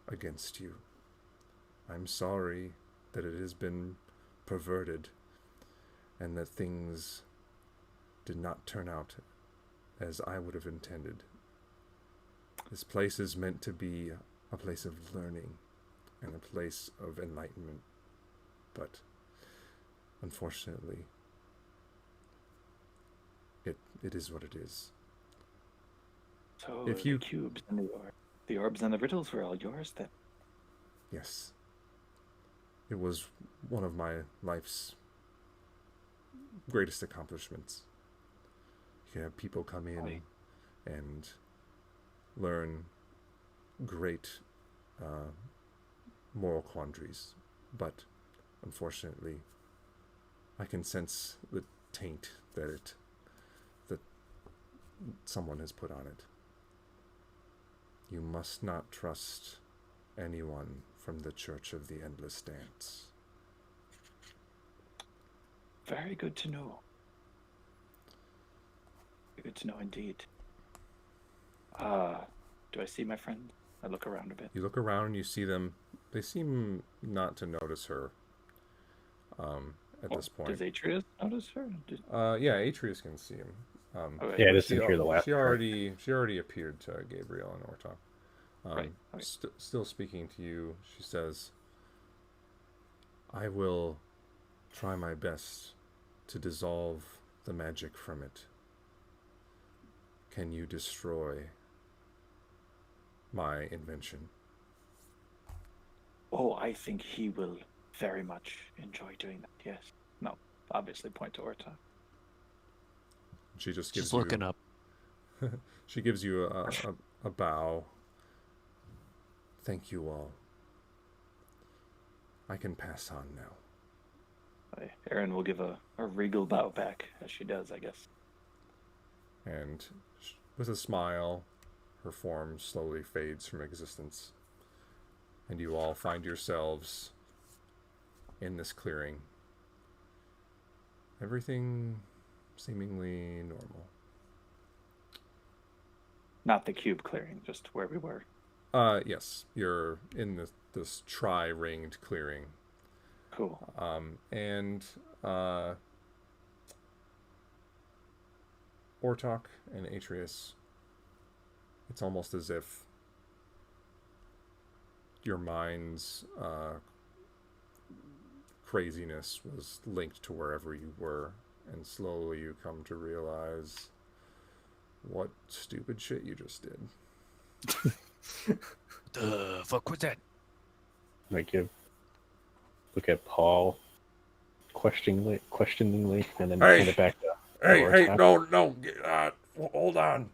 against you. I'm sorry that it has been perverted and that things did not turn out as I would have intended. This place is meant to be a place of learning and a place of enlightenment, but unfortunately, it is what it is." So If you- the cubes and the orbs and the riddles were all yours then. Yes. It was one of my life's greatest accomplishments. You can have people come in Right. and learn great moral quandaries, but unfortunately, I can sense the taint that someone has put on it. You must not trust anyone from the Church of the Endless Dance. Very good to know. Very good to know indeed. Do I see my friend? I look around a bit. You look around and you see them. They seem not to notice her at this point. Does Atreus notice her? Yeah, Atreus can see him. Okay. Yeah, I just She, didn't hear the last she part. already appeared to Gabriel and Ortok. Right, okay. Still speaking to you, she says, "I will try my best to dissolve the magic from it. Can you destroy my invention?" Oh, I think he will very much enjoy doing that. Yes. No, obviously point to Orta. She just gives Just looking up. She gives you a bow. "Thank you all. I can pass on now." Erin will give a regal bow back, as she does, I guess. And with a smile, her form slowly fades from existence. And you all find yourselves in this clearing. Everything seemingly normal. Not the cube clearing, just where we were. Yes, you're in this tri-ringed clearing. Cool. And Ortok and Atreus, it's almost as if your mind's craziness was linked to wherever you were, and slowly you come to realize what stupid shit you just did. The fuck was that? Like look at Paul questioningly, and then Hey. hand it back to Hey, Ortak. no, hold on.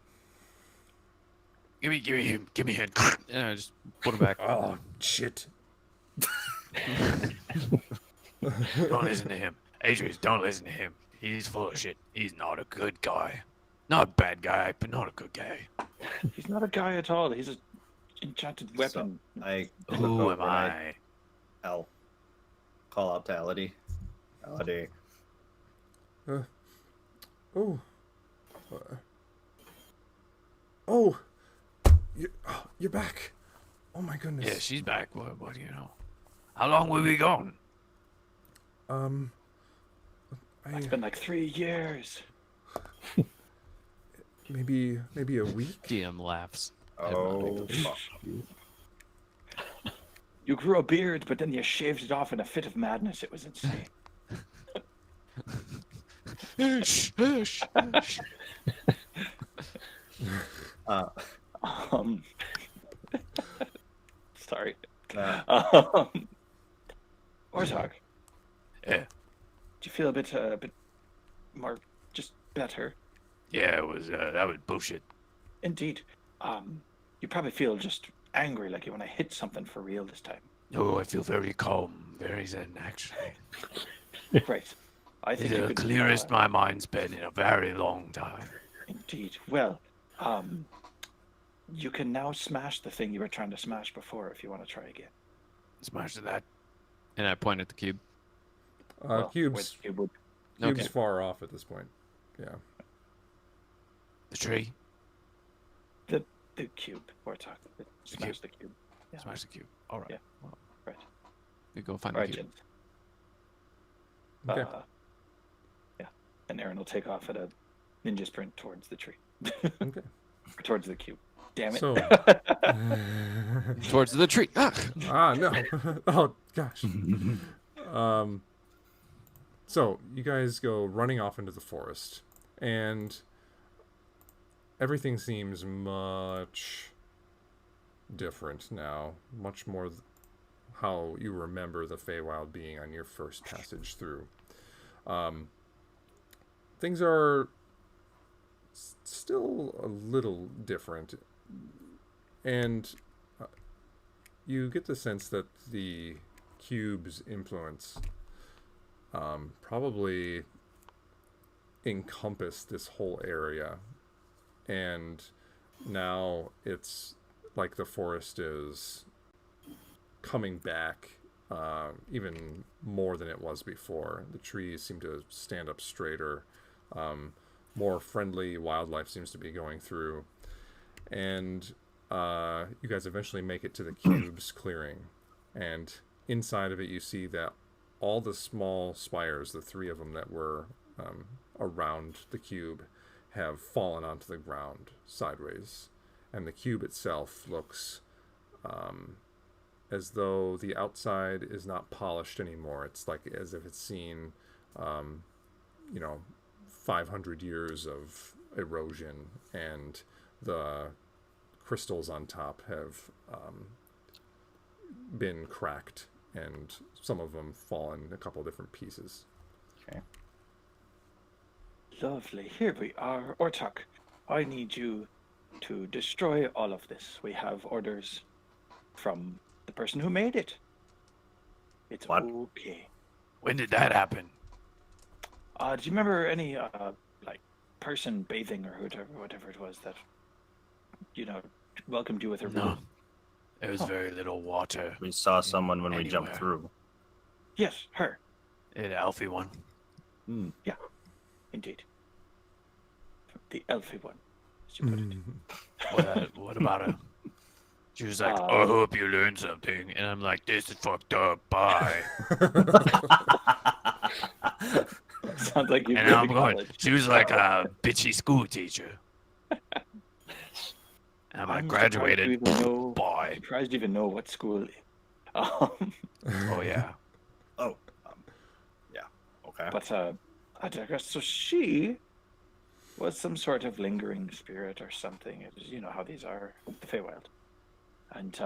Give me him. Give me him. Yeah, just put him back. Oh, shit. Don't listen to him. Adrius, don't listen to him. He's full of shit. He's not a good guy. Not a bad guy, but not a good guy. He's not a guy at all. He's an enchanted weapon. So I look Who over am and I? I'll call out to Elodie. Elodie, Oh. Oh. You're back. Oh my goodness. Yeah, she's back. What do you know? How long were we gone? It's been like 3 years. Maybe a week. DM laughs. oh, fuck. You grew a beard, but then you shaved it off in a fit of madness. It was insane. Shh, shh, shh. Um, sorry. uh, Ortog, Yeah, do you feel a bit more, just better? yeah, it was that was bullshit. Indeed. You probably feel just angry, like you want to hit something for real this time. Oh, I feel very calm, very zen, actually. Right. I think It's you the could, clearest my mind's been in a very long time. Indeed. Well, you can now smash the thing you were trying to smash before if you want to try again. Smash that. And I point at the cube. Well, Cube's with- it would- Okay. far off at this point. Yeah. The tree. the cube, Ortog. Smash the cube. Yeah. Smash the cube. All right. Yeah. Right. We go find All the right, cube. gents. Okay. Yeah. And Aaron will take off at a ninja sprint towards the tree. Okay. Or towards the cube. Damn it. So- Towards the tree. Ah! no. Oh gosh. So you guys go running off into the forest, and everything seems much different now. Much more how you remember the Feywild being on your first passage through. Things are still a little different, and you get the sense that the cube's influence probably encompassed this whole area, and now it's like the forest is coming back even more than it was before. The trees seem to stand up straighter. More friendly wildlife seems to be going through, and you guys eventually make it to the cube's clearing, and inside of it you see that all the small spires, the 3 of them that were around the cube, have fallen onto the ground sideways, and the cube itself looks as though the outside is not polished anymore. It's like as if it's seen 500 years of erosion, and the crystals on top have been cracked, and some of them fallen a couple different pieces. Lovely. Here we are. Ortog, I need you to destroy all of this. We have orders from the person who made it. It's What? okay. When did that happen? Do you remember any like person bathing or whatever it was that welcomed you with her No. room? There was very little water. We saw someone when we jumped Anywhere. through. Yes, her. The Alfie one. Indeed. The elfy one, as you put it. What about her? She was like, Uh, I hope you learned something. And I'm like, this is fucked up. Bye. Sounds like you've And been I'm to going, college. she was like a bitchy school teacher. And I'm like, graduated. Bye. Surprised you even know what school. Um, Oh, yeah. Okay. but I digress. So she was some sort of lingering spirit or something. It was, you know how these are, the Feywild. and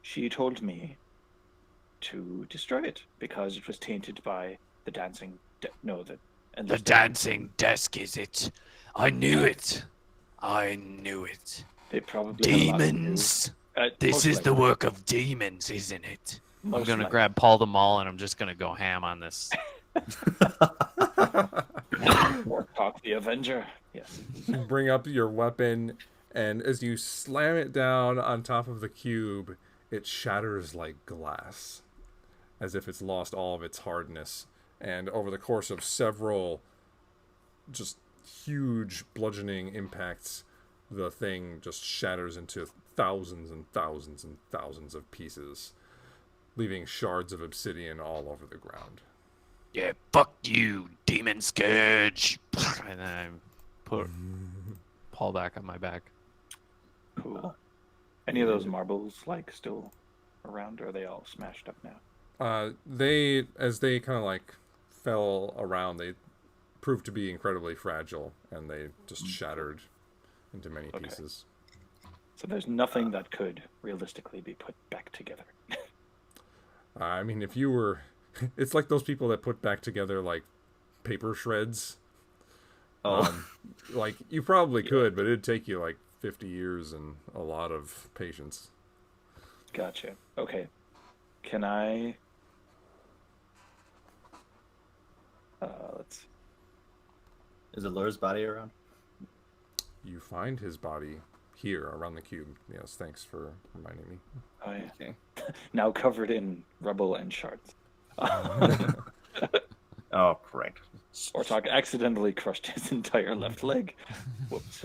she told me to destroy it because it was tainted by the dancing. And The dancing desk, is it? I knew it. I knew it. They probably have a lot to do. Demons. Most This is the likely. work of demons, isn't it? I'm Most gonna likely. grab Paul the Mall and I'm just gonna go ham on this. Or Talk the Avenger. Yes. You bring up your weapon, and as you slam it down on top of the cube, it shatters like glass, as if it's lost all of its hardness. And over the course of several just huge bludgeoning impacts, the thing just shatters into thousands and thousands and thousands of pieces, leaving shards of obsidian all over the ground. Yeah, fuck you, demon scourge. And then I put Paul back on my back. Cool. Any of those marbles like still around, or are they all smashed up now? They, as they kind of like fell around, they proved to be incredibly fragile, and they just shattered into many Okay. pieces. So there's nothing that could realistically be put back together. I mean, if you were, it's like those people that put back together like paper shreds. Oh. Like you probably could, but it'd take you like 50 years and a lot of patience. Gotcha. Okay. Can I? Let's. Is Allura's body around? You find his body here around the cube. Yes, thanks for reminding me. Oh, yeah. Okay. Now covered in rubble and shards. Oh, great. Or Talk accidentally crushed his entire left leg. Whoops.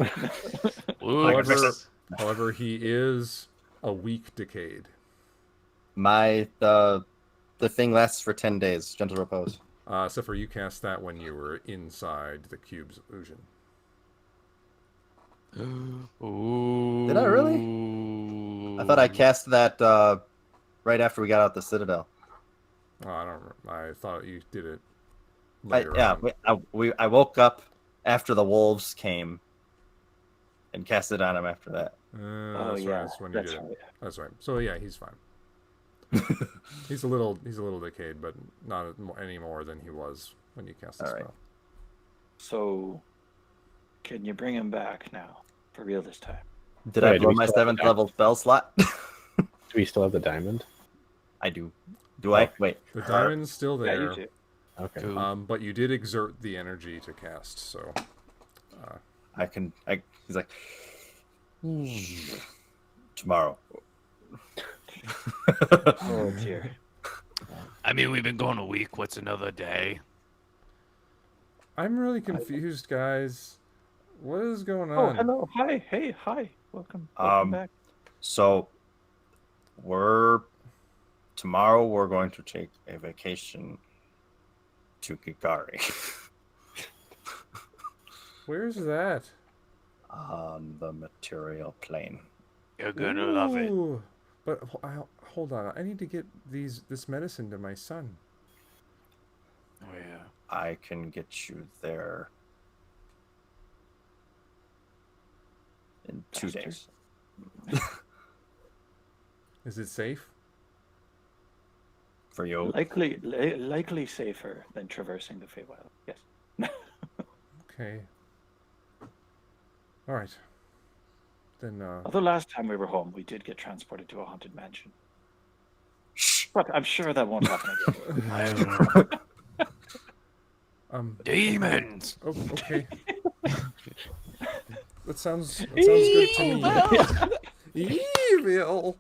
However, he is a weak decayed. My the thing lasts for 10 days. Gentle repose. Except for you cast that when you were inside the cube's illusion. Ooh. Did I really? I thought I cast that right after we got out the Citadel. Oh, I don't. I thought you did it. I Later on. I woke up after the wolves came and cast it on him after that. Oh That's yeah, right. That's when you that's did it. right. That's right. So yeah, he's fine. He's a little decayed, but not any more than he was when you cast the All right. spell. So, can you bring him back now for real this time? Did Wait, I do blow we my still have 7th that? level spell slot? Do we still have the diamond? I do. Do I? Wait. The diamond's still Yeah, there. you do. Okay. Cool. But you did exert the energy to cast, so I can. He's like, tomorrow. Oh dear. I mean, we've been going a week. What's another day? I'm really confused, guys. What is going Oh, on? hello. Hi. Hey. Hi. Welcome. Welcome back. So, tomorrow we're going to take a vacation to Gigari Where's that? on the material plane. You're gonna love it. Ooh, But hold on. I need to get this medicine to my son. Oh yeah. I can get you there in 2 days. Is it safe? For you. Likely safer than traversing the Feywild. Yes. Okay. All right. Then Although last time we were home, we did get transported to a haunted mansion. Shh. But I'm sure that won't happen again. Demons. Oh, okay. That sounds good to me. Evil.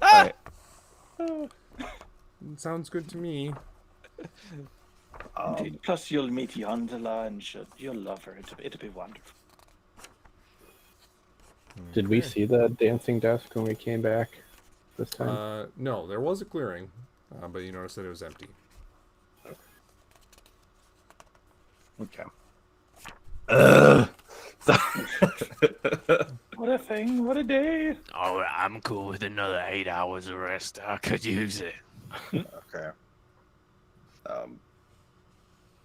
Alright. Sounds good to me. Indeed. Plus, you'll meet Yondala, and you'll love her. It'll be wonderful. Did we see the dancing desk when we came back this time? No, there was a clearing, but you noticed that it was empty. Okay. What a thing! What a day! Oh, I'm cool with another 8 hours of rest. I could use it. Okay.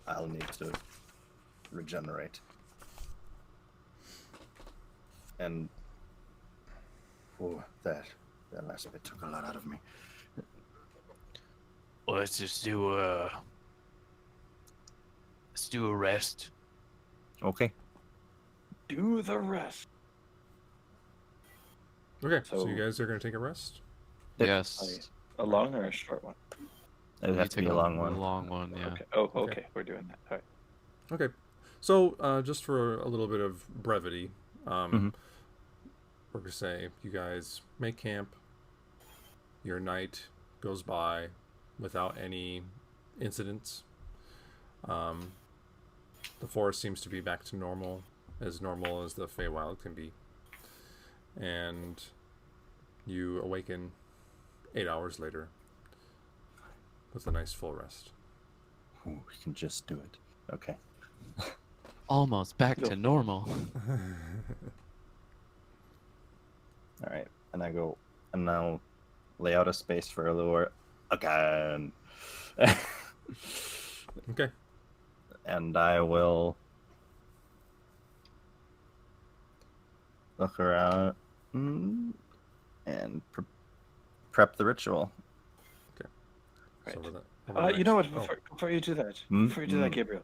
I'll need to regenerate. And that last bit took a lot out of me. Well, let's do a rest. Okay. Do the rest. Okay, so So- you guys are going to take a rest? Yes. A long or a short one? It would You have to be take a long one. Long one, yeah. Okay. Oh, okay. We're doing that. All right. Okay. So, just for a little bit of brevity, Mhm. we're going to say you guys make camp. Your night goes by without any incidents. The forest seems to be back to normal as the Feywild can be. And you awaken 8 hours later with a nice full rest. Ooh, we can just do it. Okay. Almost back to normal. All right. And I go, and now lay out a space for Allure again. Okay. And I will look around and prep the ritual. So Right. over the You know what? next- Before you do that, Hmm? before you do that, Gabriel,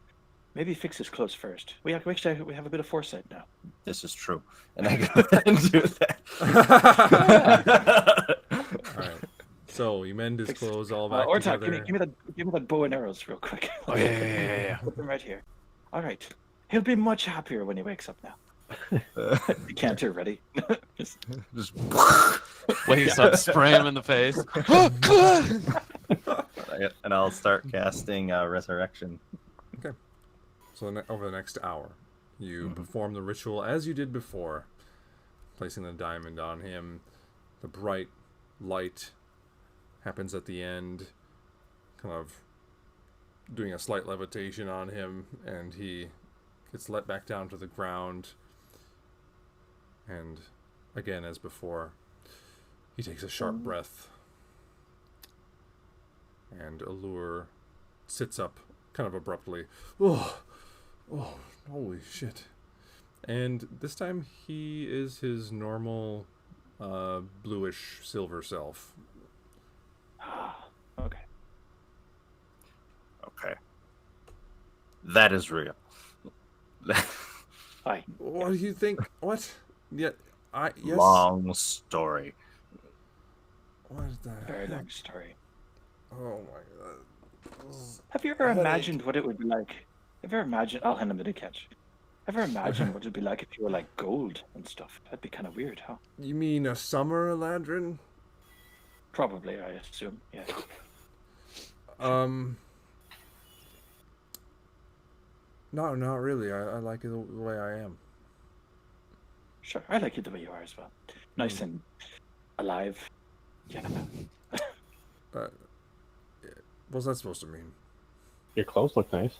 maybe fix his clothes first. We have a bit of foresight now. This is true. And I go and do that. All right. So you mend his Fix- clothes all back Ortak, together. give me that bow and arrows real quick. Oh, yeah. Put them right here. All right. He'll be much happier when he wakes up now. You can't hear ready. Just- Just Wakes up, spray him in the face. and I'll start casting resurrection. So over the next hour, you Mhm. perform the ritual as you did before, placing the diamond on him. The bright light happens at the end, kind of doing a slight levitation on him, and he gets let back down to the ground. And again, as before, he takes a sharp breath. And Allure sits up kind of abruptly. Oh, holy shit. And this time he is his normal bluish silver self. okay. Okay. That is real. Hi. What do you think? What? Yes. Long story. What the Very heck? long story. Oh my god. Have you ever imagined what it would be like? Have you ever imagined? I'll hand him the catch. Ever imagine what it'd be like if you were like gold and stuff? That'd be kind of weird, huh? You mean a summer Eladrin? Probably, I assume. Yeah. No, not really. I like it the way I am. Sure. I like you the way you are as well. Nice and alive. Yeah. What's that supposed to mean? Your clothes look nice.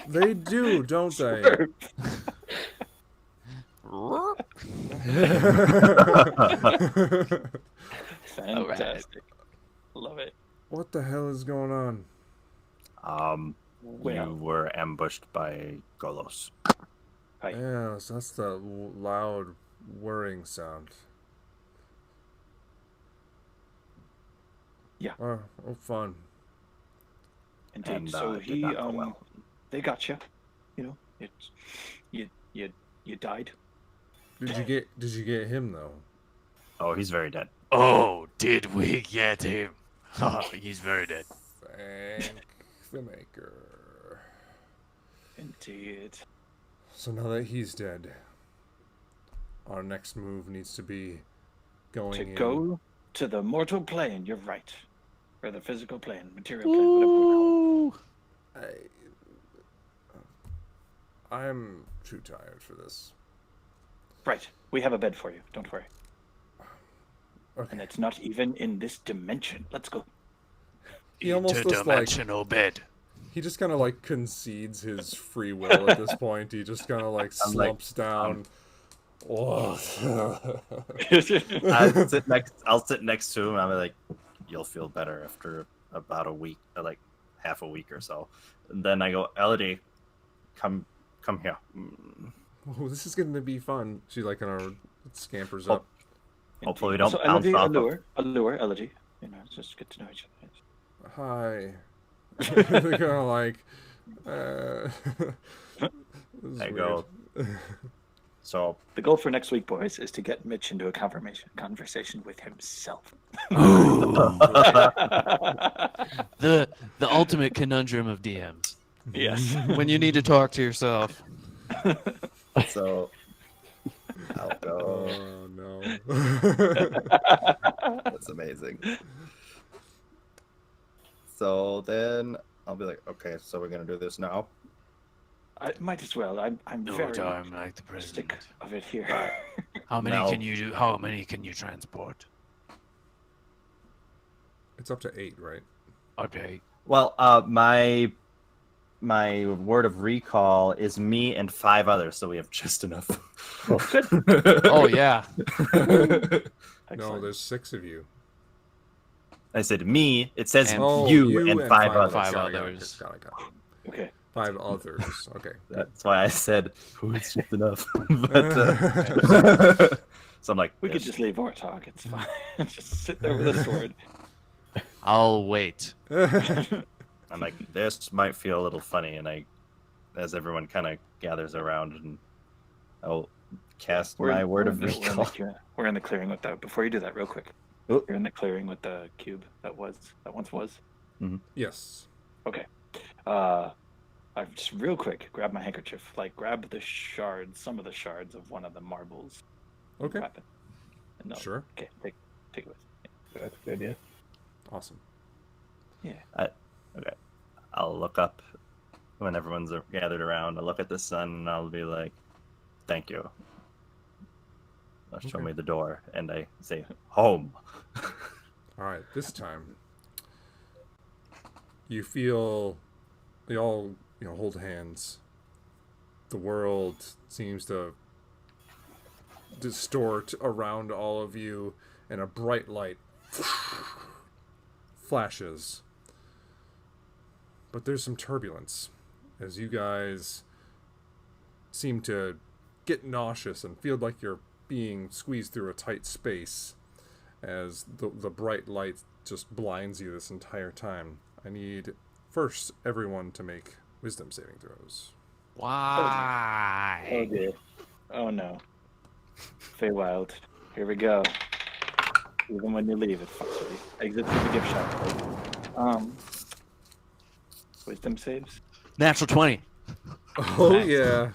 They do, don't they? Fantastic. Love it. What the hell is going on? You Well, were ambushed by Golos. hi. Yes, that's the loud whirring sound. Yeah. Oh, fun. Indeed. And So did he, not go well. they got you. You know, it's you died. Did you get him though? Oh, he's very dead. Oh, did we get him? Oh, he's very dead. Thank the maker. Indeed. So now that he's dead, our next move needs to be going To in. go to the mortal plane. You're right. Or the physical plane, material plane, whatever we call it. I'm too tired for this. Right. We have a bed for you. Don't worry. Okay. And it's not even in this dimension. Let's go. He almost just like Interdimensional bed. he just kind of like concedes his free will at this point. He just kind of like I'm like, slumps down. Oh. I'll sit next to him. I'm like, you'll feel better after about a week, or like half a week or so. And then I go, Elodie, come here. Oh, this is going to be fun. She like kind of scampers Oh. up. Hopefully we don't So bounce Elegy, off of- allure, Elegy. You know, it's just get to know each other. Hi. They're kind of like. This is I go. weird. So The goal for next week, boys, is to get Mitch into a conversation with himself. The ultimate conundrum of DMs. Yes. When you need to talk to yourself. so I'll go. Oh no. That's amazing. So then I'll be like, okay, so we're gonna do this now. I might as well. I'm No very time like the president. sick of it here. How many Now- can you do? How many can you transport? It's up to 8, right? Okay. Well, my word of recall is me and 5 others, so we have just enough. Oh yeah. No, Excellent. there's 6 of you. I said me. It says And- Oh, you and 5 others. Five Got it, others. Got it. Okay. 5 others. Okay. That's why I said it's just enough. But so I'm like, We could "Yes." just leave our talk. It's fine. Just sit there with a sword. I'll wait. I'm like, this might feel a little funny, and as everyone kind of gathers around, and I'll cast my word of recall. We're in the clearing with that. Before you do that, real quick. Oh. You're in the clearing with the cube that once was. Yes. Okay. I just real quick grab my handkerchief. Like grab the shards, some of the shards of one of the marbles. and Okay. wrap it. And Sure. Okay. Take it with. That's a good idea. Awesome. I'll look up when everyone's gathered around. I'll look at the sun, and I'll be like, "Thank you." I'll show Okay. me the door, and I say, "Home." All right. This time, you feel they all hold hands. The world seems to distort around all of you, and a bright light flashes. But there's some turbulence as you guys seem to get nauseous and feel like you're being squeezed through a tight space as the bright light just blinds you this entire time. I need first everyone to make wisdom saving throws. Why? Oh dear. Oh no. Feywild. Here we go. Even when you leave, it fucks with you. Exit through the gift shop. Right? Wisdom saves. Natural 20. Oh Nice. yeah.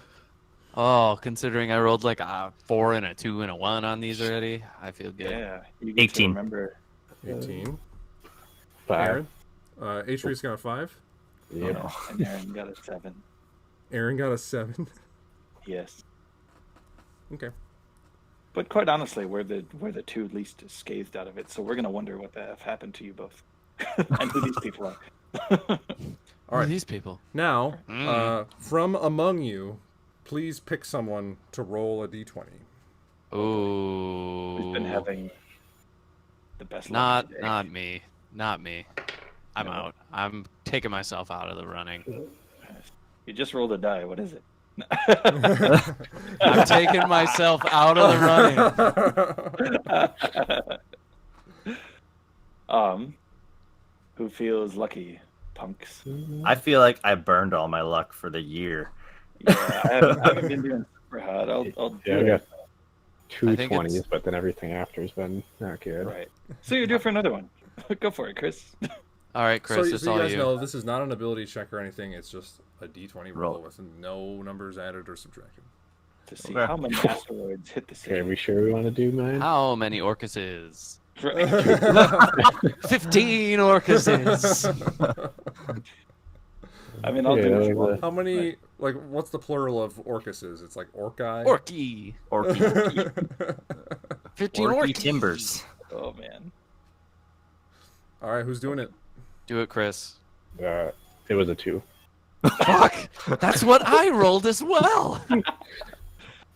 Oh, considering I rolled like a 4 and a 2 and a 1 on these already, I feel good. Yeah. You get to 18. remember. 18. 5. Aaron. Atreus got a 5. Yeah. And Aaron got a 7. Aaron got a 7. Yes. Okay. But quite honestly, we're the two least scathed out of it, so we're gonna wonder what the F happened to you both. And who these people are. Who are these people? Now, Mm. from among you, please pick someone to roll a d20. Ooh. Who's been having the best luck Not today? not me. Not me. I'm No. out. I'm taking myself out of the running. You just rolled a die. What is it? I'm taking myself out of the running. Who feels lucky, punks? I feel like I burned all my luck for the year. Yeah, I haven't been doing super hot. I'll do Yeah, I it. got two I think 20s, it's- but then everything after has been not good. Right. So you're due for another one. Go for it, Chris. All right, Chris, so it's you all guys you. know this is not an ability check or anything. It's just a d20 roll Roll. with no numbers added or subtracted. To see Okay. how many asteroids hit the Okay, are city. we sure we want to do mine? How many orcuses? Right. 15 orcuses. I mean, I'll do Yeah, what you like want. How many, like, what's the plural of orcuses? It's like orci? Orky. Orky, 15 orky orky timbers. Oh man. All right, who's doing it? Do it, Chris. It was a 2. Fuck! That's what I rolled as well.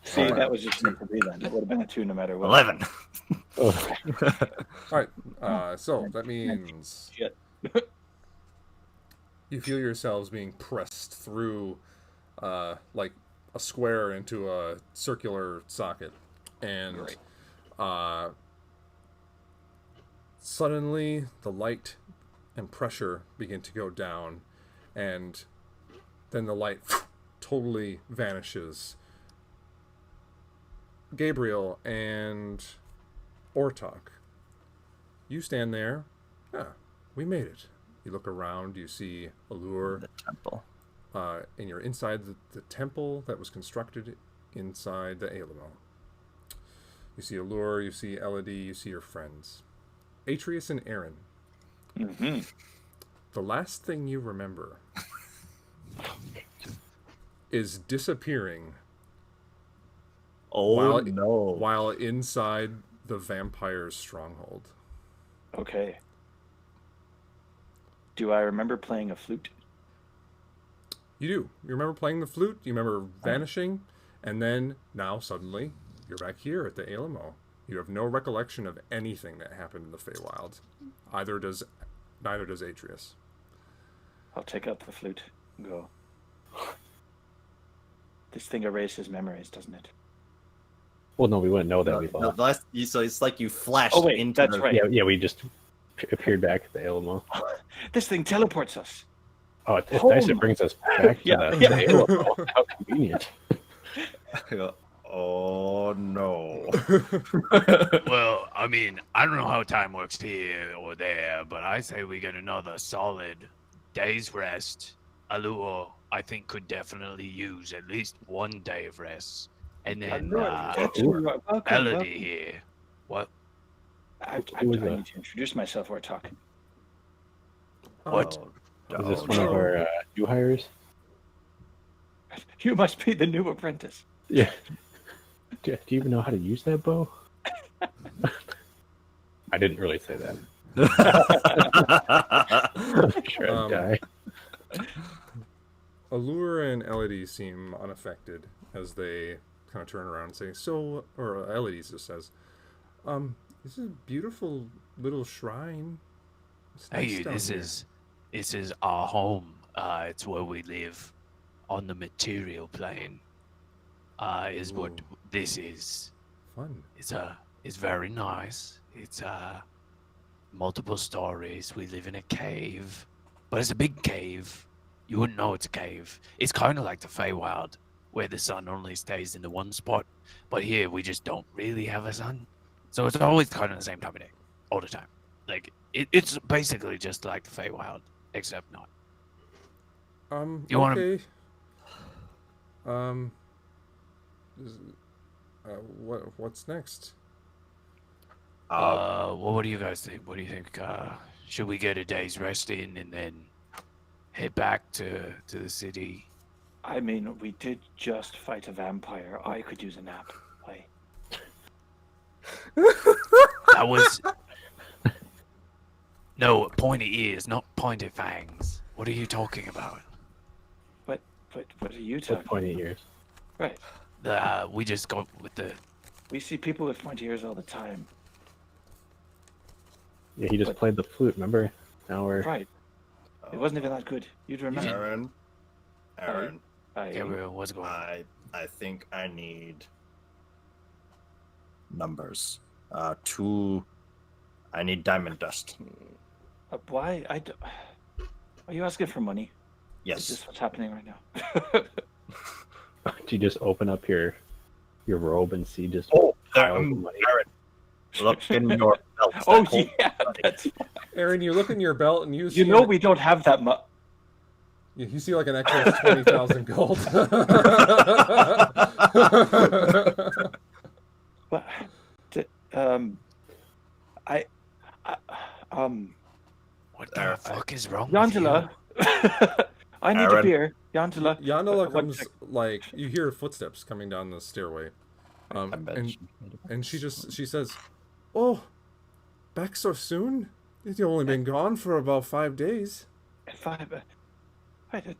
See, Alright. that was just meant to be then. It would have been a 2 no matter what. 11. Oh, All right, so that means Shit. you feel yourselves being pressed through, like a square into a circular socket, and Great. suddenly the light and pressure begin to go down, and then the light totally vanishes. Gabriel and Ortok, you stand there. Yeah, we made it. You look around, you see Allure, The temple. and you're inside the temple that was constructed inside the Alamo. You see Allure, you see Elodie, you see your friends. Atreus and Aaron. Mm-hmm. The last thing you remember is disappearing Oh While- no! while inside the vampire's stronghold. Okay. Do I remember playing a flute? You do. You remember playing the flute, you remember vanishing, and then now suddenly you're back here at the Alamo. You have no recollection of anything that happened in the Feywild. Neither does Atreus. I'll take out the flute and go. This thing erases memories, doesn't it? Well, no, we wouldn't know that No, we no, lost. the last, so it's like you flashed Oh, wait, into that's the, right. Yeah, we just appeared back at the Alamo. This thing teleports us. Oh, it's nice. It Home. brings us back to Yeah, the yeah. Alamo. How convenient. Oh no! Well, I mean, I don't know how time works here or there, but I say we get another solid day's rest. Allure, I think, could definitely use at least one day of rest. And then Welcome. Elodie here. What? I Who was need that? to introduce myself or talk. What? Is this Oh, one of no. our new hires? You must be the new apprentice. Yeah. Do you even know how to use that bow? I didn't really say that. I'm sure I'd die. Allure and Elodie seem unaffected as they kind of turn around and say, so, or Elodie just says, this is a beautiful little shrine. It's nice Hey, down this here." is our home. It's where we live on the material plane. Is what Ooh. this is. Fun. It's very nice. It's multiple stories. We live in a cave, but it's a big cave. You wouldn't know it's a cave. It's kind of like the Feywild, where the sun only stays in the one spot. But here we just don't really have a sun, so it's always kind of the same time of day, all the time. Like it's basically just like the Feywild, except not. You wanna- okay. What's next? Uh, Well, what do you guys think? What do you think? Should we get a day's rest in and then head back to the city? I mean, we did just fight a vampire. I could use a nap. That was no pointy ears, not pointed fangs. What are you talking about? What are you What talking? pointy ears? Right. We just got with the. We see people with pointy ears all the time. Yeah, he just What? played the flute, remember? Now we're... Right. It wasn't even that good. You'd remember. Aaron, Gabriel, what's going on? I think I need numbers. I need diamond dust. Why? Are you asking for money? Is Yes. this what's happening right now? Do you just open up your robe and see just Oh, piles of money? Aaron, look in your belt. Oh That whole- yeah, that's. Aaron, you look in your belt and you see You know we don't have that much. you see like an extra 20,000 gold. What? What the Aaron, fuck is wrong Yandela. I need a Aaron. beer. Yandela. Yandala One comes sec. like you hear footsteps coming down the stairway, I bet and she- she says, "Oh, back so soon? You've only been gone for about 5 days." Five. Right.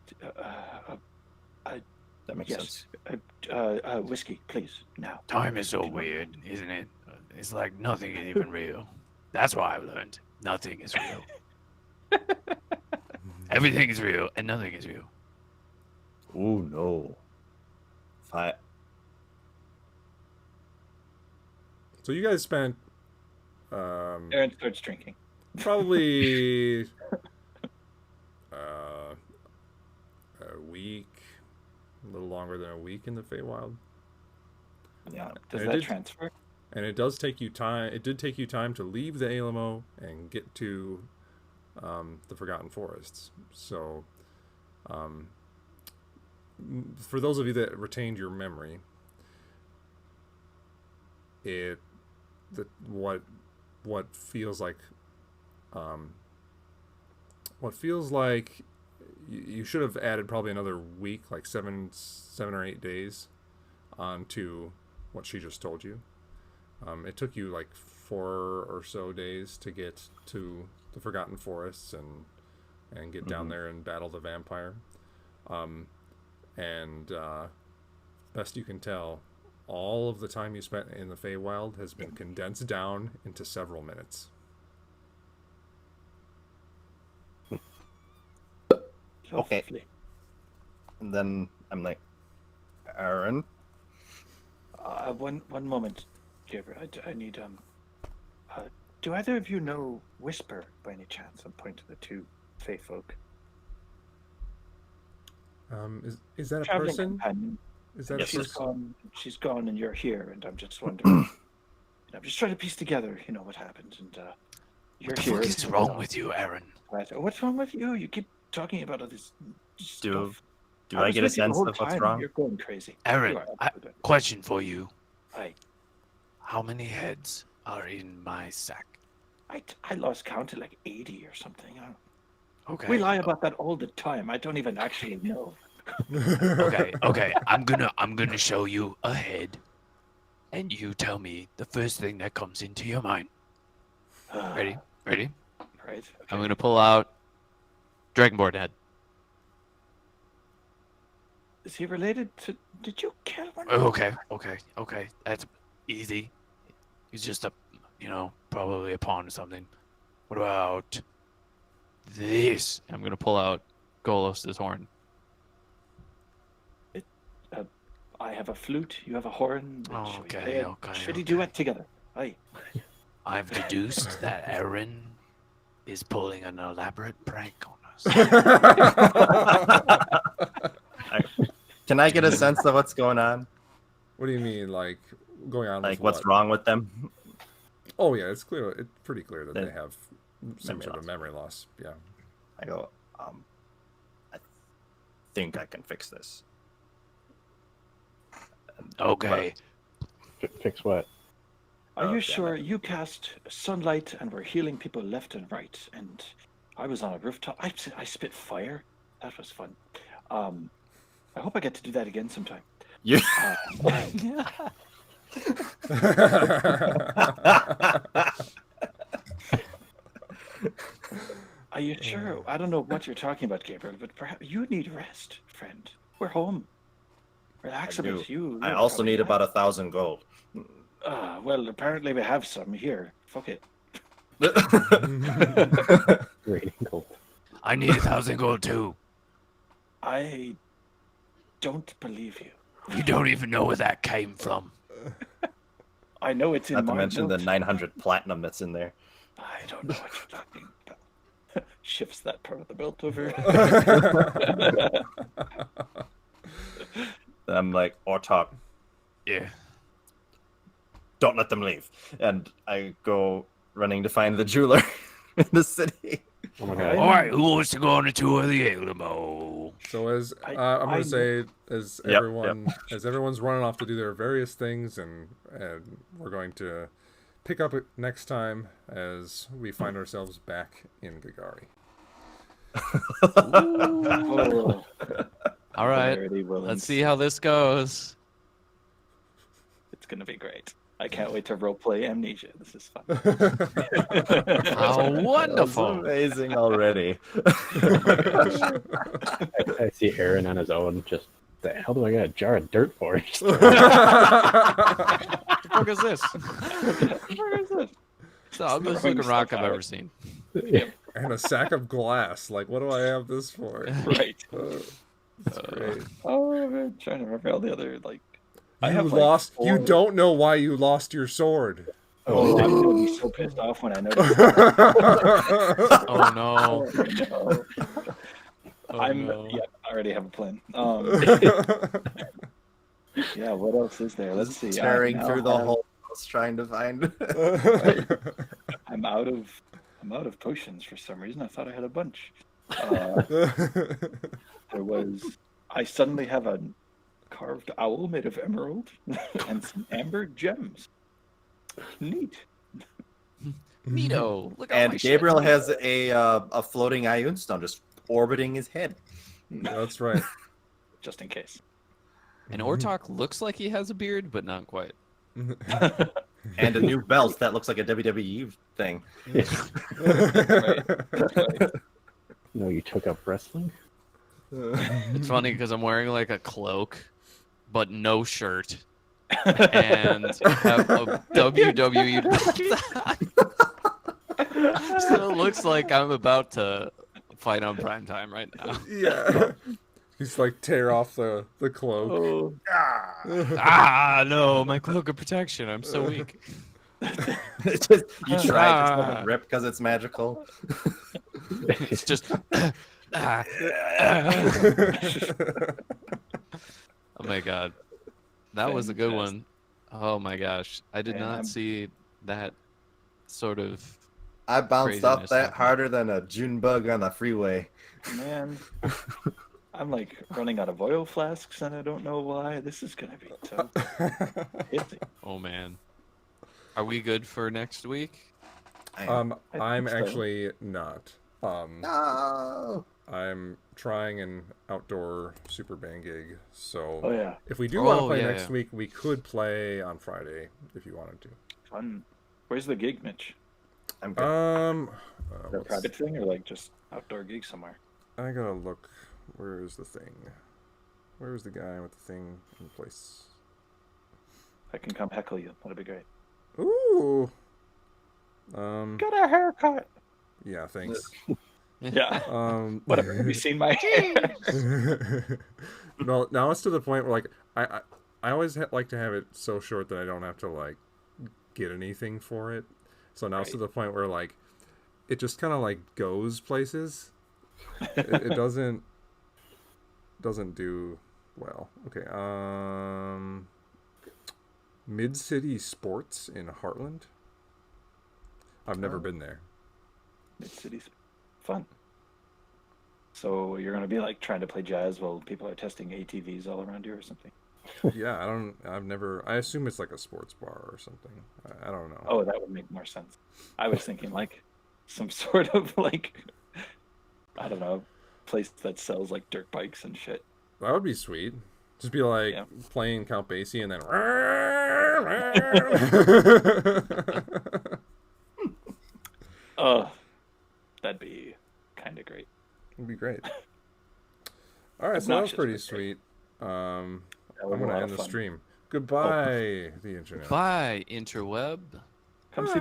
that makes Yes. sense. Whiskey, please. Now. Time is so weird, isn't it? It's like nothing is even real. That's why I've learned nothing is real. Everything is real and nothing is real. Oh no. I So you guys spent Aaron starts drinking. probably a week, a little longer than a week in the Feywild. Yeah. Does It that did- transfer? And it does take you time. It did take you time to leave the Alamo and get to the Forgotten Forests. So, for those of you that retained your memory, what feels like you should have added probably another week, like seven or 8 days, onto what she just told you. It took you like 4 or so days to get to the Forgotten Forests and get down there and battle the vampire. Best you can tell, all of the time you spent in the Feywild has been condensed down into several minutes. Okay. Lovely. and then I'm like, Aaron, One moment, Gabriel. I need do either of you know Whisper by any chance? I'm pointing to the two Fey folk. Is that a Traveling person? companion. Is that Yes. a She's person? gone. She's gone, and you're here, and I'm just wondering. I'm just trying to piece together, what happened, and you're What the here. fuck is wrong with you, Aaron? What's wrong with you? You keep talking about all this do stuff. do I was get a with you the sense whole of what's time. wrong? You're going crazy. Aaron, You are I- absolutely going- Question for you. I How many heads are in my sack? I lost count at like 80 or something. Okay. We lie about that all the time. I don't even actually know. Okay. I'm gonna show you a head, and you tell me the first thing that comes into your mind. Ready? Ready? Right. I'm gonna pull out Dragonborn head. Is he related to? Did you kill one? Okay. That's easy. He's just probably a pawn or something. What about this? I'm gonna pull out Golos' horn. I have a flute. You have a horn. Oh, Should we okay, play a okay, shitty okay. duet together. Aye. I've deduced that Aaron is pulling an elaborate prank on us. Can I get a sense of what's going on? What do you mean, like going on? Like, with what's what? wrong with them? Oh yeah, it's clear. It's pretty clear that They- they have some memory sort of loss. memory loss. Yeah. I go, I think I can fix this. Okay. Fix what? Are Oh, you damn sure it. you cast sunlight and were healing people left and right? And I was on a rooftop. I spit fire. That was fun. I hope I get to do that again sometime. You. Are you sure? I don't know what you're talking about, Gabriel, but perhaps you need rest, friend. We're home. Relax a do. bit. You. I you're also probably need not- about 1,000 gold. Well, apparently we have some here. Fuck it. Radiant gold. I need 1,000 gold too. I don't believe you. You don't even know where that came from. I know it's in Not to my mention the notes. 900 platinum that's in there. I don't know what you're talking about. Shifts that part of the belt over. And I'm like, Ortok, Yeah. don't let them leave. And I go running to find the jeweler in the city. Oh my Right. god. All right, who wants to go on a tour of the Alamo? So as I- I'm I gonna say, as Yep, everyone's running off to do their various things, and we're going to pick up it next time as we find ourselves back in Gagari. Oh, All right, Verity Willens. let's see how this goes. It's gonna be great. I can't wait to roleplay Amnesia. This is fun. How That's wonderful! amazing already. I see Aaron on his own. Just the hell do I got a jar of dirt for? What the fuck is this? Where is it? It's the ugliest Throwing looking rock stuff I've out. ever seen. Yeah. And a sack of glass. Like, what do I have this for? Right. Great. Oh, I'm trying to remember all the other like. I You have, like, lost. You 4 don't know why you lost your sword. Oh, I'm gonna be so pissed off when I notice. Oh no. No. Oh, I'm no. yeah. I already have a plan. Yeah. What else is there? Let's see. I Tearing now through the have- whole house trying to find. I'm out of potions for some reason. I thought I had a bunch. There was. I suddenly have a carved owl made of emerald and some amber gems. Neat. Neato. Look at my And shit. Gabriel has a floating Ioun stone just orbiting his head. That's right. Just in case. And Ortok looks like he has a beard, but not quite. And a new belt that looks like a WWE thing. That's right. No, you took up wrestling? It's funny because I'm wearing like a cloak, but no shirt, and have a WWE belt. So it looks like I'm about to fight on prime time right now. Yeah. He's like tear off the cloak. Oh, Ah, no, my cloak of protection. I'm so weak. It's just, you try, it just doesn't rip because it's magical. It's just. Ah. Oh my god, that was a good one. Oh my gosh, I did Man, not I'm- see that sort of. I bounced off Craziness that happening. harder than a June bug on the freeway. man. I'm like running out of oil flasks and I don't know why. This is gonna be tough. It's- Oh man, are we good for next week? I am. I I'm think so. actually not. No. I'm trying an outdoor super band gig, so Oh yeah, if we do want to Oh, play yeah, next yeah. week, we could play on Friday if you wanted to. fun. Where's the gig, Mitch? I'm good. Is that a let's- private thing or like just outdoor gig somewhere? I gotta look. Where is the thing? Where is the guy with the thing in place? I can come heckle you. That'd be great. Ooh. Got a haircut. Yeah, thanks. Yeah. Whatever. Have you seen my hair? No, now it's to the point where like I always like to have it so short that I don't have to like get anything for it. So now it's to Right. the point where like it just kind of like goes places. It doesn't do well. Okay. Mid City Sports in Heartland. I've never Oh. been there. Mid cities, fun. So you're gonna be like trying to play jazz while people are testing ATVs all around you or something. Yeah, I've never. I assume it's like a sports bar or something. I don't know. Oh, that would make more sense. I was thinking like some sort of like I don't know place that sells like dirt bikes and shit. That would be sweet. Just be like Yeah. playing Count Basie and then. Oh, that'd be kind of great. It'd be great. All right, so that was Obnoxious, pretty but great. sweet. I'm That was a gonna lot end of the fun. stream. Goodbye, the internet. Bye, interweb. Come see